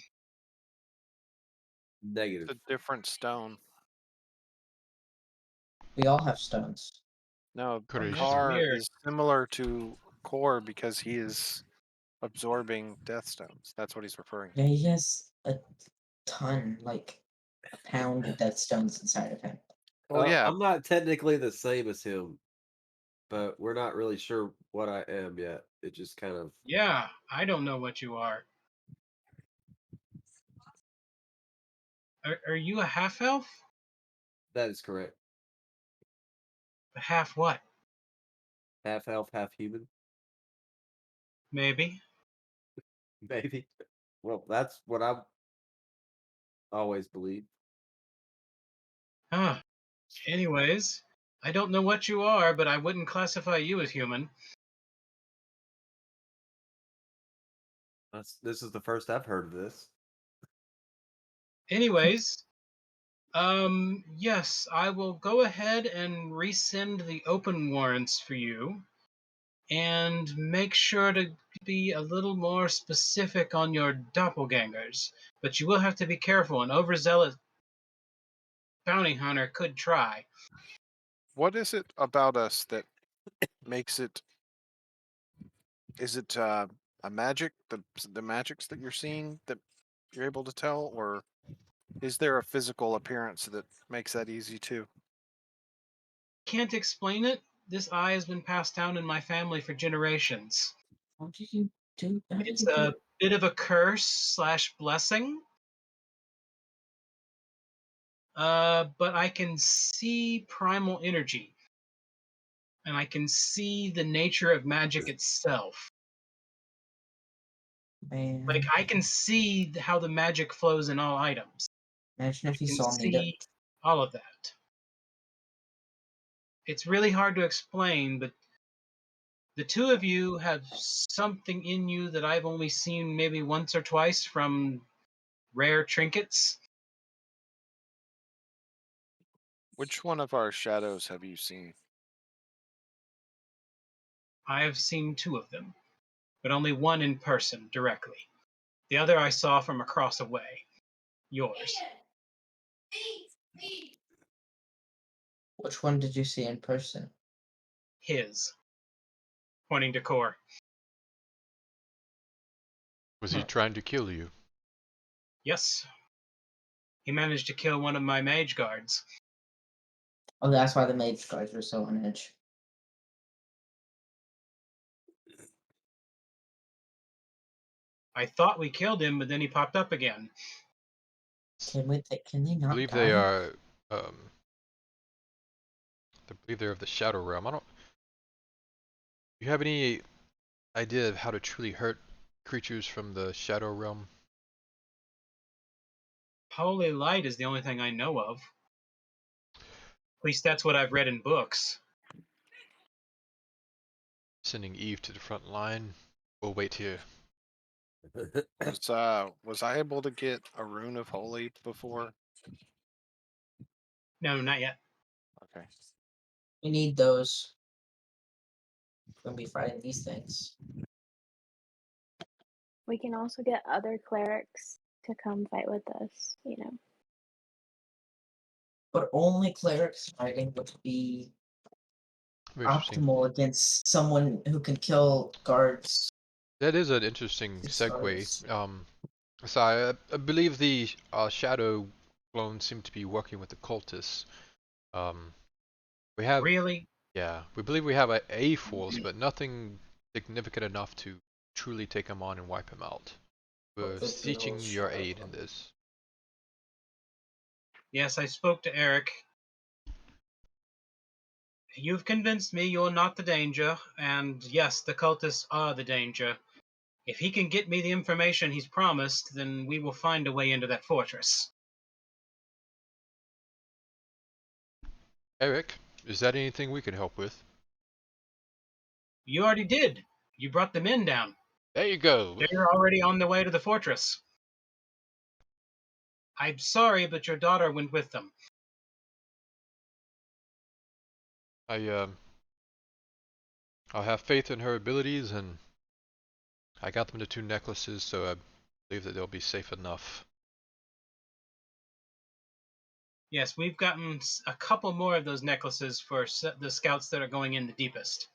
Speaker 2: Negative.
Speaker 6: It's a different stone.
Speaker 4: We all have stones.
Speaker 6: No,
Speaker 1: Creation.
Speaker 6: Car
Speaker 3: Weird.
Speaker 6: is similar to Core because he is absorbing death stones. That's what he's referring to.
Speaker 4: Yeah, he has a ton, like a pound of death stones inside of him.
Speaker 6: Well, yeah,
Speaker 2: I'm not technically the same as him, but we're not really sure what I am yet. It just kind of
Speaker 3: Yeah, I don't know what you are. Are you a half elf?
Speaker 2: that is correct.
Speaker 3: A half what?
Speaker 2: Half elf, half human,
Speaker 3: Maybe.
Speaker 2: maybe. Well, that's what I've always believed.
Speaker 3: Huh. Anyways, I don't know what you are, but I wouldn't classify you as human.
Speaker 2: This is the first I've heard of this.
Speaker 3: Anyways, yes, I will go ahead and resend the open warrants for you and make sure to be a little more specific on your doppelgangers. But you will have to be careful. An overzealous bounty hunter could try.
Speaker 6: what is it about us that makes it? Is it a magic? The magics that you're seeing that you're able to tell, or is there a physical appearance that makes that easy too?
Speaker 3: Can't explain it. This eye has been passed down in my family for generations.
Speaker 4: How did you do? How did
Speaker 3: It's
Speaker 4: you do?
Speaker 3: a bit of a curse slash blessing. But I can see primal energy, and I can see the nature of magic itself.
Speaker 4: Man,
Speaker 3: Like I can see how the magic flows in all items.
Speaker 4: imagine
Speaker 3: I
Speaker 4: if you
Speaker 3: can
Speaker 4: saw me.
Speaker 3: see all of that. It's really hard to explain, but the two of you have something in you that I've only seen maybe once or twice from rare trinkets.
Speaker 6: Which one of our shadows have you seen?
Speaker 3: I have seen two of them, but only one in person directly. The other I saw from across a way. Yours.
Speaker 4: Which one did you see in person?
Speaker 3: His. Pointing to Core.
Speaker 1: Was he
Speaker 4: Huh.
Speaker 1: trying to kill you?
Speaker 3: Yes. He managed to kill one of my mage guards.
Speaker 4: Oh, that's why the mage guards were so on edge.
Speaker 3: I thought we killed him, but then he popped up again.
Speaker 4: Can they
Speaker 1: I
Speaker 4: not
Speaker 1: believe
Speaker 4: die?
Speaker 1: they are. I believe they're of the Shadow Realm. I don't. Do you have any idea of how to truly hurt creatures from the Shadow Realm?
Speaker 3: Holy light is the only thing I know of. At least that's what I've read in books.
Speaker 1: Sending Eve to the front line. We'll wait here.
Speaker 6: Was I able to get a rune of holy before?
Speaker 3: No, not yet.
Speaker 6: Okay.
Speaker 4: We need those. We're gonna be fighting these things.
Speaker 5: We can also get other clerics to come fight with us, you know.
Speaker 4: But only clerics fighting would be
Speaker 1: Very interesting.
Speaker 4: optimal against someone who can kill guards.
Speaker 1: That is an interesting
Speaker 4: It's
Speaker 1: segue.
Speaker 4: ours.
Speaker 1: So I believe the shadow clones seem to be working with the cultists. We have,
Speaker 3: Really?
Speaker 1: yeah, we believe we have a force, but nothing significant enough to truly take him on and wipe him out. We're
Speaker 4: What the
Speaker 1: seeking
Speaker 4: girls
Speaker 1: your
Speaker 4: shout
Speaker 1: aid in
Speaker 4: out.
Speaker 1: this.
Speaker 3: Yes, I spoke to Eric. You've convinced me you're not the danger, and yes, the cultists are the danger. If he can get me the information he's promised, then we will find a way into that fortress.
Speaker 1: Eric, is that anything we can help with?
Speaker 3: You already did. You brought the men down.
Speaker 1: There you go.
Speaker 3: They're already on their way to the fortress. I'm sorry, but your daughter went with them.
Speaker 1: I'll have faith in her abilities, and I got them the 2 necklaces, so I believe that they'll be safe enough.
Speaker 3: Yes, we've gotten a couple more of those necklaces for the scouts that are going in the deepest.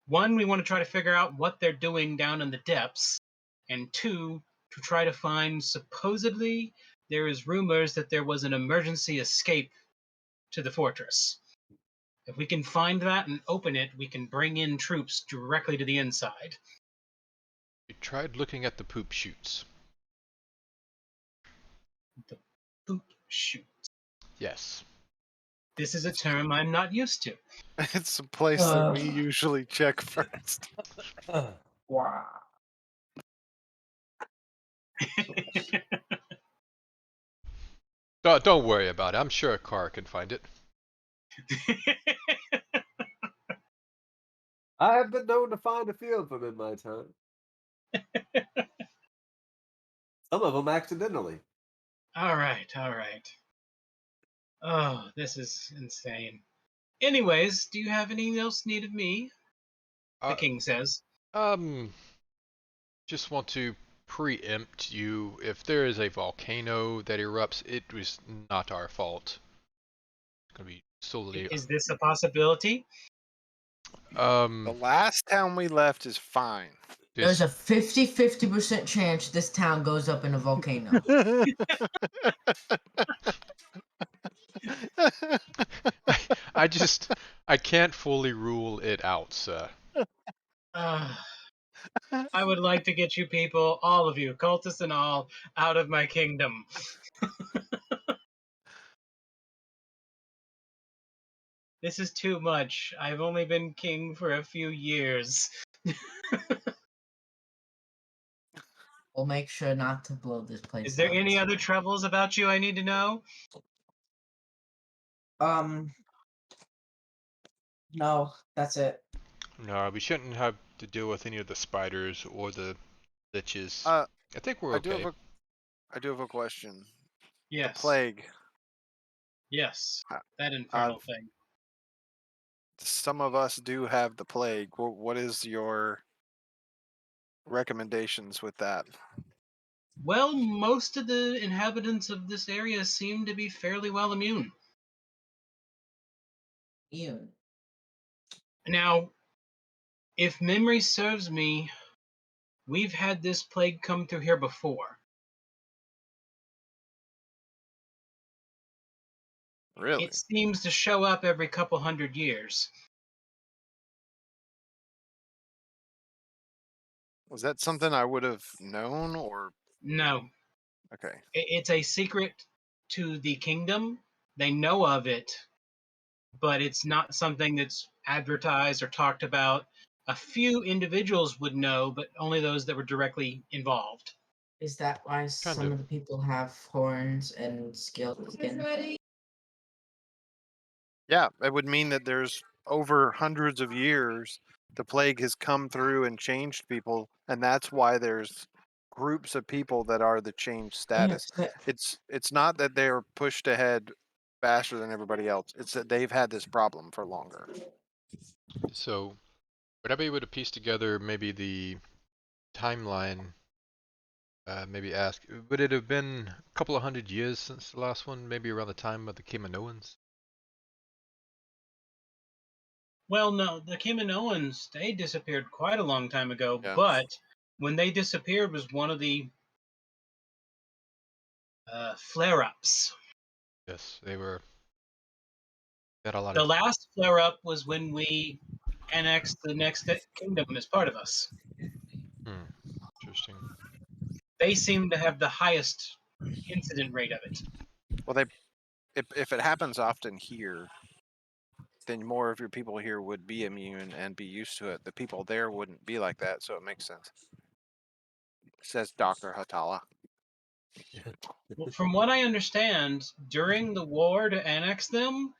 Speaker 3: One, we want to try to figure out what they're doing down in the depths, and 2, to try to find, supposedly, there is rumors that there was an emergency escape to the fortress. If we can find that and open it, we can bring in troops directly to the inside.
Speaker 1: We tried looking at the poop chutes.
Speaker 3: The poop shoot.
Speaker 1: Yes.
Speaker 3: This is a term I'm not used to.
Speaker 6: It's a place that we usually check first.
Speaker 4: Wow.
Speaker 1: Don't worry about it. I'm sure a car can find it.
Speaker 2: I have been known to find a few of them in my time. Some of them accidentally.
Speaker 3: All right, all right. Oh, this is insane. Anyways, do you have anything else need of me? The king says.
Speaker 1: Just want to preempt you. If there is a volcano that erupts, it was not our fault. It's gonna be solely.
Speaker 3: Is this a possibility?
Speaker 6: The last town we left is fine.
Speaker 4: There's a 50% chance this town goes up in a volcano.
Speaker 1: I can't fully rule it out, sir.
Speaker 3: I would like to get you people, all of you, cultists and all, out of my kingdom. This is too much. I've only been king for a few years.
Speaker 4: We'll make sure not to blow this place
Speaker 3: Is there
Speaker 4: up.
Speaker 3: any other troubles about you I need to know?
Speaker 4: No, that's it.
Speaker 1: No, we shouldn't have to deal with any of the spiders or the liches.
Speaker 6: I
Speaker 1: I think we're okay.
Speaker 6: I do have a question.
Speaker 3: Yes.
Speaker 6: The plague.
Speaker 3: Yes. That infernal thing.
Speaker 6: Some of us do have the plague. What is your recommendations with that?
Speaker 3: Well, most of the inhabitants of this area seem to be fairly well immune.
Speaker 4: Immune.
Speaker 3: Now, if memory serves me, we've had this plague come through here before.
Speaker 6: Really?
Speaker 3: It seems to show up every couple hundred years.
Speaker 6: Was that something I would have known or?
Speaker 3: No.
Speaker 6: Okay.
Speaker 3: It's a secret to the kingdom. They know of it, but it's not something that's advertised or talked about. A few individuals would know, but only those that were directly involved.
Speaker 4: Is that why some of the people have horns and scaled skin?
Speaker 6: Yeah, it would mean that there's over hundreds of years the plague has come through and changed people, and that's why there's groups of people that are the changed status. It's not that they're pushed ahead faster than everybody else. It's that they've had this problem for longer.
Speaker 1: So, would I be able to piece together maybe the timeline, maybe ask, would it have been a couple of 100 years since the last one? Maybe around the time of the Kaminoans?
Speaker 3: Well, no, the Kaminoans, they disappeared quite a long time ago,
Speaker 6: Yeah.
Speaker 3: but when they disappeared was one of the flare-ups.
Speaker 1: Yes, they were. They had a lot
Speaker 3: The
Speaker 1: of.
Speaker 3: last flare-up was when we annexed the next kingdom as part of us.
Speaker 1: Interesting.
Speaker 3: They seem to have the highest incident rate of it.
Speaker 6: Well, they if it happens often here, then more of your people here would be immune and be used to it. The people there wouldn't be like that, so it makes sense. Says Dr. Hatala.
Speaker 3: Well, from what I understand, during the war to annex them,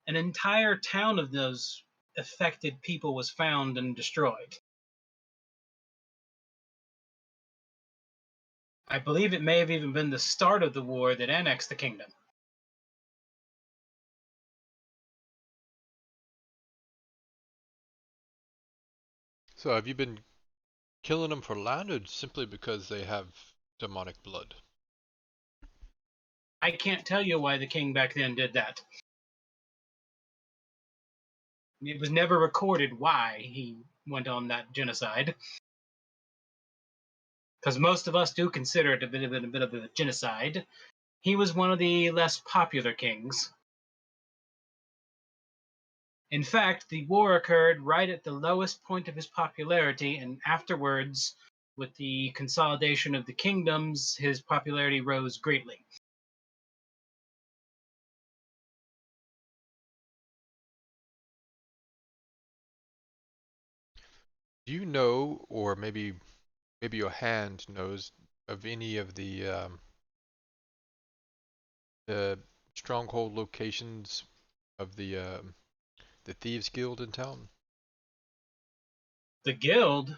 Speaker 3: an entire town of those affected people was found and destroyed. I believe it may have even been the start of the war that annexed the kingdom.
Speaker 1: So have you been killing them for land or simply because they have demonic blood?
Speaker 3: I can't tell you why the king back then did that. It was never recorded why he went on that genocide. Because most of us do consider it a bit of a genocide. He was one of the less popular kings. In fact, the war occurred right at the lowest point of his popularity, and afterwards, with the consolidation of the kingdoms, his popularity rose greatly.
Speaker 1: Do you know, or maybe your hand knows of any of the stronghold locations of the Thieves Guild in town?
Speaker 3: The guild,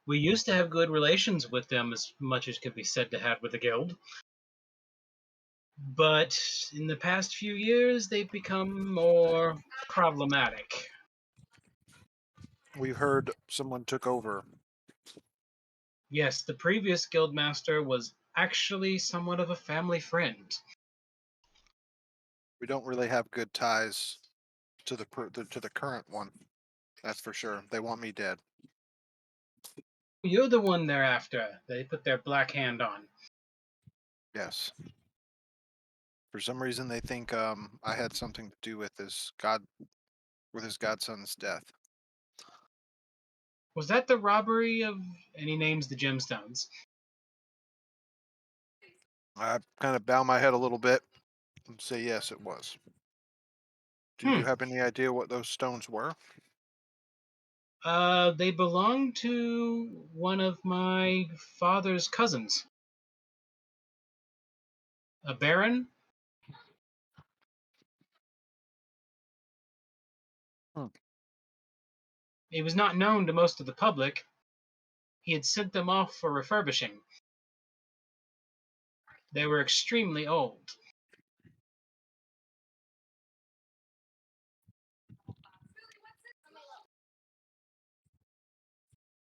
Speaker 3: we used to have good relations with them, as much as could be said to have with the guild. But in the past few years, they've become more problematic.
Speaker 6: We heard someone took over.
Speaker 3: Yes, the previous guildmaster was actually somewhat of a family friend.
Speaker 6: We don't really have good ties to the current one. That's for sure. They want me dead.
Speaker 3: You're the one they're after. They put their black hand on.
Speaker 6: Yes. For some reason, they think I had something to do with his godson's death.
Speaker 3: Was that the robbery of? And he names the gemstones.
Speaker 6: I kind of bow my head a little bit and say yes, it was. Do you have any idea what those stones were?
Speaker 3: They belong to one of my father's cousins, a baron.
Speaker 6: Hmm.
Speaker 3: It was not known to most of the public. He had sent them off for refurbishing. They were extremely old.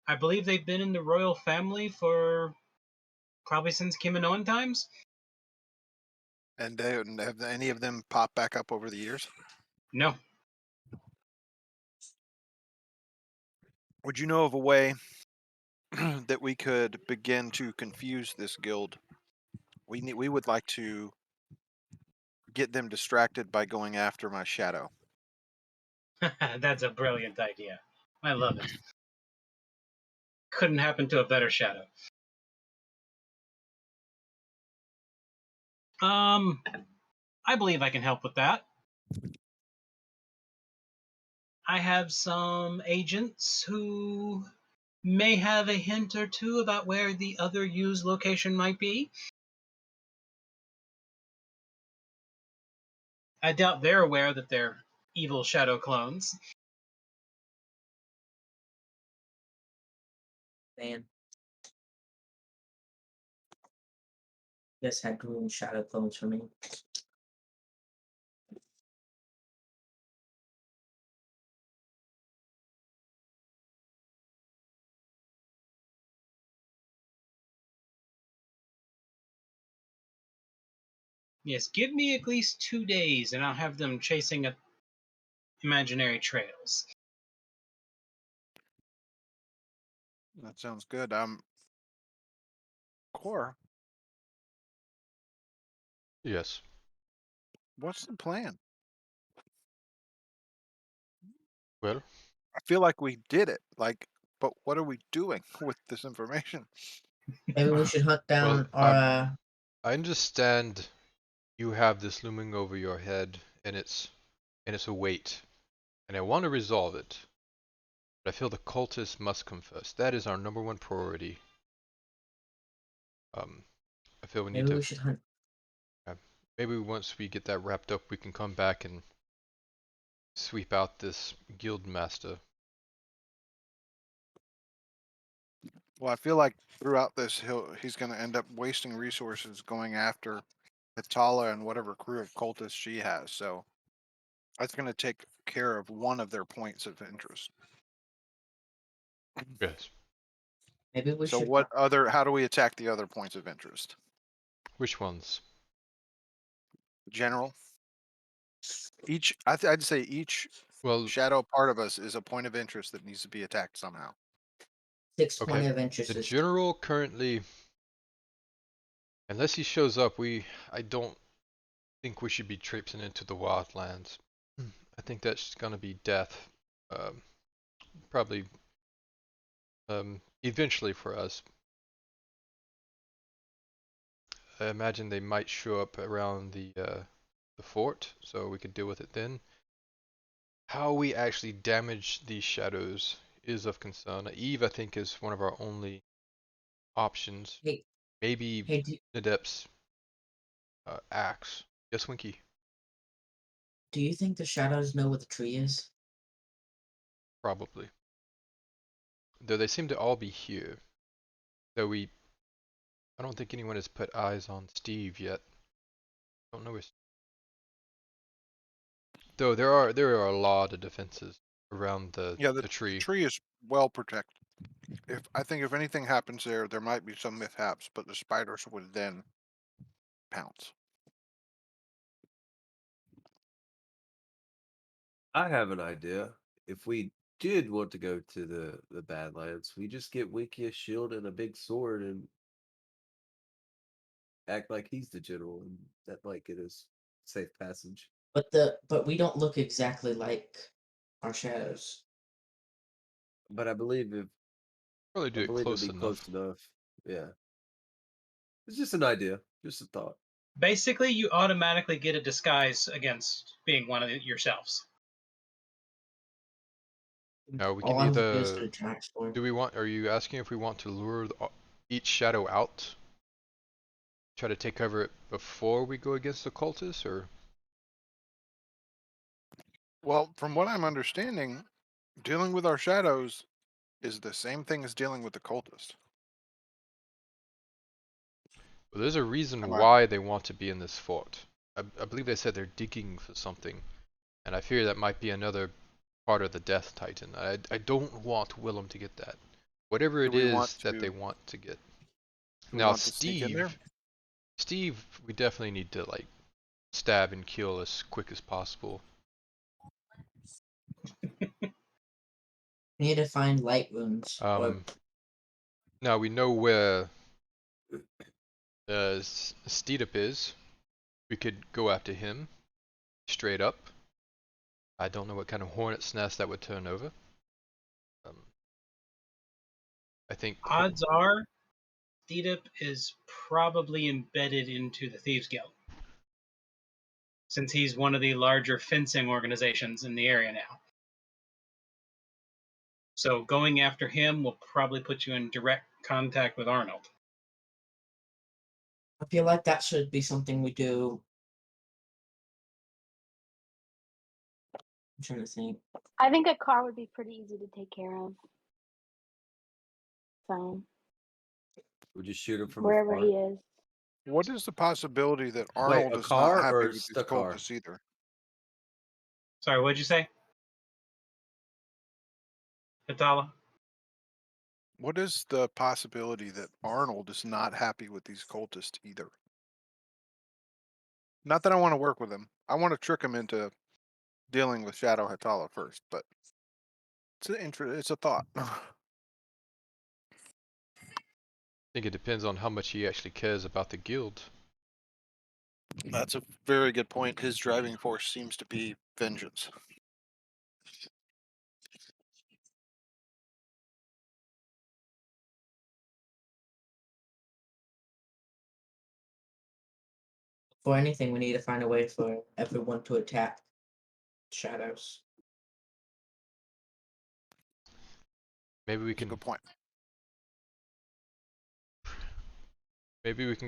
Speaker 3: I believe they've been in the royal family for probably since Kiminoan times.
Speaker 6: And have any of them popped back up over the years?
Speaker 3: No.
Speaker 6: Would you know of a way that we could begin to confuse this guild? We would like to get them distracted by going after my shadow.
Speaker 3: That's a brilliant idea. I love it. Couldn't happen to a better shadow. I believe I can help with that. I have some agents who may have a hint or two about where the other used location might be. I doubt they're aware that they're evil shadow clones.
Speaker 4: Man. This had ruined shadow clones for me.
Speaker 3: Yes, give me at least 2 days, and I'll have them chasing up imaginary trails.
Speaker 6: That sounds good. Core,
Speaker 1: Yes.
Speaker 6: what's the plan?
Speaker 1: Well,
Speaker 6: I feel like we did it. Like, but what are we doing with this information?
Speaker 4: Maybe we should hunt
Speaker 1: well,
Speaker 4: down our.
Speaker 1: I understand you have this looming over your head, and it's a weight, and I want to resolve it. But I feel the cultists must come first. That is our #1 priority. I feel we need
Speaker 4: Maybe
Speaker 1: to.
Speaker 4: we should hunt.
Speaker 1: Maybe once we get that wrapped up, we can come back and sweep out this guild master.
Speaker 6: Well, I feel like throughout this, he's going to end up wasting resources going after Atala and whatever crew of cultists she has. So that's going to take care of one of their points of interest.
Speaker 1: Yes.
Speaker 4: Maybe we
Speaker 6: So
Speaker 4: should.
Speaker 6: what other? How do we attack the other points of interest?
Speaker 1: Which ones?
Speaker 6: General. I'd say each
Speaker 1: Well,
Speaker 6: shadow part of us is a point of interest that needs to be attacked somehow.
Speaker 4: 6
Speaker 1: okay.
Speaker 4: point of interest
Speaker 1: The
Speaker 4: is
Speaker 1: general currently, unless he shows up, I don't think we should be traipsing into the wildlands. I think that's gonna be death. Probably eventually for us. I imagine they might show up around the fort, so we could deal with it then. How we actually damage these shadows is of concern. Eve, I think, is one of our only options.
Speaker 4: Hey,
Speaker 1: Maybe
Speaker 4: hey,
Speaker 1: Nadep's axe. Yes, Winky.
Speaker 4: do you think the shadows know what the tree is?
Speaker 1: Probably. Though they seem to all be here. Though I don't think anyone has put eyes on Steve yet. Don't know his. Though there are a lot of defenses around
Speaker 6: Yeah,
Speaker 1: the tree.
Speaker 6: tree is well protected. I think if anything happens there, there might be some mishaps, but the spiders would then pounce.
Speaker 2: I have an idea. If we did want to go to the Badlands, we just get Winky a shield and a big sword and act like he's the general, and that might get us safe passage.
Speaker 4: But we don't look exactly like our shadows.
Speaker 2: But I believe if
Speaker 1: Probably do
Speaker 2: I
Speaker 1: it
Speaker 2: believe it'd
Speaker 1: close
Speaker 2: be
Speaker 1: enough.
Speaker 2: close enough. Yeah. It's just an idea, just a thought.
Speaker 3: Basically, you automatically get a disguise against being one of yourselves.
Speaker 1: Now we
Speaker 4: All
Speaker 1: can
Speaker 4: I have to do is
Speaker 1: either.
Speaker 4: get a giant sword.
Speaker 1: Are you asking if we want to lure each shadow out? Try to take cover before we go against the cultists, or?
Speaker 6: Well, from what I'm understanding, dealing with our shadows is the same thing as dealing with the cultist.
Speaker 1: Well, there's a reason
Speaker 6: Am I?
Speaker 1: why they want to be in this fort. I believe they said they're digging for something, and I fear that might be another part of the Death Titan. I don't want Willem to get that. Whatever
Speaker 6: Do
Speaker 1: it
Speaker 6: we want
Speaker 1: is that they
Speaker 6: to?
Speaker 1: want to get.
Speaker 6: Do we
Speaker 1: Now
Speaker 6: want to sneak in there?
Speaker 1: Steve, we definitely need to like stab and kill as quick as possible.
Speaker 4: We need to find light wounds.
Speaker 1: Now we know where Steedup is. We could go after him straight up. I don't know what kind of hornet's nest that would turn over. I think
Speaker 3: Odds are, Theodip is probably embedded into the Thieves Guild, since he's one of the larger fencing organizations in the area now. So going after him will probably put you in direct contact with Arnold.
Speaker 4: I feel like that should be something we do. I'm trying to think.
Speaker 5: I think a car would be pretty easy to take care of. So
Speaker 2: We just shoot him from
Speaker 5: wherever
Speaker 2: afar.
Speaker 5: he is.
Speaker 6: What is the possibility that
Speaker 2: Wait,
Speaker 6: Arnold
Speaker 2: a
Speaker 6: is not
Speaker 2: car
Speaker 6: happy
Speaker 2: or
Speaker 6: with
Speaker 2: just
Speaker 6: these
Speaker 2: a car?
Speaker 6: cultists either?
Speaker 3: Sorry, what'd you say? Atala?
Speaker 6: What is the possibility that Arnold is not happy with these cultists either? Not that I want to work with him. I want to trick him into dealing with Shadow Hatala first, but it's a thought.
Speaker 1: I think it depends on how much he actually cares about the guild.
Speaker 6: That's a very good point. His driving force seems to be vengeance.
Speaker 4: For anything, we need to find a way for everyone to attack shadows.
Speaker 1: Maybe we
Speaker 6: That's a
Speaker 1: can
Speaker 6: good point.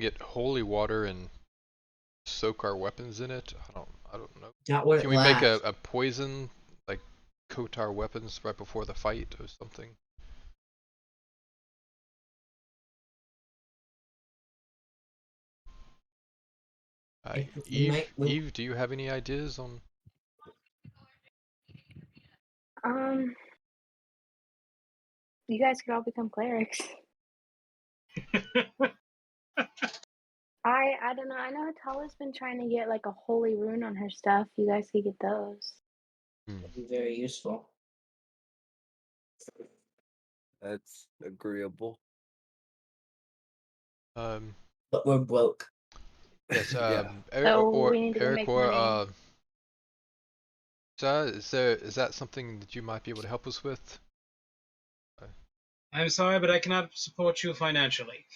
Speaker 1: get holy water and soak our weapons in it. I don't know.
Speaker 4: Not where
Speaker 1: Can
Speaker 4: it
Speaker 1: we make
Speaker 4: lasts.
Speaker 1: a poison, like coat our weapons right before the fight or something?
Speaker 4: We
Speaker 1: Eve, do you have any ideas on?
Speaker 5: You guys could all become clerics. I don't know. I know Atala's been trying to get like a holy rune on her stuff. You guys could get those.
Speaker 4: That'd be very useful.
Speaker 2: That's agreeable.
Speaker 4: But we're broke.
Speaker 1: Yes.
Speaker 2: Yeah.
Speaker 5: So we need to go
Speaker 1: Eric
Speaker 5: make
Speaker 1: or
Speaker 5: money.
Speaker 1: is that something that you might be able to help us with?
Speaker 3: I'm sorry, but I cannot support you financially.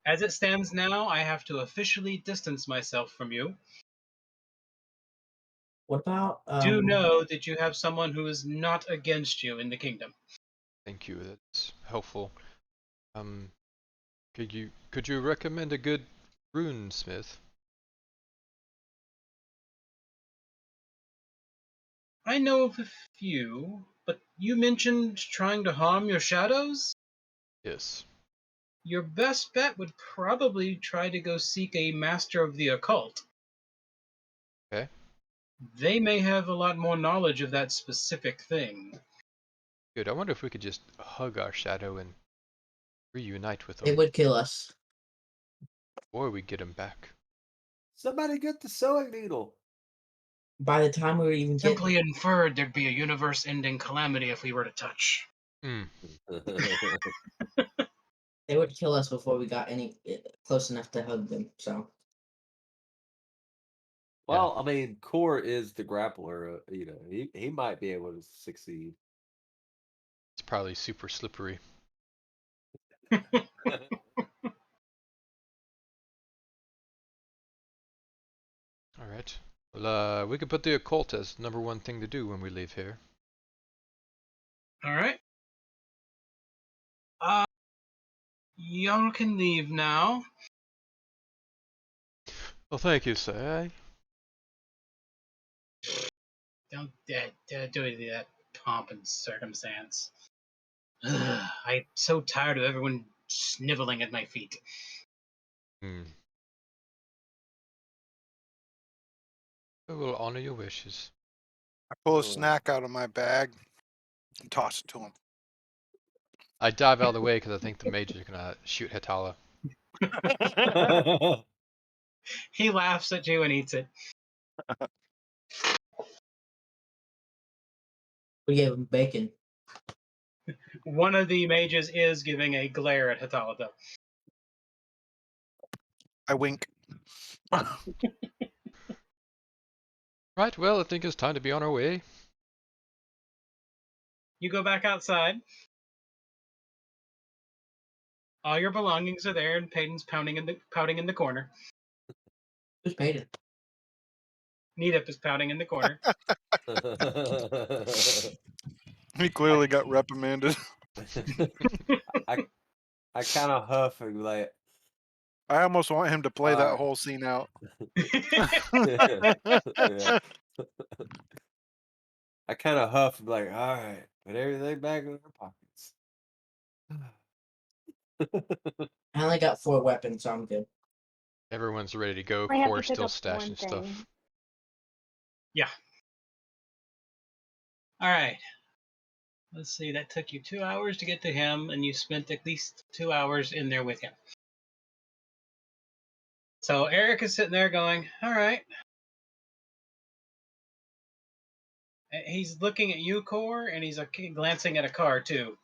Speaker 3: As it stands now, I have to officially distance myself from you.
Speaker 4: What about
Speaker 3: Do know that you have someone who is not against you in the kingdom.
Speaker 1: Thank you. That's helpful. Could you recommend a good rune smith?
Speaker 3: I know of a few, but you mentioned trying to harm your shadows?
Speaker 1: Yes.
Speaker 3: Your best bet would probably try to go seek a master of the occult.
Speaker 1: Okay.
Speaker 3: They may have a lot more knowledge of that specific thing.
Speaker 1: Good. I wonder if we could just hug our shadow and reunite with
Speaker 4: they
Speaker 1: him,
Speaker 4: would kill us.
Speaker 1: or we get him back.
Speaker 2: Somebody get the sewing needle.
Speaker 4: By the time we were even getting,
Speaker 3: Simply inferred there'd be a universe-ending calamity if we were to touch.
Speaker 4: they would kill us before we got any close enough to hug them. So
Speaker 2: Well, I mean, Core is the grappler. You know, he might be able to succeed.
Speaker 1: It's probably super slippery. All right. Well, we could put the occult as #1 thing to do when we leave here.
Speaker 3: All right. Y'all can leave now.
Speaker 1: Well, thank you, sir.
Speaker 3: Don't do any of that pomp and circumstance. I'm so tired of everyone sniveling at my feet.
Speaker 1: I will honor your wishes.
Speaker 6: I pull a snack out of my bag and toss it to him.
Speaker 1: I dive out of the way because I think the mages are gonna shoot Hatala.
Speaker 3: He laughs at you and eats it.
Speaker 4: we gave him bacon.
Speaker 3: One of the mages is giving a glare at Hatala, though.
Speaker 6: I wink.
Speaker 1: Right. Well, I think it's time to be on our way.
Speaker 3: You go back outside. All your belongings are there, and Peyton's pouting in the corner.
Speaker 4: Who's Peyton?
Speaker 3: Neetup is pouting in the corner.
Speaker 6: He clearly got reprimanded.
Speaker 2: I kind of huff and be like,
Speaker 6: I almost want him to play that whole scene out.
Speaker 2: yeah. I kind of huff and be like, all right, put everything back in our pockets.
Speaker 4: I only got 4 weapons, so I'm good.
Speaker 1: Everyone's ready to go.
Speaker 5: I have to
Speaker 1: Core's
Speaker 5: pick
Speaker 1: still
Speaker 5: up one
Speaker 1: stashing stuff.
Speaker 5: thing.
Speaker 3: Yeah. All right. Let's see. That took you 2 hours to get to him, and you spent at least 2 hours in there with him. So Eric is sitting there going, all right. He's looking at you, Core, and he's glancing at a car, too.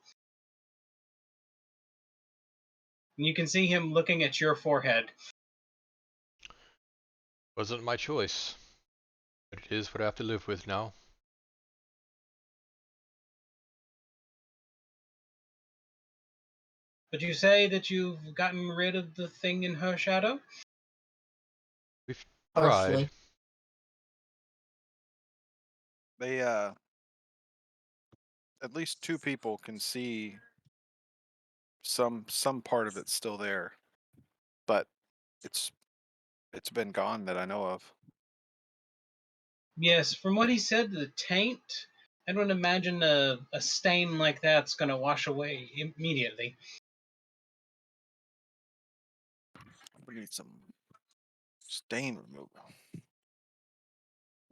Speaker 3: And you can see him looking at your forehead.
Speaker 1: Wasn't my choice, but it is what I have to live with now.
Speaker 3: But you say that you've gotten rid of the thing in her shadow?
Speaker 1: We've
Speaker 4: Partially.
Speaker 1: tried.
Speaker 6: They at least two people can see some part of it's still there, but it's been gone that I know of.
Speaker 3: Yes, from what he said, the taint, I don't imagine a stain like that's going to wash away immediately.
Speaker 6: We need some stain removal.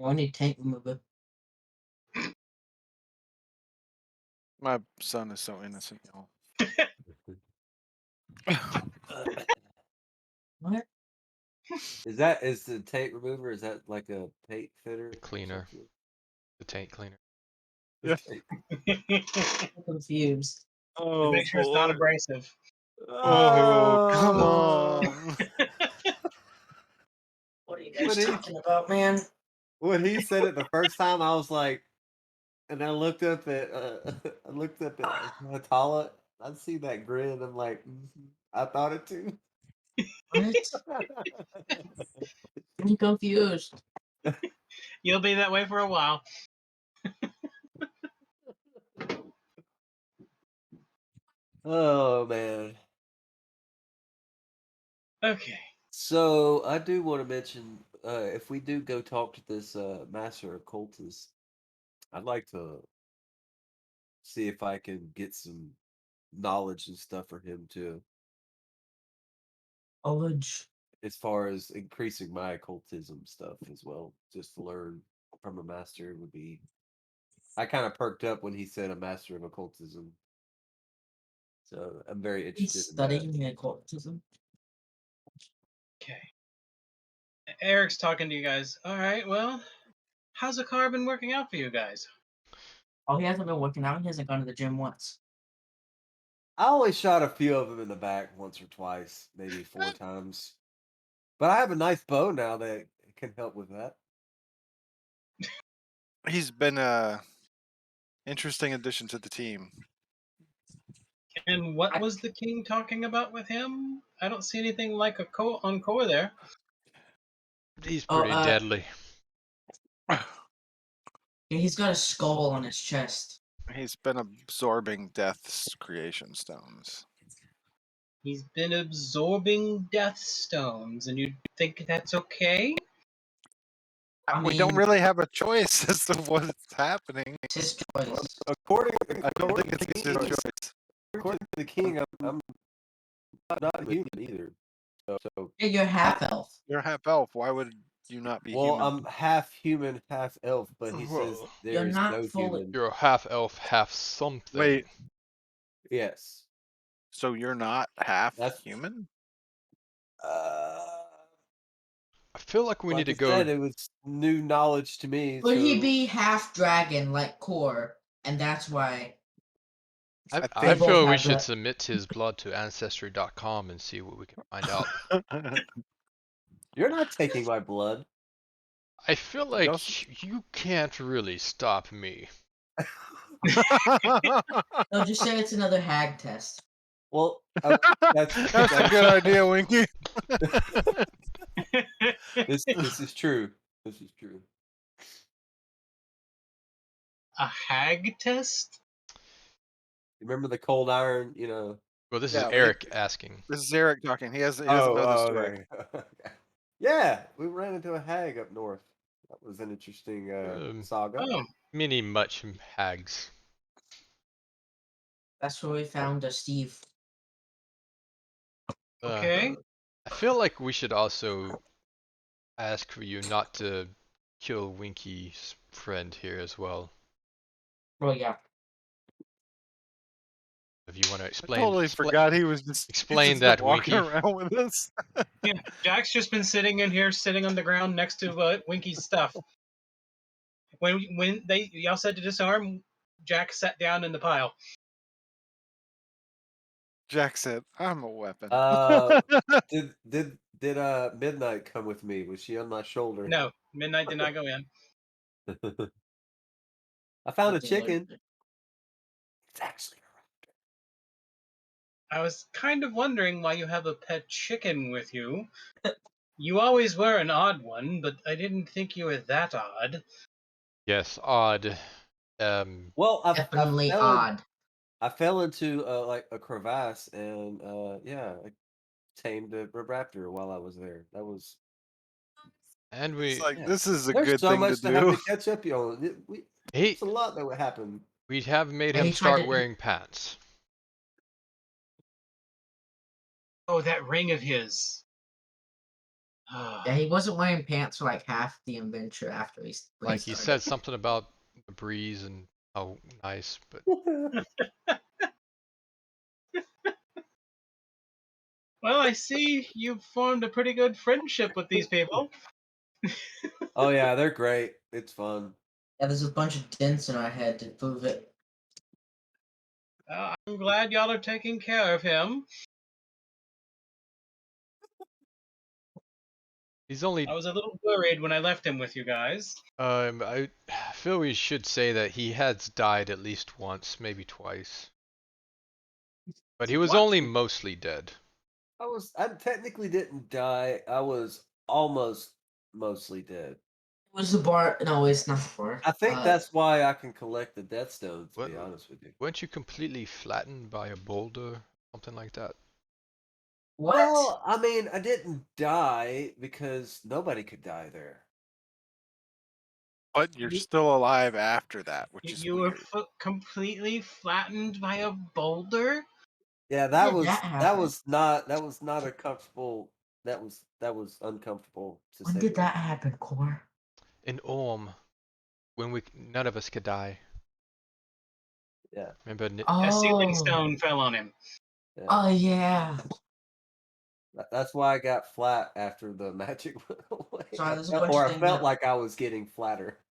Speaker 4: I need tank remover.
Speaker 6: My son is so innocent, y'all.
Speaker 4: What?
Speaker 2: Is the tape remover? Is that like a paint thinner?
Speaker 1: The
Speaker 2: or
Speaker 1: cleaner.
Speaker 2: something?
Speaker 1: The tank cleaner.
Speaker 6: Yeah.
Speaker 4: I'm confused.
Speaker 6: Oh,
Speaker 3: Make sure it's not abrasive.
Speaker 6: Oh, come
Speaker 2: Oh.
Speaker 6: on.
Speaker 4: What are you guys
Speaker 2: What is-
Speaker 4: talking about, man?
Speaker 2: When he said it the first time, I was like, and I looked up at Hatala. I see that grin. I'm like, I thought it too.
Speaker 4: What? I'm confused.
Speaker 3: You'll be that way for a while.
Speaker 2: Oh man.
Speaker 3: Okay.
Speaker 2: So I do want to mention, if we do go talk to this master occultist, I'd like to see if I can get some knowledge and stuff for him too,
Speaker 4: Knowledge.
Speaker 2: as far as increasing my occultism stuff as well. Just to learn from a master would be. I kind of perked up when he said a master of occultism, so I'm very
Speaker 4: He's
Speaker 2: interested in that.
Speaker 4: studying occultism.
Speaker 3: Okay. Eric's talking to you guys. All right, well, how's the car been working out for you guys?
Speaker 4: Oh, he hasn't been working out. He hasn't gone to the gym once.
Speaker 2: I only shot a few of them in the back once or twice, maybe 4 times. But I have a nice bow now that can help with that.
Speaker 6: He's been a interesting addition to the team.
Speaker 3: And what was the king talking about with him? I don't see anything like a on core there.
Speaker 1: He's
Speaker 4: Oh,
Speaker 1: pretty deadly.
Speaker 4: Yeah, he's got a skull on his chest.
Speaker 6: He's been absorbing Death's creation stones.
Speaker 3: He's been absorbing death stones, and you think that's okay?
Speaker 6: We don't really have a choice as to what's happening.
Speaker 4: It's his choice.
Speaker 2: According
Speaker 6: I don't think it's his choice.
Speaker 2: according to the king, I'm not human either. So
Speaker 4: Yeah, you're half elf.
Speaker 6: You're half elf. Why would you not be
Speaker 2: well,
Speaker 6: human?
Speaker 2: I'm half human, half elf, but he says
Speaker 1: Whoa.
Speaker 2: there
Speaker 4: You're
Speaker 2: is
Speaker 4: not
Speaker 2: no
Speaker 4: fully-
Speaker 2: human.
Speaker 1: You're a half elf, half something.
Speaker 6: Wait,
Speaker 2: Yes.
Speaker 6: so you're not half
Speaker 2: That's-
Speaker 6: human?
Speaker 1: I feel like we need
Speaker 2: Like
Speaker 1: to
Speaker 2: I
Speaker 1: go.
Speaker 2: said, it was new knowledge to me.
Speaker 4: Would he
Speaker 2: so-
Speaker 4: be half dragon like Core? And that's why.
Speaker 1: I
Speaker 4: They both
Speaker 1: feel we
Speaker 4: have
Speaker 1: should
Speaker 4: that.
Speaker 1: submit his blood to Ancestry.com and see what we can find out.
Speaker 2: You're not taking my blood.
Speaker 1: I feel like
Speaker 6: Just-
Speaker 1: you can't really stop me.
Speaker 4: No, just say it's another hag test.
Speaker 2: Well,
Speaker 6: That's a good idea, Winky.
Speaker 2: This is true. This is true.
Speaker 3: A hag test?
Speaker 2: Remember the cold iron?
Speaker 1: Well, this
Speaker 6: Yeah,
Speaker 1: is Eric asking.
Speaker 6: This is Eric talking. He doesn't know the story.
Speaker 2: Okay. Yeah, we ran into a hag up north. That was an interesting saga.
Speaker 3: Oh,
Speaker 1: Mini much hags.
Speaker 4: That's where we found Steve.
Speaker 3: okay.
Speaker 1: I feel like we should also ask for you not to kill Winky's friend here as well.
Speaker 4: Well, yeah.
Speaker 1: If you want to
Speaker 6: I
Speaker 1: explain,
Speaker 6: totally forgot he was just he's
Speaker 1: explain
Speaker 6: just been
Speaker 1: that,
Speaker 6: walking
Speaker 1: Winky.
Speaker 6: around with us.
Speaker 3: Yeah, Jack's just been sitting in here, sitting on the ground next to Winky's stuff. When y'all said to disarm, Jack sat down in the pile.
Speaker 6: Jack said, "I'm a weapon."
Speaker 2: Did Midnight come with me? Was she on my shoulder?
Speaker 3: No, Midnight did not go in.
Speaker 2: I found a
Speaker 4: Something like
Speaker 2: chicken.
Speaker 4: that.
Speaker 2: It's actually
Speaker 3: I was kind of wondering why you have a pet chicken with you. You always were an odd one, but I didn't think you were that odd.
Speaker 1: Yes, odd.
Speaker 2: well.
Speaker 4: Definitely odd.
Speaker 2: I fell into like a crevasse, and yeah, I tamed a raptor while I was there. That was
Speaker 1: And
Speaker 6: It's
Speaker 1: we
Speaker 6: like
Speaker 2: yeah.
Speaker 6: this is a
Speaker 2: There's
Speaker 6: good
Speaker 2: so
Speaker 6: thing to
Speaker 2: much to have
Speaker 6: do.
Speaker 2: to catch up on.
Speaker 1: he
Speaker 2: It's a lot that would happen.
Speaker 1: we have made
Speaker 4: Yeah,
Speaker 1: him
Speaker 4: he tried
Speaker 1: start
Speaker 4: to.
Speaker 1: wearing pants.
Speaker 3: Oh, that ring of his. Ah,
Speaker 4: Yeah, he wasn't wearing pants for like half the adventure after when
Speaker 1: Like
Speaker 4: he
Speaker 1: he
Speaker 4: started.
Speaker 1: said something about the breeze and how nice, but
Speaker 3: well, I see you've formed a pretty good friendship with these people.
Speaker 2: Oh yeah, they're great. It's fun.
Speaker 4: Yeah, there's a bunch of dents in our head to prove it.
Speaker 3: I'm glad y'all are taking care of him.
Speaker 1: he's only
Speaker 3: I was a little worried when I left him with you guys.
Speaker 1: I feel we should say that he has died at least once, maybe twice. But he was
Speaker 3: What?
Speaker 1: only mostly dead.
Speaker 2: I technically didn't die. I was almost mostly dead.
Speaker 4: It was the bar. No, it's not the bar.
Speaker 2: I think that's why I can collect the death stones, to
Speaker 1: What,
Speaker 2: be honest with you.
Speaker 1: weren't you completely flattened by a boulder? Something like that.
Speaker 4: What?
Speaker 2: Well, I mean, I didn't die because nobody could die there.
Speaker 6: But you're
Speaker 3: You-
Speaker 6: still alive after that, which is
Speaker 3: You were
Speaker 6: weird.
Speaker 3: completely flattened by a boulder?
Speaker 2: Yeah,
Speaker 4: When did that happen?
Speaker 2: that was not a comfortable that was uncomfortable to
Speaker 4: When
Speaker 2: say
Speaker 4: did
Speaker 2: the
Speaker 4: that
Speaker 2: least.
Speaker 4: happen, Core?
Speaker 1: In Orm, when none of us could die.
Speaker 2: Yeah.
Speaker 1: Remember?
Speaker 3: A ceiling
Speaker 4: Oh,
Speaker 3: stone fell on him.
Speaker 2: Yeah.
Speaker 4: oh yeah.
Speaker 2: That's why I got flat after the magic went away.
Speaker 4: Sorry, there's a bunch
Speaker 2: Or
Speaker 4: of
Speaker 2: I
Speaker 4: things
Speaker 2: felt
Speaker 4: that.
Speaker 2: like I was getting flatter.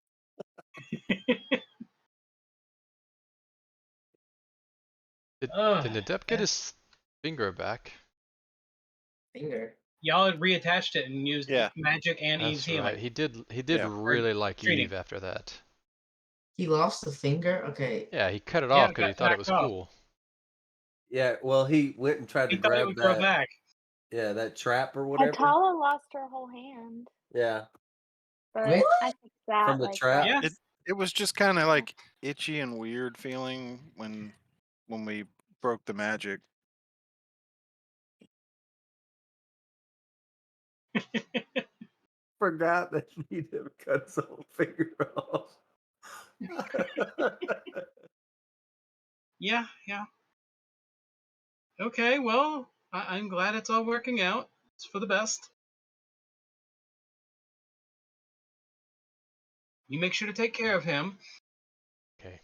Speaker 1: Did
Speaker 3: Ugh,
Speaker 1: Nadep get his finger back?
Speaker 4: Finger.
Speaker 3: y'all had reattached it and used
Speaker 6: Yeah.
Speaker 3: magic and Eve's
Speaker 1: That's right.
Speaker 3: healing.
Speaker 1: He did
Speaker 6: Yeah.
Speaker 1: really like
Speaker 3: treating.
Speaker 1: Eve after that.
Speaker 4: He lost the finger. Okay.
Speaker 1: Yeah, he cut it
Speaker 3: Yeah,
Speaker 1: off
Speaker 3: it
Speaker 1: because he
Speaker 3: got
Speaker 1: thought it
Speaker 3: knocked
Speaker 1: was
Speaker 3: off.
Speaker 1: cool.
Speaker 2: Yeah, well, he went and tried
Speaker 3: He
Speaker 2: to
Speaker 3: thought it
Speaker 2: grab
Speaker 3: would grow
Speaker 2: that.
Speaker 3: back.
Speaker 2: Yeah, that trap or whatever.
Speaker 5: Atala lost her whole hand,
Speaker 2: Yeah,
Speaker 5: but
Speaker 4: What?
Speaker 5: I fixed that
Speaker 2: from the
Speaker 5: like
Speaker 2: trap.
Speaker 3: Yeah.
Speaker 6: It was just kind of like itchy and weird feeling when we broke the magic.
Speaker 2: Forgot that he never cut his whole finger off.
Speaker 3: Yeah. Okay, well, I'm glad it's all working out. It's for the best. You make sure to take care of him.
Speaker 1: Okay.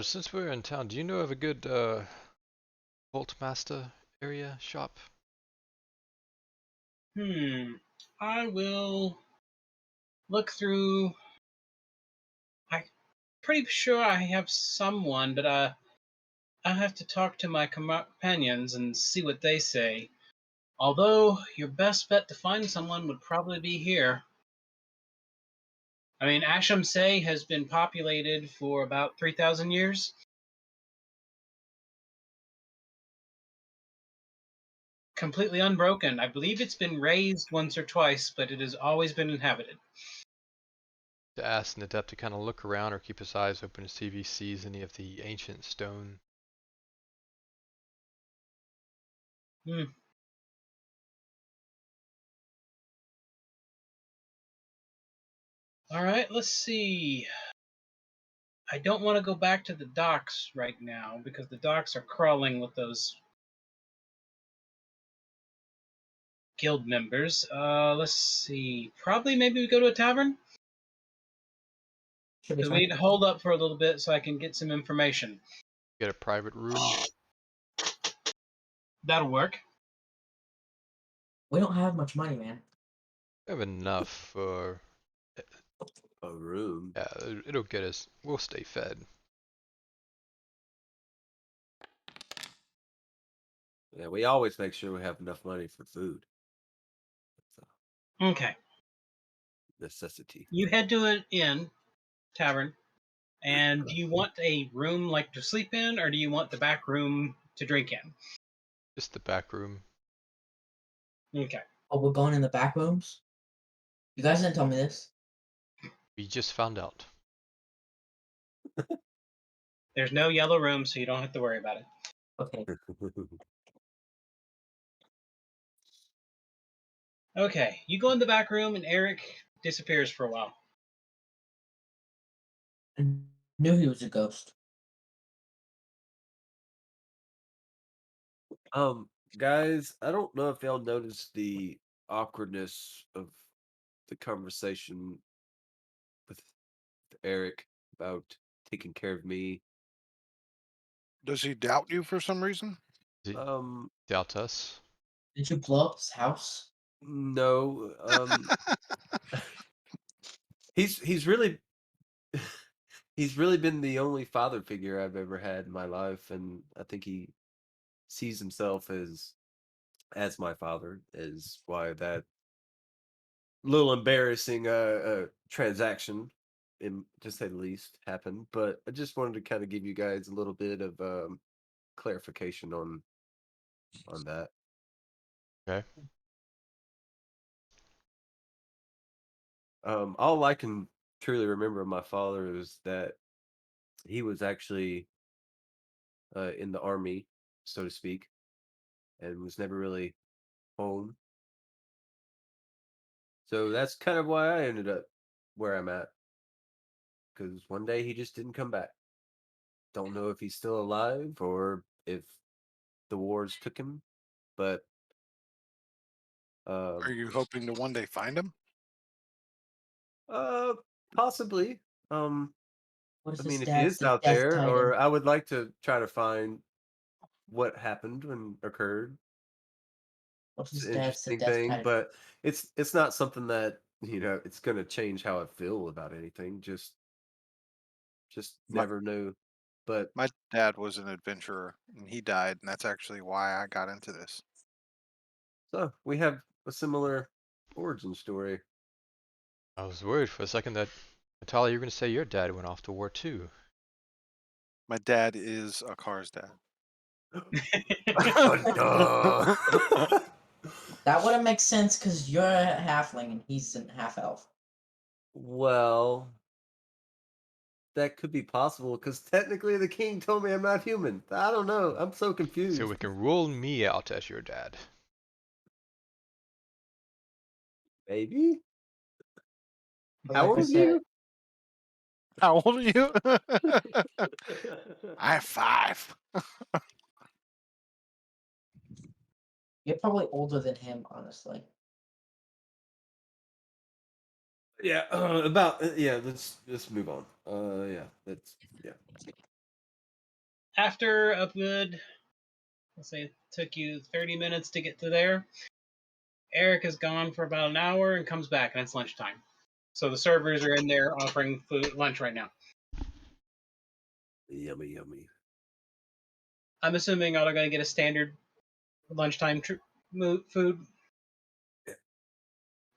Speaker 1: Since we're in town, do you know of a good Vault Master area shop?
Speaker 3: I will look through. I'm pretty sure I have someone, but I have to talk to my companions and see what they say. Although your best bet to find someone would probably be here. I mean, Asham Say has been populated for about 3,000 years. Completely unbroken. I believe it's been razed once or twice, but it has always been inhabited.
Speaker 1: To ask Nadep to kind of look around or keep his eyes open to see if he sees any of the ancient stone.
Speaker 3: All right, let's see. I don't want to go back to the docks right now because the docks are crawling with those guild members. Let's see. Probably maybe we go to a tavern
Speaker 4: Should be
Speaker 3: because we
Speaker 4: fine.
Speaker 3: need to hold up for a little bit so I can get some information.
Speaker 1: Get a private room.
Speaker 3: That'll work.
Speaker 4: We don't have much money, man.
Speaker 1: We have enough for.
Speaker 2: A room.
Speaker 1: Yeah, it'll get us. We'll stay fed.
Speaker 2: Yeah, we always make sure we have enough money for food. It's
Speaker 3: Okay.
Speaker 2: a necessity.
Speaker 3: You head to an inn, tavern, and do you want a room like to sleep in, or do you want the back room to drink in?
Speaker 1: Just the back room.
Speaker 3: Okay.
Speaker 4: Oh, we're going in the back rooms? You guys didn't tell me this.
Speaker 1: We just found out.
Speaker 3: There's no yellow room, so you don't have to worry about it.
Speaker 4: Okay.
Speaker 3: Okay, you go in the back room, and Eric disappears for a while.
Speaker 4: I knew he was a ghost.
Speaker 2: Guys, I don't know if y'all noticed the awkwardness of the conversation with Eric about taking care of me.
Speaker 6: Does he doubt you for some reason?
Speaker 1: Does he
Speaker 2: Um,
Speaker 1: doubt us?
Speaker 4: Did you blow up his house?
Speaker 2: no. He's really he's really been the only father figure I've ever had in my life, and I think he sees himself as my father. Is why that little embarrassing transaction, to say the least, happened. But I just wanted to kind of give you guys a little bit of clarification on that.
Speaker 1: Okay.
Speaker 2: All I can truly remember of my father is that he was actually in the army, so to speak, and was never really home. So that's kind of why I ended up where I'm at. Because one day he just didn't come back. Don't know if he's still alive or if the wars took him, but
Speaker 6: Are you hoping to one day find him?
Speaker 2: possibly.
Speaker 4: What is
Speaker 2: I
Speaker 4: his
Speaker 2: mean, if he
Speaker 4: dad's
Speaker 2: is out
Speaker 4: death
Speaker 2: there,
Speaker 4: titan?
Speaker 2: or I would like to try to find what happened and occurred.
Speaker 4: What's
Speaker 2: It's
Speaker 4: his
Speaker 2: an
Speaker 4: dad's
Speaker 2: interesting
Speaker 4: death
Speaker 2: thing,
Speaker 4: titan?
Speaker 2: but it's not something that it's going to change how I feel about anything. Just
Speaker 6: My
Speaker 2: never knew. But
Speaker 6: my dad was an adventurer and he died, and that's actually why I got into this.
Speaker 2: so we have a similar origin story.
Speaker 1: I was worried for a second that Natalia, you were going to say your dad went off to war too.
Speaker 6: My dad is a car's dad.
Speaker 2: Duh.
Speaker 4: That wouldn't make sense because you're a halfling and he's a half elf.
Speaker 2: Well, that could be possible because technically the king told me I'm not human. I don't know. I'm so confused.
Speaker 1: So we can rule me out as your dad.
Speaker 2: Maybe.
Speaker 4: But
Speaker 2: How
Speaker 4: like I
Speaker 2: old are
Speaker 4: said,
Speaker 2: you?
Speaker 6: How old are you? I have 5.
Speaker 4: you're probably older than him, honestly.
Speaker 2: Yeah, about yeah. Let's move on. Yeah, that's yeah.
Speaker 3: After a good, let's say it took you 30 minutes to get to there, Eric is gone for about an hour and comes back, and it's lunchtime. So the servers are in there offering food lunch right now.
Speaker 2: Yummy, yummy.
Speaker 3: I'm assuming y'all are going to get a standard lunchtime food.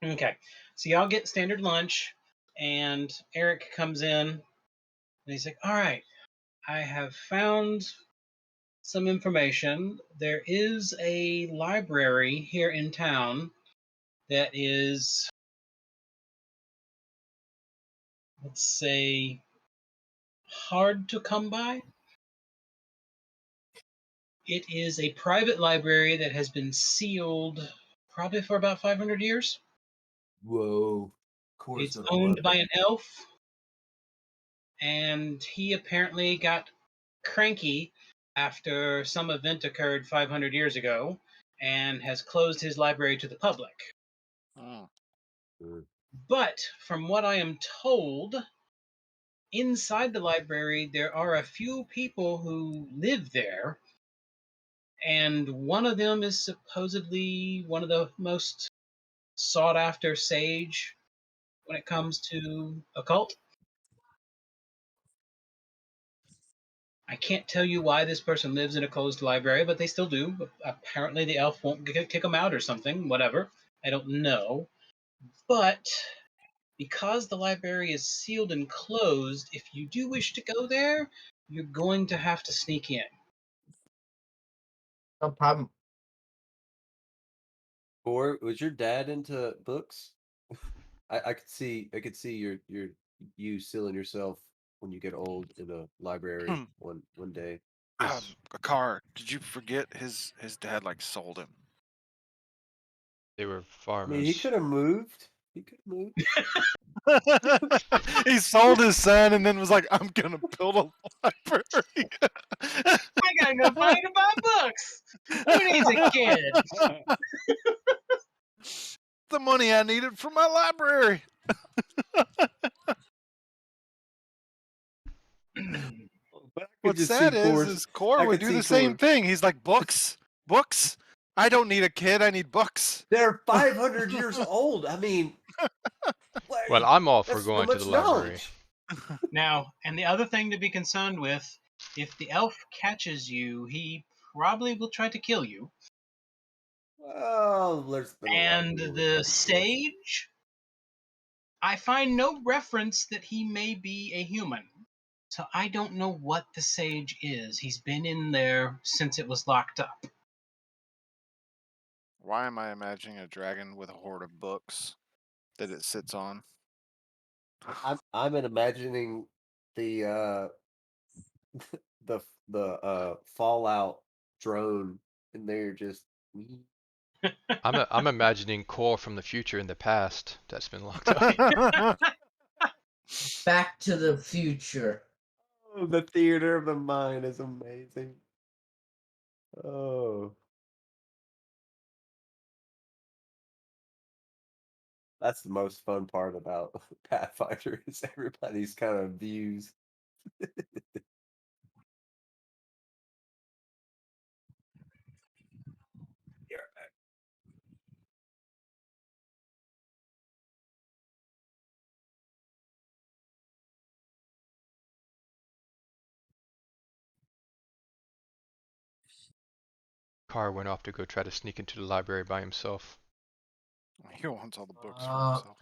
Speaker 3: Okay, so y'all get standard lunch, and Eric comes in, and he's like, "All right, I have found some information. There is a library here in town that is, let's say, hard to come by. It is a private library that has been sealed probably for about 500 years.
Speaker 2: Whoa. Of course,
Speaker 3: It's
Speaker 2: not
Speaker 3: owned by
Speaker 2: alive.
Speaker 3: an elf, and he apparently got cranky after some event occurred 500 years ago, and has closed his library to the public.
Speaker 6: Mm.
Speaker 3: But from what I am told, inside the library there are a few people who live there, and one of them is supposedly one of the most sought after sage when it comes to occult. I can't tell you why this person lives in a closed library, but they still do. Apparently the elf won't kick them out or something, whatever. I don't know. But because the library is sealed and closed, if you do wish to go there, you're going to have to sneak in.
Speaker 4: No problem.
Speaker 2: Or was your dad into books? I could see you sealing yourself when you get old in a library one day.
Speaker 6: Akar, did you forget his dad like sold him?
Speaker 1: They were
Speaker 2: I mean, he
Speaker 1: farmers.
Speaker 2: could have moved. He could have moved.
Speaker 6: He sold his son and then was like, "I'm gonna build a library."
Speaker 3: I gotta go find and buy books. Who needs a kid?
Speaker 6: The money I needed for my library.
Speaker 2: But I could
Speaker 6: What's
Speaker 2: just
Speaker 6: sad
Speaker 2: see
Speaker 6: is Core
Speaker 2: I
Speaker 6: would
Speaker 2: could
Speaker 6: do
Speaker 2: see
Speaker 6: the same
Speaker 2: Core.
Speaker 6: thing. He's like, books. I don't need a kid. I need books.
Speaker 2: They're 500 years old. I mean,
Speaker 1: Well, I'm all for
Speaker 2: that's
Speaker 1: going to
Speaker 2: much
Speaker 1: the library.
Speaker 2: knowledge.
Speaker 3: Now, and the other thing to be concerned with, if the elf catches you, he probably will try to kill you.
Speaker 2: Well, there's been a lot of
Speaker 3: And
Speaker 2: people
Speaker 3: the
Speaker 2: that-
Speaker 3: sage, I find no reference that he may be a human. So I don't know what the sage is. He's been in there since it was locked up.
Speaker 6: Why am I imagining a dragon with a hoard of books that it sits on?
Speaker 2: I'm imagining the the Fallout drone, and they're just.
Speaker 1: I'm imagining Core from the future in the past that's been locked up.
Speaker 4: Back to the Future.
Speaker 2: Oh, the theater of the mind is amazing. Oh. That's the most fun part about Pathfinder is everybody's kind of views. Be right back.
Speaker 1: Carr went off to go try to sneak into the library by himself.
Speaker 6: He wants all the books for
Speaker 4: Uh,
Speaker 6: himself.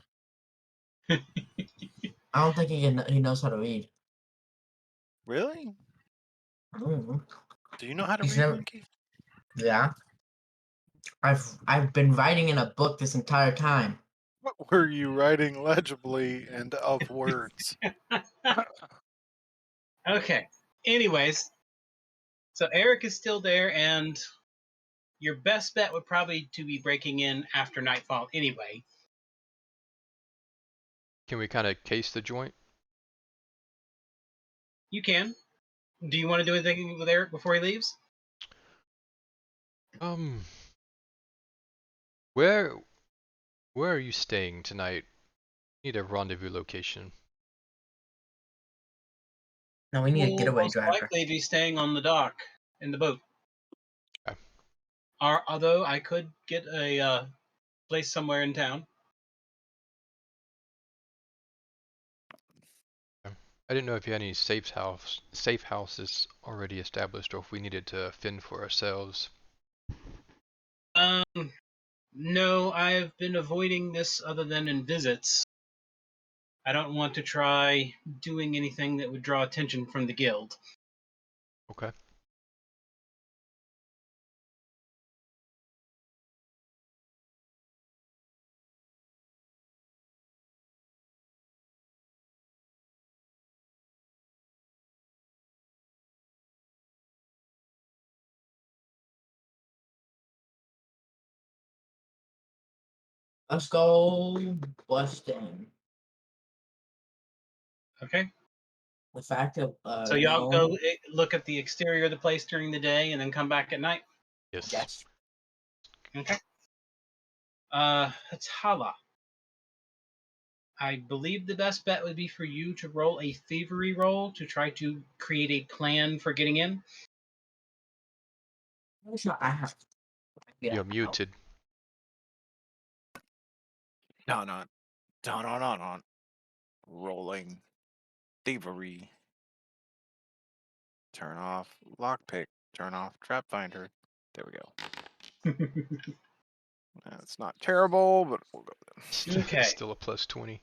Speaker 4: I don't think he knows how to read.
Speaker 6: Really?
Speaker 4: Mm,
Speaker 6: Do you know how to
Speaker 4: He's
Speaker 6: read,
Speaker 4: never-
Speaker 6: Monkey?
Speaker 4: Yeah. I've been writing in a book this entire time.
Speaker 6: What were you writing legibly and of words?
Speaker 3: Okay. Anyways, so Eric is still there, and your best bet would probably to be breaking in after nightfall anyway.
Speaker 1: Can we kind of case the joint?
Speaker 3: You can. Do you want to do anything with Eric before he leaves?
Speaker 1: Where are you staying tonight? Need a rendezvous location.
Speaker 4: No, we need a
Speaker 3: We'll
Speaker 4: getaway
Speaker 3: most
Speaker 4: driver.
Speaker 3: likely be staying on the dock in the boat.
Speaker 1: Okay.
Speaker 3: Although I could get a place somewhere in town.
Speaker 1: I didn't know if you had any safe houses already established, or if we needed to fend for ourselves.
Speaker 3: No, I've been avoiding this other than in visits. I don't want to try doing anything that would draw attention from the guild.
Speaker 1: Okay.
Speaker 4: Let's go Boston.
Speaker 3: Okay.
Speaker 4: The fact that
Speaker 3: So y'all
Speaker 4: no-
Speaker 3: go look at the exterior of the place during the day and then come back at night?
Speaker 1: Yes.
Speaker 4: Yes.
Speaker 3: Okay. Hatala. I believe the best bet would be for you to roll a thievery roll to try to create a plan for getting in.
Speaker 4: So I have. Yeah.
Speaker 1: You're muted.
Speaker 6: No. Rolling thievery. Turn off lockpick. Turn off trap finder. There we go. It's not terrible, but we'll go with it.
Speaker 3: Okay.
Speaker 1: Still a plus 20.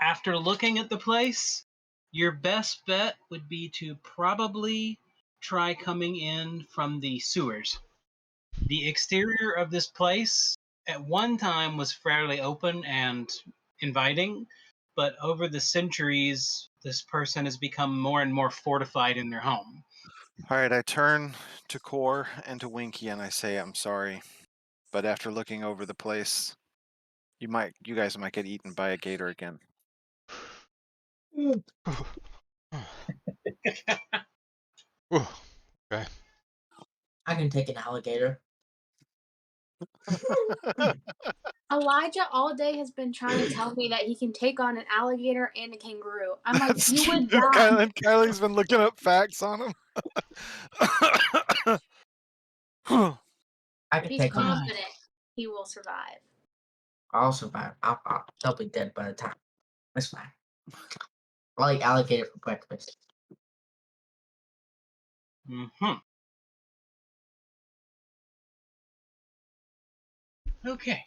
Speaker 3: After looking at the place, your best bet would be to probably try coming in from the sewers. The exterior of this place at one time was fairly open and inviting, but over the centuries, this person has become more and more fortified in their home.
Speaker 6: All right, I turn to Core and to Winky and I say, I'm sorry, but after looking over the place, you guys might get eaten by a gator again.
Speaker 1: Okay.
Speaker 4: I can take an alligator.
Speaker 5: Elijah all day has been trying to tell me that he can take on an alligator and a kangaroo. I'm like, you would die.
Speaker 6: Kylie's been looking up facts on him.
Speaker 4: I can
Speaker 5: He's
Speaker 4: take on.
Speaker 5: confident he will survive.
Speaker 4: I'll survive. They'll be dead by the time. That's fine. I like alligator for breakfast.
Speaker 3: Mm-hmm. Okay.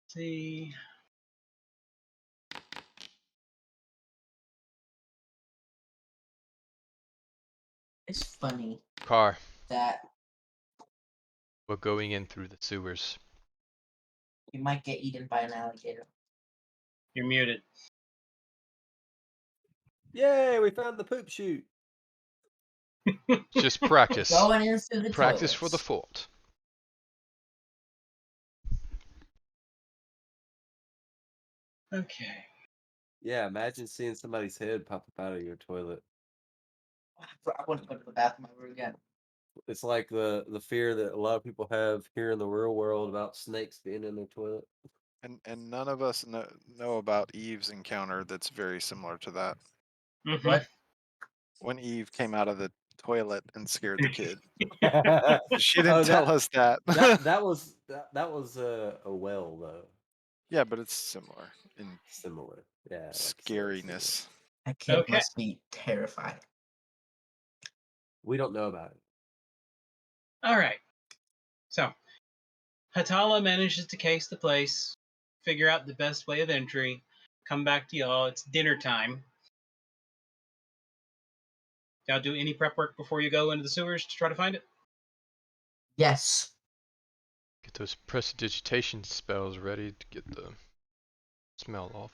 Speaker 3: Let's see.
Speaker 4: It's funny
Speaker 1: Car.
Speaker 4: that
Speaker 1: We're going in through the sewers.
Speaker 4: you might get eaten by an alligator.
Speaker 3: You're muted.
Speaker 2: Yay, we found the poop chute.
Speaker 1: Just practice.
Speaker 4: Going into the
Speaker 1: Practice for the
Speaker 4: toilets.
Speaker 1: fort.
Speaker 3: Okay.
Speaker 2: Yeah, imagine seeing somebody's head pop up out of your toilet.
Speaker 4: I want to go to the bathroom ever again.
Speaker 2: It's like the fear that a lot of people have here in the real world about snakes being in their toilet.
Speaker 6: And none of us know about Eve's encounter that's very similar to that.
Speaker 3: Mm-hmm.
Speaker 4: What?
Speaker 6: When Eve came out of the toilet and scared the kid.
Speaker 2: Oh,
Speaker 6: She didn't tell us that.
Speaker 2: that was a well though.
Speaker 6: Yeah, but it's similar in
Speaker 2: Similar. Yeah. like I said,
Speaker 6: scariness.
Speaker 4: That kid
Speaker 3: Okay.
Speaker 4: must be terrified.
Speaker 2: we don't know about it.
Speaker 3: All right. So, Hatala manages to case the place, figure out the best way of entry, come back to y'all. It's dinner time. Y'all do any prep work before you go into the sewers to try to find it?
Speaker 4: Yes.
Speaker 1: Get those prestidigitation spells ready to get the smell off.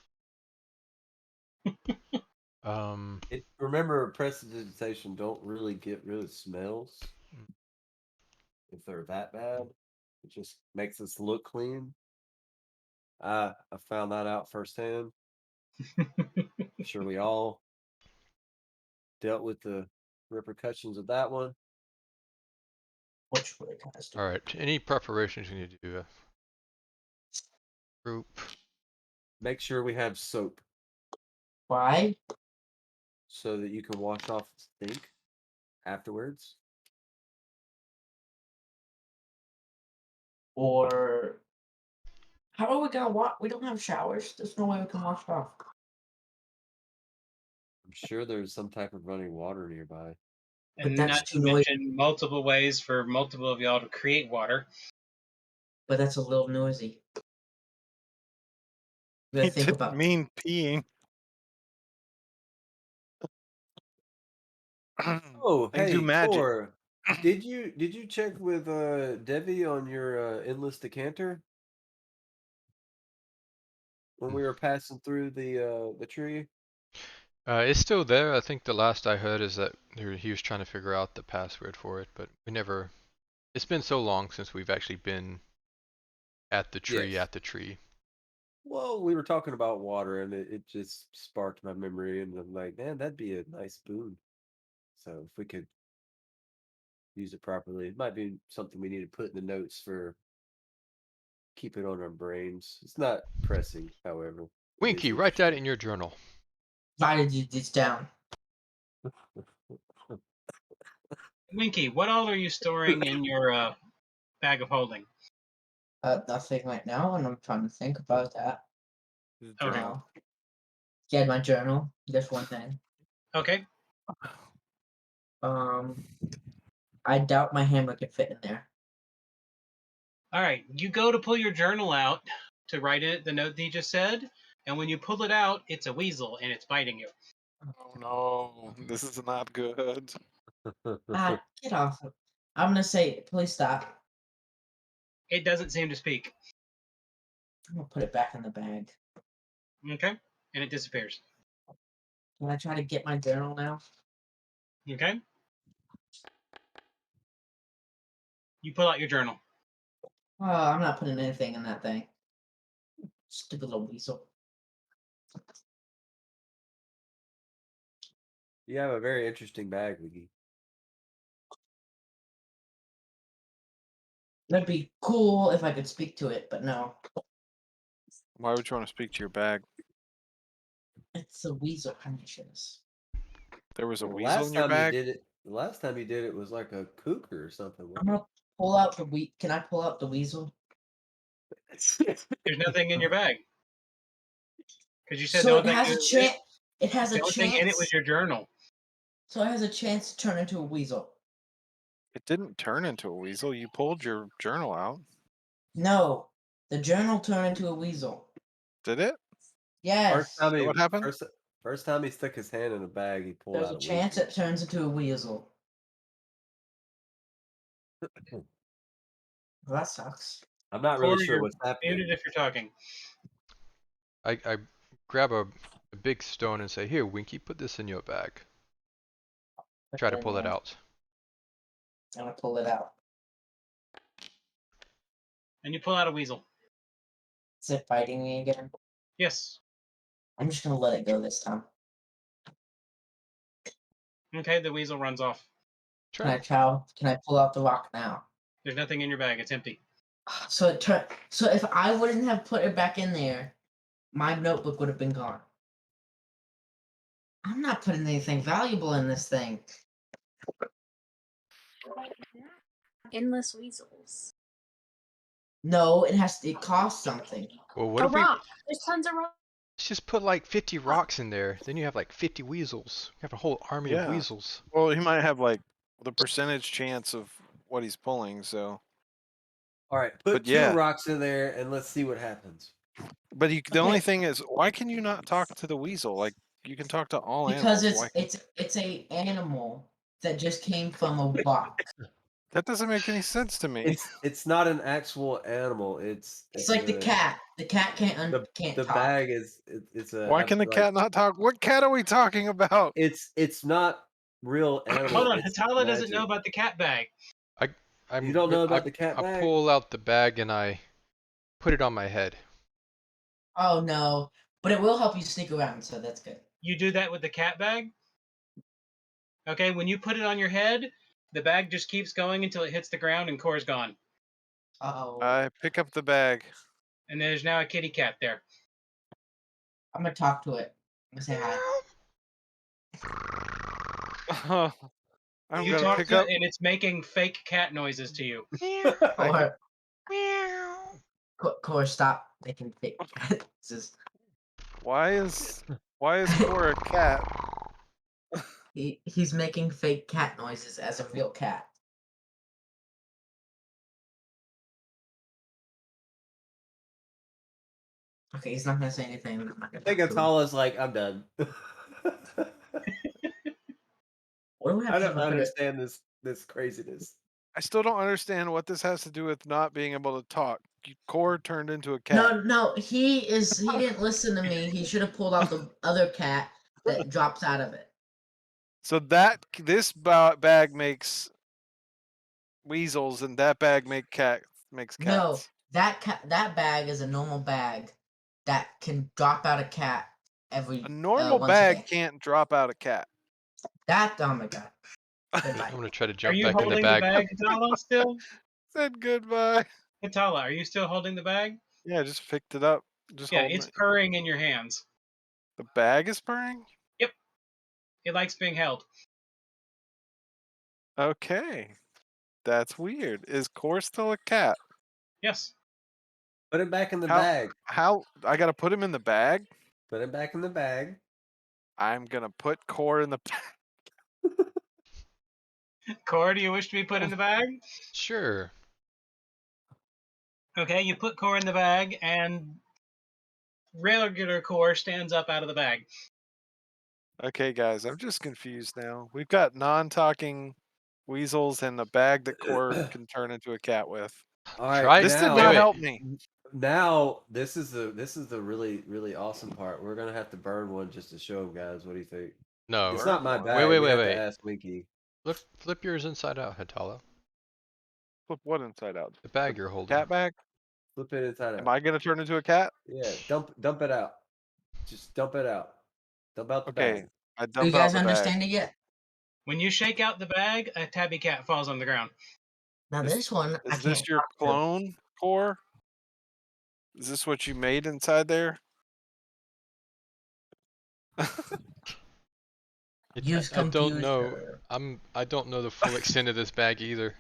Speaker 2: Remember, prestidigitation don't really get rid of smells if they're that bad. It just makes us look clean. I found that out firsthand. I'm sure we all dealt with the repercussions of that one.
Speaker 4: Which really has to.
Speaker 1: All right. Any preparations we need to do? Group.
Speaker 2: Make sure we have soap
Speaker 4: Why?
Speaker 2: so that you can wash off the stink afterwards.
Speaker 4: Or how are we gonna wash? We don't have showers. There's no way we can wash it off.
Speaker 2: I'm sure there's some type of running water nearby.
Speaker 3: And
Speaker 4: that's
Speaker 3: not to
Speaker 4: too noisy.
Speaker 3: mention multiple ways for multiple of y'all to create water.
Speaker 4: But that's a little noisy. You gotta
Speaker 6: He
Speaker 4: think
Speaker 6: didn't
Speaker 4: about.
Speaker 6: mean peeing.
Speaker 2: Oh,
Speaker 6: They do
Speaker 2: hey,
Speaker 6: magic.
Speaker 2: Tor, did you check with Devi on your endless decanter when we were passing through the tree?
Speaker 1: It's still there. I think the last I heard is that he was trying to figure out the password for it, but we never. It's been so long since we've actually been at the tree.
Speaker 2: Yes.
Speaker 1: At the tree.
Speaker 2: Well, we were talking about water, and it just sparked my memory, and I'm like, man, that'd be a nice boon. So if we could use it properly. It might be something we need to put in the notes for keep it on our brains. It's not pressing, however. It is
Speaker 1: Winky, write that
Speaker 2: interesting.
Speaker 1: in your journal.
Speaker 4: Jotted this down.
Speaker 3: Winky, what all are you storing in your bag of holding?
Speaker 4: Nothing right now, and I'm trying to think about that.
Speaker 6: His
Speaker 3: Okay.
Speaker 6: journal.
Speaker 4: Yeah, my journal. That's one thing.
Speaker 3: Okay.
Speaker 4: I doubt my hammer could fit in there.
Speaker 3: All right. You go to pull your journal out to write it the note that you just said, and when you pull it out, it's a weasel and it's biting you.
Speaker 6: Oh no, this is not good.
Speaker 4: Get off. I'm gonna say, please stop.
Speaker 3: It doesn't seem to speak.
Speaker 4: I'm gonna put it back in the bag.
Speaker 3: Okay. And it disappears.
Speaker 4: Can I try to get my journal now?
Speaker 3: Okay. You pull out your journal.
Speaker 4: Oh, I'm not putting anything in that thing. Stupid little weasel.
Speaker 2: You have a very interesting bag, Wiggy.
Speaker 4: That'd be cool if I could speak to it, but no.
Speaker 6: Why would you want to speak to your bag?
Speaker 4: It's a weasel conscious.
Speaker 6: There was a
Speaker 2: Well,
Speaker 6: weasel in your bag?
Speaker 2: The last time you did it was like a cougar or something.
Speaker 4: I'm gonna pull out the Can I pull out the weasel?
Speaker 3: There's nothing in your bag. Because you said
Speaker 4: So
Speaker 3: the
Speaker 4: it
Speaker 3: only
Speaker 4: has
Speaker 3: thing
Speaker 4: a chance. It has a
Speaker 3: the only thing in it was
Speaker 4: chance.
Speaker 3: your journal.
Speaker 4: So it has a chance to turn into a weasel.
Speaker 6: It didn't turn into a weasel. You pulled your journal out.
Speaker 4: No, the journal turned into a weasel.
Speaker 6: Did it?
Speaker 4: Yes.
Speaker 6: What happened?
Speaker 2: First time he stuck his hand in a bag, he pulled
Speaker 4: There's
Speaker 2: out
Speaker 4: a
Speaker 2: a
Speaker 4: chance
Speaker 2: weasel.
Speaker 4: it turns into a weasel. Well, that sucks.
Speaker 2: I'm not really
Speaker 3: Corey,
Speaker 2: sure
Speaker 3: you're
Speaker 2: what's happening.
Speaker 3: muted if you're talking.
Speaker 1: I grab a big stone and say, "Here, Winky, put this in your bag." Try to pull it out.
Speaker 4: I'm gonna pull it out.
Speaker 3: And you pull out a weasel.
Speaker 4: Is it biting me again?
Speaker 3: Yes.
Speaker 4: I'm just gonna let it go this time.
Speaker 3: Okay, the weasel runs off.
Speaker 4: Can I pull out the rock now?
Speaker 3: There's nothing in your bag. It's empty.
Speaker 4: So if I wouldn't have put it back in there, my notebook would have been gone. I'm not putting anything valuable in this thing.
Speaker 5: Endless weasels.
Speaker 4: No, it costs something.
Speaker 1: Well, what
Speaker 5: A
Speaker 1: if we
Speaker 5: rock. There's tons of rocks.
Speaker 1: let's just put like 50 rocks in there? Then you have like 50 weasels. You have a whole army of
Speaker 6: Yeah.
Speaker 1: weasels.
Speaker 6: Well, he might have like the percentage chance of what he's pulling, so.
Speaker 2: All right,
Speaker 6: But
Speaker 2: put two
Speaker 6: yeah.
Speaker 2: rocks in there and let's see what happens.
Speaker 6: But the
Speaker 4: Okay.
Speaker 6: only thing is, why can you not talk to the weasel? Like, you can talk to all
Speaker 4: Because
Speaker 6: animals.
Speaker 4: it's a animal that just came from a rock.
Speaker 6: That doesn't make any sense to me.
Speaker 2: It's not an actual animal. It's
Speaker 4: like the
Speaker 2: a-
Speaker 4: cat. The cat can't
Speaker 2: The
Speaker 4: talk.
Speaker 2: bag is it's a.
Speaker 6: Why can the cat not talk? What cat are we talking about?
Speaker 2: It's not real animal.
Speaker 3: Hold on.
Speaker 2: It's
Speaker 3: Hatala doesn't know
Speaker 2: magic.
Speaker 3: about the cat bag.
Speaker 2: You don't know about the cat
Speaker 1: I
Speaker 2: bag?
Speaker 1: pull out the bag and I put it on my head.
Speaker 4: Oh no. But it will help you sneak around, so that's good.
Speaker 3: You do that with the cat bag? Okay, when you put it on your head, the bag just keeps going until it hits the ground and Core's gone.
Speaker 4: Uh-oh.
Speaker 6: I pick up the bag.
Speaker 3: And there's now a kitty cat there.
Speaker 4: I'm gonna talk to it. I'm gonna say hi.
Speaker 6: I'm
Speaker 3: You
Speaker 6: gonna
Speaker 3: talk
Speaker 6: pick
Speaker 3: to
Speaker 6: up.
Speaker 3: it and it's making fake cat noises to you.
Speaker 4: Core, stop making fake noises.
Speaker 6: Why is Cora a cat?
Speaker 4: He's making fake cat noises as a real cat. Okay, he's not gonna say anything. I'm not gonna
Speaker 2: I think
Speaker 4: talk to him.
Speaker 2: Atala's like, I'm done.
Speaker 4: What do we have
Speaker 2: I
Speaker 4: to
Speaker 2: don't
Speaker 4: look at it?
Speaker 2: understand this craziness.
Speaker 6: I still don't understand what this has to do with not being able to talk. Core turned into a cat.
Speaker 4: No, he didn't listen to me. He should have pulled out the other cat that drops out of it.
Speaker 6: So this bag makes weasels, and that bag makes cats.
Speaker 4: No, that bag is a normal bag that can drop out a cat every
Speaker 6: A normal
Speaker 4: once a
Speaker 6: bag
Speaker 4: day.
Speaker 6: can't drop out a cat.
Speaker 4: Oh my god. Goodbye.
Speaker 1: I'm gonna try to
Speaker 3: Are
Speaker 1: jump
Speaker 3: you
Speaker 1: back in the
Speaker 3: holding the
Speaker 1: bag.
Speaker 3: bag, Katala, still?
Speaker 6: Said goodbye.
Speaker 3: Katala, are you still holding the bag?
Speaker 6: Yeah, just picked it up. Just
Speaker 3: Yeah,
Speaker 6: holding
Speaker 3: it's
Speaker 6: it.
Speaker 3: purring in your hands.
Speaker 6: The bag is purring?
Speaker 3: Yep. It likes being held.
Speaker 6: Okay. That's weird. Is Core still a cat?
Speaker 3: Yes.
Speaker 2: Put it back in the
Speaker 6: How-
Speaker 2: bag.
Speaker 6: How I gotta put him in the bag?
Speaker 2: Put it back in the bag.
Speaker 6: I'm gonna put Core in the bag.
Speaker 3: Core, do you wish to be put in the bag?
Speaker 1: Sure.
Speaker 3: Okay, you put Core in the bag, and regular Core stands up out of the bag.
Speaker 6: Okay, guys, I'm just confused now. We've got non-talking weasels and a bag that Core can turn into a cat with.
Speaker 2: All right,
Speaker 1: Try
Speaker 6: This did
Speaker 2: now,
Speaker 6: not
Speaker 1: do it.
Speaker 6: help me.
Speaker 2: Now this is the really awesome part. We're gonna have to burn one just to show them, guys. What do you think?
Speaker 1: No.
Speaker 2: It's not my
Speaker 6: Wait,
Speaker 2: bag.
Speaker 1: wait,
Speaker 2: We
Speaker 1: wait,
Speaker 2: have
Speaker 1: wait.
Speaker 2: to ask Winky.
Speaker 1: Flip yours inside out, Hatala.
Speaker 6: Flip what inside out?
Speaker 1: The bag you're holding.
Speaker 6: Cat bag?
Speaker 2: Flip it inside
Speaker 6: Am
Speaker 2: out.
Speaker 6: I gonna turn into a cat?
Speaker 2: Yeah, dump it out. Just dump it out. Dump out the
Speaker 6: Okay,
Speaker 2: bag.
Speaker 6: I
Speaker 4: Do you
Speaker 6: dump out
Speaker 4: guys
Speaker 6: the bag.
Speaker 4: understand it yet?
Speaker 3: When you shake out the bag, a tabby cat falls on the ground.
Speaker 4: Now
Speaker 6: Is-
Speaker 4: this one I
Speaker 6: Is this
Speaker 4: can't
Speaker 6: your
Speaker 4: talk to.
Speaker 6: clone, Core? Is this what you made inside there?
Speaker 4: Use
Speaker 1: I don't
Speaker 4: confused
Speaker 1: know.
Speaker 4: her.
Speaker 1: I don't know the full extent of this bag either.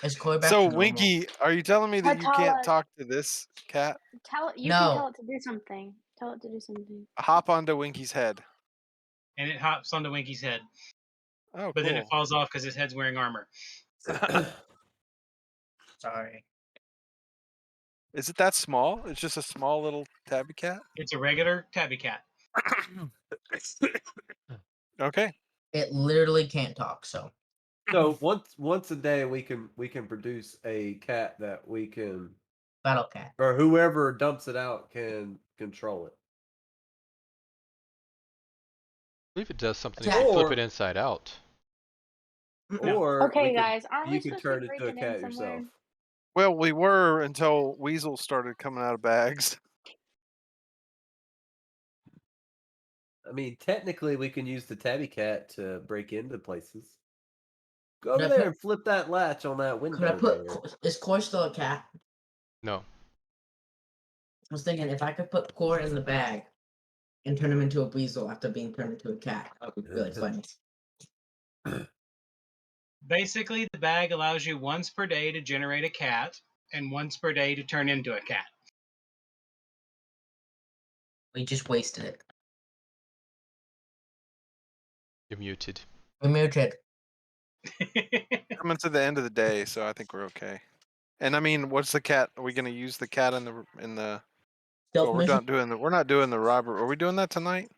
Speaker 4: Is Core back
Speaker 6: So,
Speaker 4: to normal?
Speaker 6: Winky, are you telling me that you can't
Speaker 5: Hatala.
Speaker 6: talk to this cat?
Speaker 5: Tell it. You
Speaker 4: No.
Speaker 5: can tell it to do something. Tell it to do something.
Speaker 6: Hop onto Winky's head.
Speaker 3: And it hops onto Winky's head.
Speaker 6: Oh,
Speaker 3: But then it
Speaker 6: cool.
Speaker 3: falls off because his head's wearing armor.
Speaker 4: Sorry.
Speaker 6: Is it that small? It's just a small little tabby cat?
Speaker 3: It's a regular tabby cat.
Speaker 6: Okay.
Speaker 4: It literally can't talk, so
Speaker 2: So once a day we can produce a cat that we can,
Speaker 4: battle cat.
Speaker 2: or whoever dumps it out can control it.
Speaker 1: I believe it does something if
Speaker 4: Cat.
Speaker 1: you flip
Speaker 2: Or-
Speaker 1: it inside out.
Speaker 4: No.
Speaker 2: Or
Speaker 5: Okay,
Speaker 2: we could-
Speaker 5: guys, aren't we
Speaker 2: you can
Speaker 5: supposed to
Speaker 2: turn
Speaker 5: be
Speaker 2: into a
Speaker 5: breaking in
Speaker 2: cat
Speaker 5: somewhere?
Speaker 2: yourself.
Speaker 6: Well, we were until weasels started coming out of bags.
Speaker 2: I mean, technically, we can use the tabby cat to break into places. Go over
Speaker 4: Could I
Speaker 2: there
Speaker 4: put-
Speaker 2: and flip that latch on that
Speaker 4: Could
Speaker 2: window.
Speaker 4: I put?
Speaker 2: there.
Speaker 4: Is Core still a cat?
Speaker 1: No.
Speaker 4: I was thinking if I could put Core in the bag and turn him into a weasel after being turned into a cat, that would be really funny.
Speaker 3: Basically, the bag allows you once per day to generate a cat and once per day to turn into a cat.
Speaker 4: We just wasted it.
Speaker 1: You're muted.
Speaker 4: We muted.
Speaker 6: Coming to the end of the day, so I think we're okay. And I mean, what's the cat? Are we gonna use the cat in the?
Speaker 4: Stealth
Speaker 6: Well, we're
Speaker 4: mission?
Speaker 6: not doing the. We're not doing the robbery. Are we doing that tonight?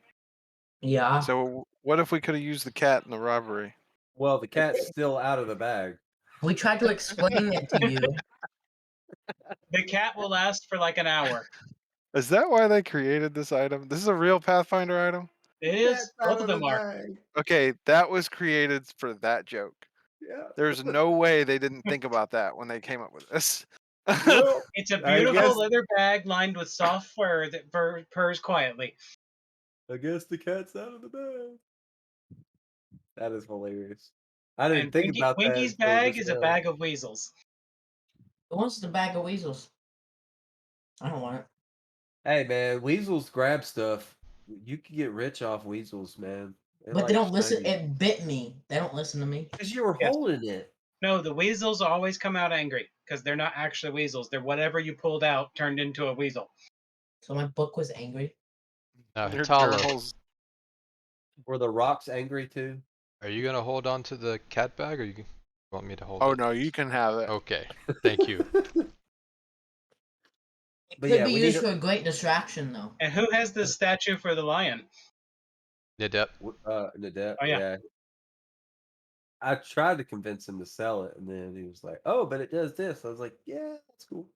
Speaker 4: Yeah.
Speaker 6: So what if we could have used the cat in the robbery?
Speaker 2: Well, the cat's still out of the bag.
Speaker 4: We tried to explain it to you.
Speaker 3: The cat will last for like an hour.
Speaker 6: Is that why they created this item? This is a real Pathfinder item.
Speaker 3: It is. Both of them are.
Speaker 2: Bag.
Speaker 6: Okay, that was created for that joke.
Speaker 2: Yeah.
Speaker 6: There's no way they didn't think about that when they came up with this.
Speaker 2: Well,
Speaker 3: It's a
Speaker 2: I
Speaker 3: beautiful
Speaker 2: guess-
Speaker 3: leather bag lined with soft fur that purrs quietly.
Speaker 2: I guess the cat's out of the bag. That is hilarious. I didn't
Speaker 3: And
Speaker 2: think about that.
Speaker 3: Winky's
Speaker 2: until
Speaker 3: bag
Speaker 2: just
Speaker 3: is a
Speaker 2: now.
Speaker 3: bag of weasels.
Speaker 4: Who wants the bag of weasels? I don't want it.
Speaker 2: Hey man, weasels grab stuff. You can get rich off weasels, man.
Speaker 4: But they don't listen. It bit me. They don't listen to me.
Speaker 2: because you were
Speaker 3: Yes.
Speaker 2: holding it.
Speaker 3: No, the weasels always come out angry because they're not actually weasels. They're whatever you pulled out turned into a weasel.
Speaker 4: So my book was angry.
Speaker 1: Now,
Speaker 6: Your
Speaker 1: Hatala,
Speaker 6: journals.
Speaker 2: Were the rocks angry too?
Speaker 1: are you gonna hold on to the cat bag, or you want me to hold
Speaker 6: Oh
Speaker 1: it?
Speaker 6: no, you can have it.
Speaker 1: Okay. Thank you.
Speaker 4: It
Speaker 2: But
Speaker 4: could
Speaker 2: yeah,
Speaker 4: be
Speaker 2: we
Speaker 4: used
Speaker 2: need
Speaker 4: for a great distraction, though.
Speaker 3: And who has the statue for the lion?
Speaker 1: Nidep.
Speaker 2: Nadep,
Speaker 3: Oh, yeah.
Speaker 2: yeah. I tried to convince him to sell it, and then he was like, "Oh, but it does this." I was like, "Yeah, that's cool."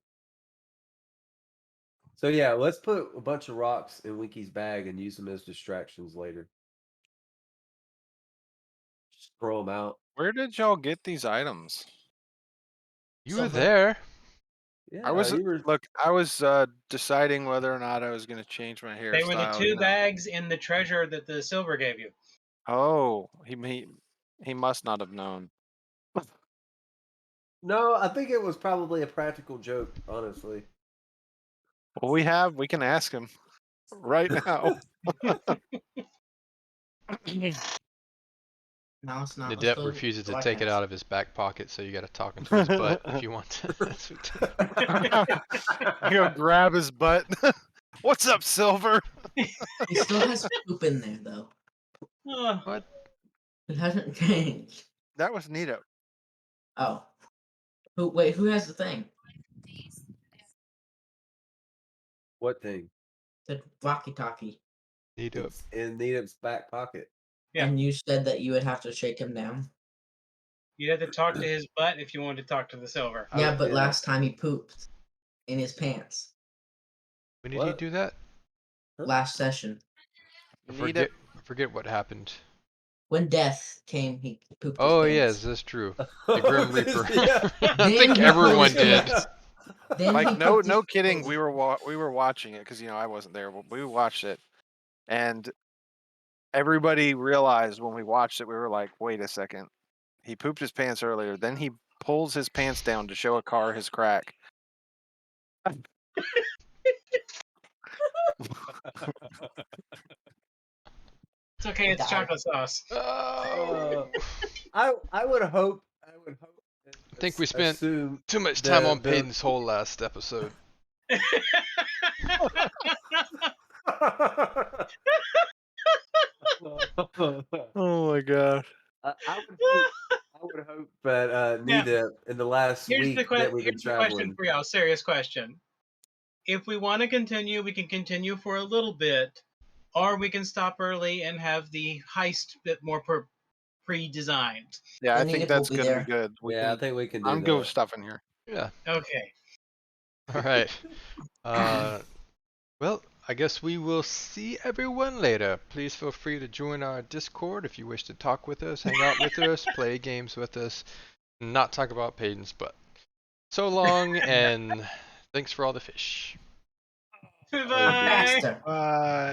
Speaker 2: So yeah, let's put a bunch of rocks in Winky's bag and use them as distractions later. Just throw them out.
Speaker 6: Where did y'all get these items?
Speaker 1: You were
Speaker 4: Somewhere.
Speaker 1: there.
Speaker 2: Yeah,
Speaker 6: I was
Speaker 2: you were.
Speaker 6: look. I was deciding whether or not I was going to change my hairstyle.
Speaker 3: They were the two
Speaker 6: you know.
Speaker 3: bags in the treasure that the silver gave you.
Speaker 6: Oh, he He must not have known.
Speaker 2: No, I think it was probably a practical joke, honestly.
Speaker 6: Well, we can ask him right now.
Speaker 4: Now it's not. Let's
Speaker 1: Nadept
Speaker 4: go
Speaker 1: refuses to
Speaker 4: White
Speaker 1: take it
Speaker 4: House.
Speaker 1: out of his back pocket, so you got to talk into his butt if you want to. That's what-
Speaker 6: Go grab his butt. What's up, Silver?
Speaker 4: He still has poop in there though.
Speaker 3: Oh,
Speaker 4: It hasn't changed.
Speaker 6: That was Nito.
Speaker 4: Oh. Wait, who has the thing?
Speaker 2: What thing?
Speaker 4: The walkie-talkie.
Speaker 1: Need up.
Speaker 2: It's in Needham's back pocket.
Speaker 3: Yeah.
Speaker 4: And you said that you would have to shake him down.
Speaker 3: you had to talk to his butt if you wanted to talk to the silver.
Speaker 4: Yeah, but
Speaker 2: yeah.
Speaker 4: last time he pooped in his pants.
Speaker 1: When did he
Speaker 2: What?
Speaker 1: do that?
Speaker 2: Huh?
Speaker 4: Last session.
Speaker 1: I
Speaker 6: Nito.
Speaker 1: forget what happened.
Speaker 4: When death came, he pooped his
Speaker 1: Oh
Speaker 4: pants.
Speaker 1: yes, that's true. The Grim Reaper.
Speaker 2: Yeah.
Speaker 1: I think
Speaker 4: Then he
Speaker 1: everyone
Speaker 4: posted
Speaker 1: did.
Speaker 4: it. Then
Speaker 6: Like
Speaker 4: he
Speaker 6: no
Speaker 4: pooped his
Speaker 6: kidding.
Speaker 4: pants.
Speaker 6: We were watching it because I wasn't there. But we watched it, and everybody realized when we watched it, we were like, wait a second. He pooped his pants earlier. Then he pulls his pants down to show a car his crack.
Speaker 3: It's okay. It's
Speaker 4: Died.
Speaker 3: chocolate sauce.
Speaker 1: Oh.
Speaker 2: I would hope.
Speaker 1: I think we spent
Speaker 2: assume
Speaker 1: too much time on
Speaker 2: the-
Speaker 1: Peyton's whole last episode.
Speaker 6: Oh my god.
Speaker 2: I would hope that
Speaker 3: Yeah.
Speaker 2: Nita in the last
Speaker 3: Here's
Speaker 2: week
Speaker 3: the,
Speaker 2: that we've been
Speaker 3: here's the question
Speaker 2: traveling.
Speaker 3: for y'all. Serious question. If we want to continue, we can continue for a little bit, or we can stop early and have the heist bit more pre-designed.
Speaker 6: Yeah, I
Speaker 4: Then
Speaker 6: think
Speaker 4: Nito will
Speaker 6: that's
Speaker 4: be
Speaker 6: gonna
Speaker 4: there.
Speaker 6: be good.
Speaker 2: I think we can do
Speaker 6: I'm
Speaker 2: that.
Speaker 6: good with stuff in here.
Speaker 1: Yeah.
Speaker 3: Okay.
Speaker 1: All right. Well, I guess we will see everyone later. Please feel free to join our Discord if you wish to talk with us, hang out with us, play games with us, and not talk about Peyton's butt. So long, and thanks for all the fish.
Speaker 3: Bye.
Speaker 4: Faster.
Speaker 6: Bye.